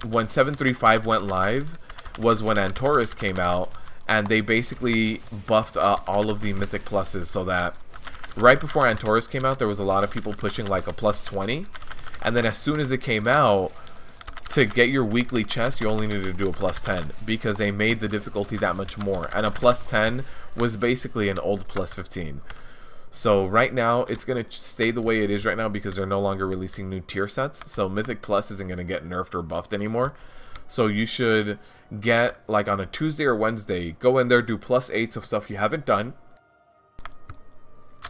when 735 went live was when Antorus came out, and they basically buffed all of the Mythic Pluses, so that right before Antorus came out, there was a lot of people pushing like a +20, and then as soon as it came out, to get your weekly chest, you only needed to do a +10, because they made the difficulty that much more, and a +10 was basically an old +15. So right now, it's going to stay the way it is right now because they're no longer releasing new tier sets. So Mythic Plus isn't going to get nerfed or buffed anymore. So you should get, like on a Tuesday or Wednesday, go in there, do +8s of stuff you haven't done.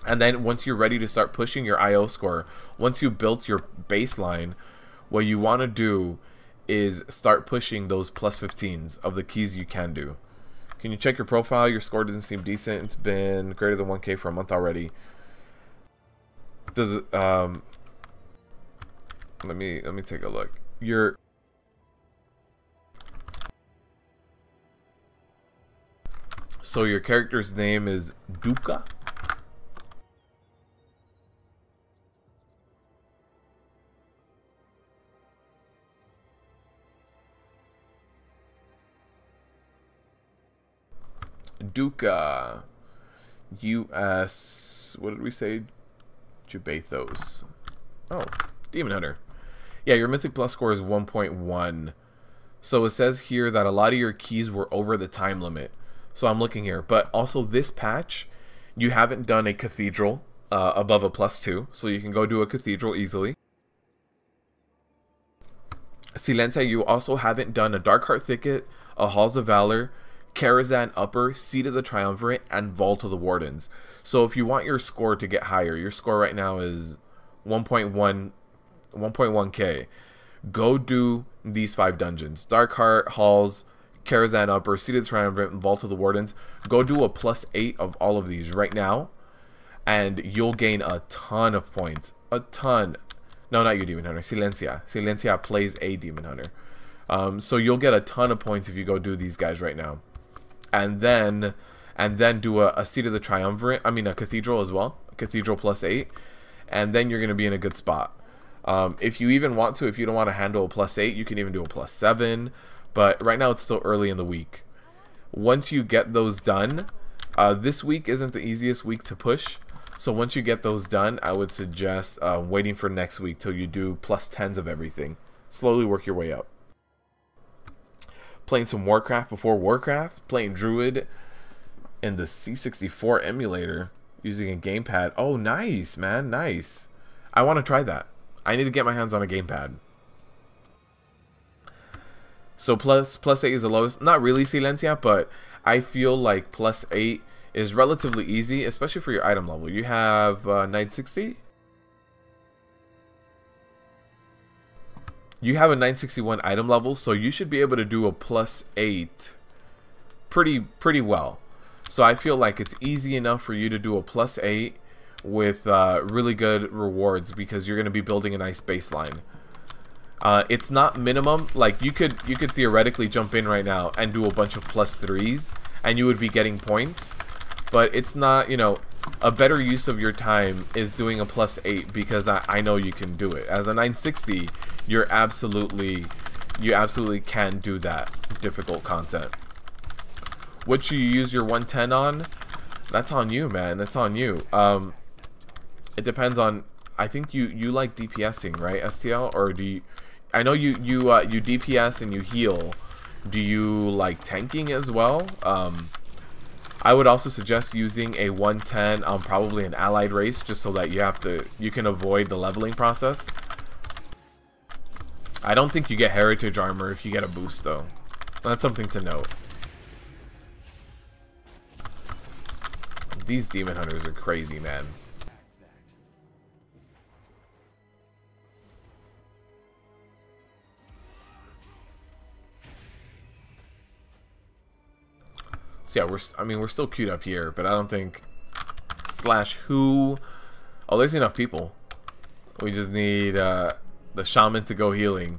And then once you're ready to start pushing your IO score, once you built your baseline, what you want to do is start pushing those +15s of the keys you can do. Can you check your profile? Your score doesn't seem decent. It's been greater than 1K for a month already. Does it, let me take a look. So your character's name is Duka? Duka, US, what did we say? Jubathos. Oh, Demon Hunter. Yeah, your Mythic Plus score is 1.1. So it says here that a lot of your keys were over the time limit. So I'm looking here. But also this patch, you haven't done a Cathedral above a +2. So you can go do a Cathedral easily. Silencia, you also haven't done a Darkheart Thicket, a Halls of Valor, Karazhan Upper, Seat of the Triumvirate, and Vault of the Wardens. So if you want your score to get higher, your score right now is 1.1k. Go do these 5 dungeons: Darkheart, Halls, Karazhan Upper, Seat of the Triumvirate, and Vault of the Wardens. Go do a +8 of all of these right now, and you'll gain a ton of points. A ton. No, not you, Demon Hunter. Silencia. Silencia plays a Demon Hunter. So you'll get a ton of points if you go do these guys right now. And then do a Seat of the Triumvirate, I mean a Cathedral as well, a Cathedral +8, and then you're going to be in a good spot. If you even want to, if you don't want to handle a +8, you can even do a +7, but right now it's still early in the week. Once you get those done, this week isn't the easiest week to push, so once you get those done, I would suggest waiting for next week till you do +10s of everything. Slowly work your way up. Playing some Warcraft before Warcraft, playing Druid in the C64 emulator using a gamepad. Oh, nice, man, nice. I want to try that. I need to get my hands on a gamepad. So +8 is the lowest. Not really Silencia, but I feel like +8 is relatively easy, especially for your item level. You have 960? You have a 961 item level, so you should be able to do a +8 pretty well. So I feel like it's easy enough for you to do a +8 with really good rewards because you're going to be building a nice baseline. It's not minimum. Like you could theoretically jump in right now and do a bunch of +3s and you would be getting points, but it's not, you know, a better use of your time is doing a +8 because I know you can do it. As a 960, you absolutely can do that difficult content. What you use your 110 on? That's on you, man. That's on you. It depends on. I think you like DPSing, right, STL? Or do you? I know you DPS and you heal. Do you like tanking as well? I would also suggest using a 110 on probably an allied race, just so that you can avoid the leveling process. I don't think you get heritage armor if you get a boost though. That's something to note. These demon hunters are crazy, man. So yeah, we're still queued up here, but I don't think /who. Oh, there's enough people. We just need the shaman to go healing.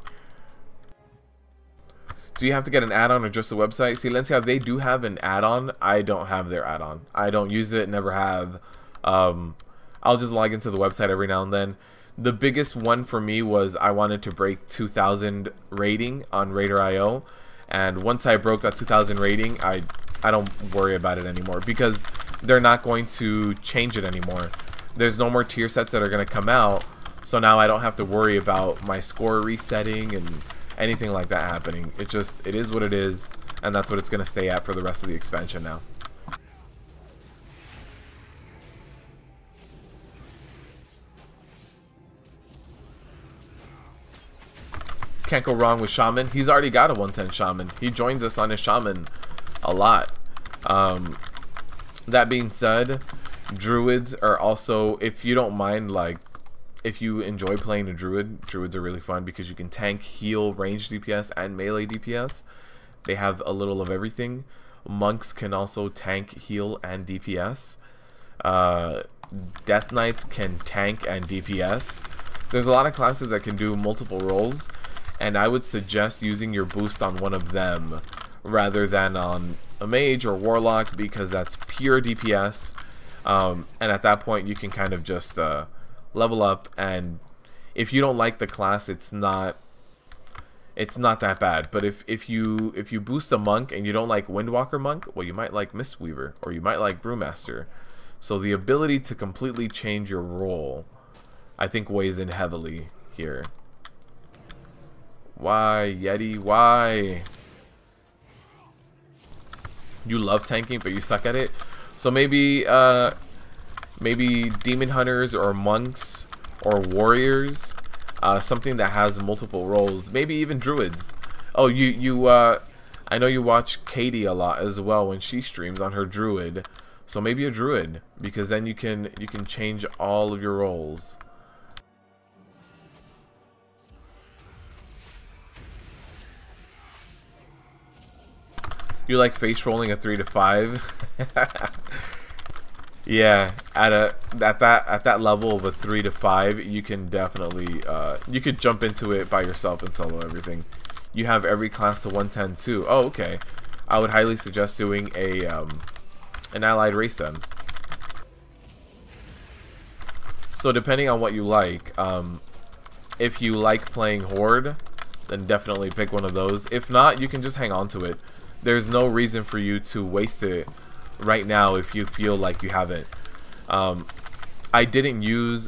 Do you have to get an add-on or just the website? See, Lencia, they do have an add-on. I don't have their add-on. I don't use it, never have. I'll just log into the website every now and then. The biggest one for me was I wanted to break 2,000 rating on Raider.io. And once I broke that 2,000 rating, I don't worry about it anymore, because they're not going to change it anymore. There's no more tier sets that are going to come out. So now I don't have to worry about my score resetting and anything like that happening. It is what it is, and that's what it's going to stay at for the rest of the expansion now. Can't go wrong with Shaman. He's already got a 110 Shaman. He joins us on his Shaman a lot. That being said, Druids are also, if you don't mind, like, if you enjoy playing a Druids are really fun because you can tank, heal, range DPS, and melee DPS. They have a little of everything. Monks can also tank, heal, and DPS. Death Knights can tank and DPS. There's a lot of classes that can do multiple roles, and I would suggest using your boost on one of them rather than on a mage or warlock, because that's pure DPS. And at that point you can kind of just level up, and if you don't like the class, it's not that bad. But if you boost a monk and you don't like Windwalker monk, well, you might like Mistweaver, or you might like Brewmaster. So the ability to completely change your role, I think, weighs in heavily here. Why, Yeti? Why? You love tanking, but you suck at it. So maybe maybe demon hunters or monks or warriors, something that has multiple roles. Maybe even druids. Oh, I know you watch Katie a lot as well when she streams on her druid. So maybe a druid, because then you can change all of your roles. You like face rolling a 3 to 5? Yeah, at that level of a 3 to 5, you can definitely you could jump into it by yourself and solo everything. You have every class to 110 too. Oh, okay. I would highly suggest doing a an allied race then. So depending on what you like, if you like playing Horde, then definitely pick one of those. If not, you can just hang on to it. There's no reason for you to waste it right now if you feel like you haven't. I didn't use,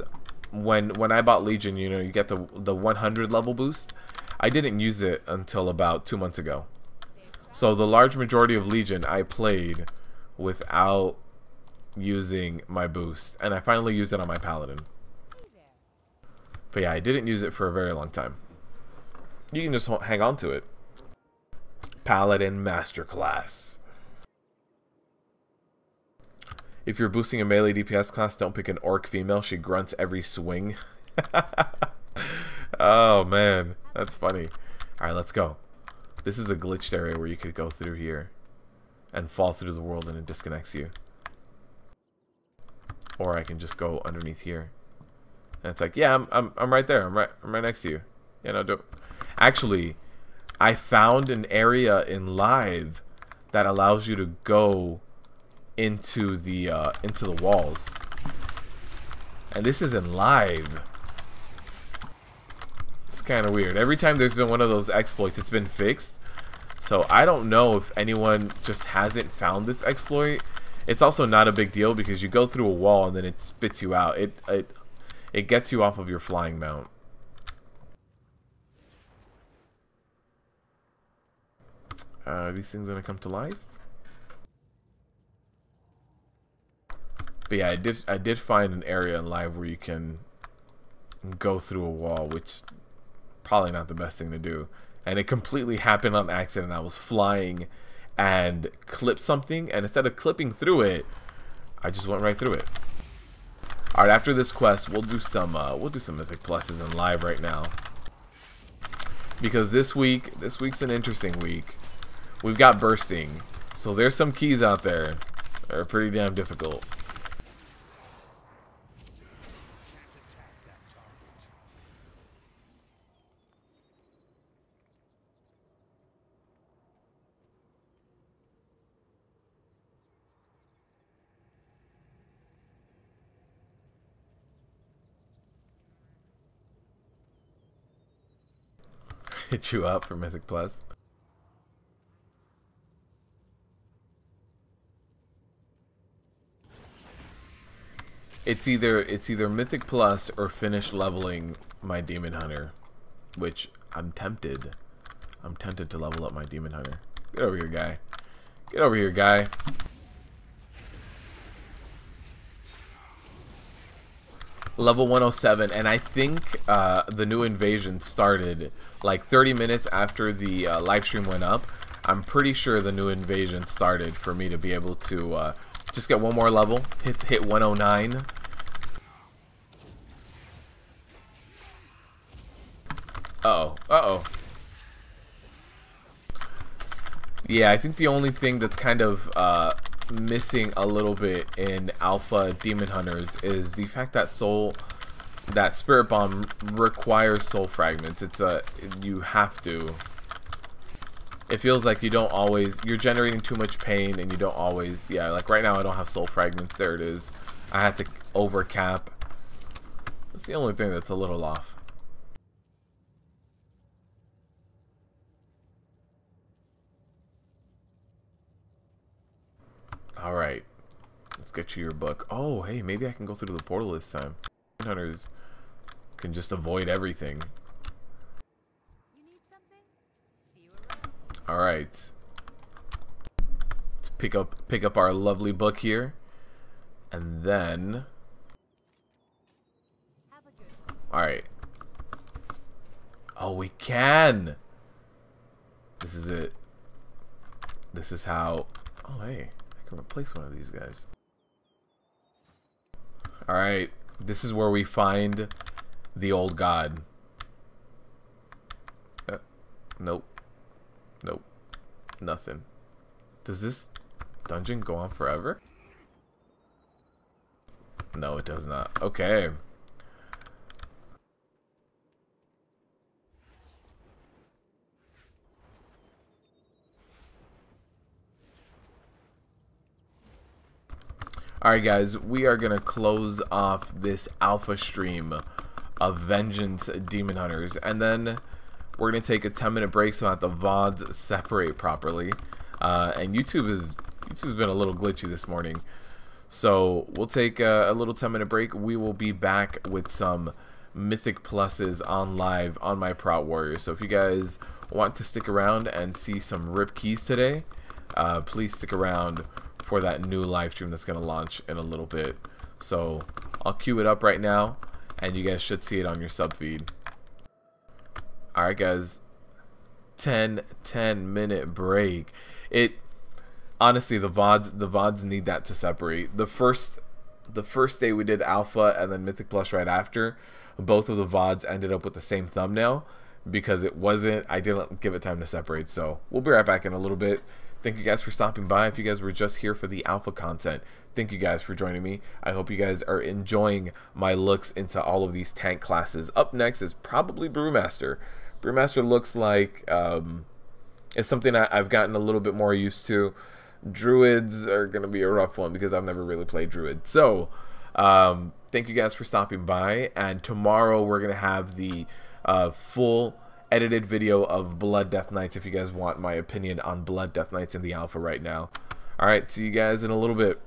when I bought Legion, you know, you get the 100 level boost. I didn't use it until about 2 months ago. So the large majority of Legion I played without using my boost, and I finally used it on my Paladin. But yeah, I didn't use it for a very long time. You can just hang on to it. Paladin Masterclass. If you're boosting a melee DPS class, don't pick an orc female. She grunts every swing. Oh man, that's funny. Alright, let's go. This is a glitched area where you could go through here and fall through the world and it disconnects you. Or I can just go underneath here. And it's like, yeah, I'm right there. I'm right next to you. Yeah, no, don't. Actually, I found an area in live that allows you to go into the walls, and this is in live. It's kind of weird. Every time there's been one of those exploits, it's been fixed. So I don't know if anyone just hasn't found this exploit It's also not a big deal because you go through a wall and then it spits you out. It gets you off of your flying mount. Are these things gonna come to life? But yeah, I did find an area in live where you can go through a wall, which probably not the best thing to do. And it completely happened on accident. I was flying and clipped something, and instead of clipping through it, I just went right through it. All right, after this quest, we'll do some Mythic Pluses in live right now, because this week's an interesting week. We've got bursting, so there's some keys out there that are pretty damn difficult. Hit you up for Mythic Plus. It's either Mythic Plus or finish leveling my Demon Hunter, which I'm tempted. I'm tempted to level up my Demon Hunter. Get over here, guy. Get over here, guy. Level 107, and I think the new invasion started like 30 minutes after the live stream went up. I'm pretty sure the new invasion started for me to be able to just get one more level, hit 109. Uh-oh. Yeah, I think the only thing that's kind of missing a little bit in alpha Demon Hunters is the fact that Spirit Bomb requires soul fragments. You have to. It feels like you're generating too much pain, and you don't always, yeah, like right now I don't have soul fragments. There it is. I had to overcap. That's the only thing that's a little off. Alright, let's get you your book. Oh, hey, maybe I can go through the portal this time. Hunters can just avoid everything. Alright. Let's pick up our lovely book here. And then... Alright. Oh, we can! This is it. This is how... Oh, hey. I can replace one of these guys. Alright, this is where we find the old god. Nope. Nothing. Does this dungeon go on forever? No, it does not. Okay. Alright guys, we are going to close off this alpha stream of Vengeance Demon Hunters, and then we're going to take a 10-minute break so that the VODs separate properly. And YouTube's been a little glitchy this morning. So we'll take a little 10-minute break. We will be back with some Mythic Pluses on live on my Prot Warrior. So if you guys want to stick around and see some rip keys today, please stick around for that new live stream that's going to launch in a little bit. So I'll queue it up right now, and you guys should see it on your sub feed. Alright guys, 10-minute break. Honestly, the VODs need that to separate. The first day we did alpha and then Mythic Plus right after, both of the VODs ended up with the same thumbnail because I didn't give it time to separate. So we'll be right back in a little bit. Thank you guys for stopping by. If you guys were just here for the alpha content, thank you guys for joining me. I hope you guys are enjoying my looks into all of these tank classes. Up next is probably Brewmaster. Brewmaster looks like it's something I've gotten a little bit more used to. Druids are going to be a rough one because I've never really played Druid. So thank you guys for stopping by, and tomorrow we're going to have the full edited video of Blood Death Knights if you guys want my opinion on Blood Death Knights in the alpha right now. Alright, see you guys in a little bit.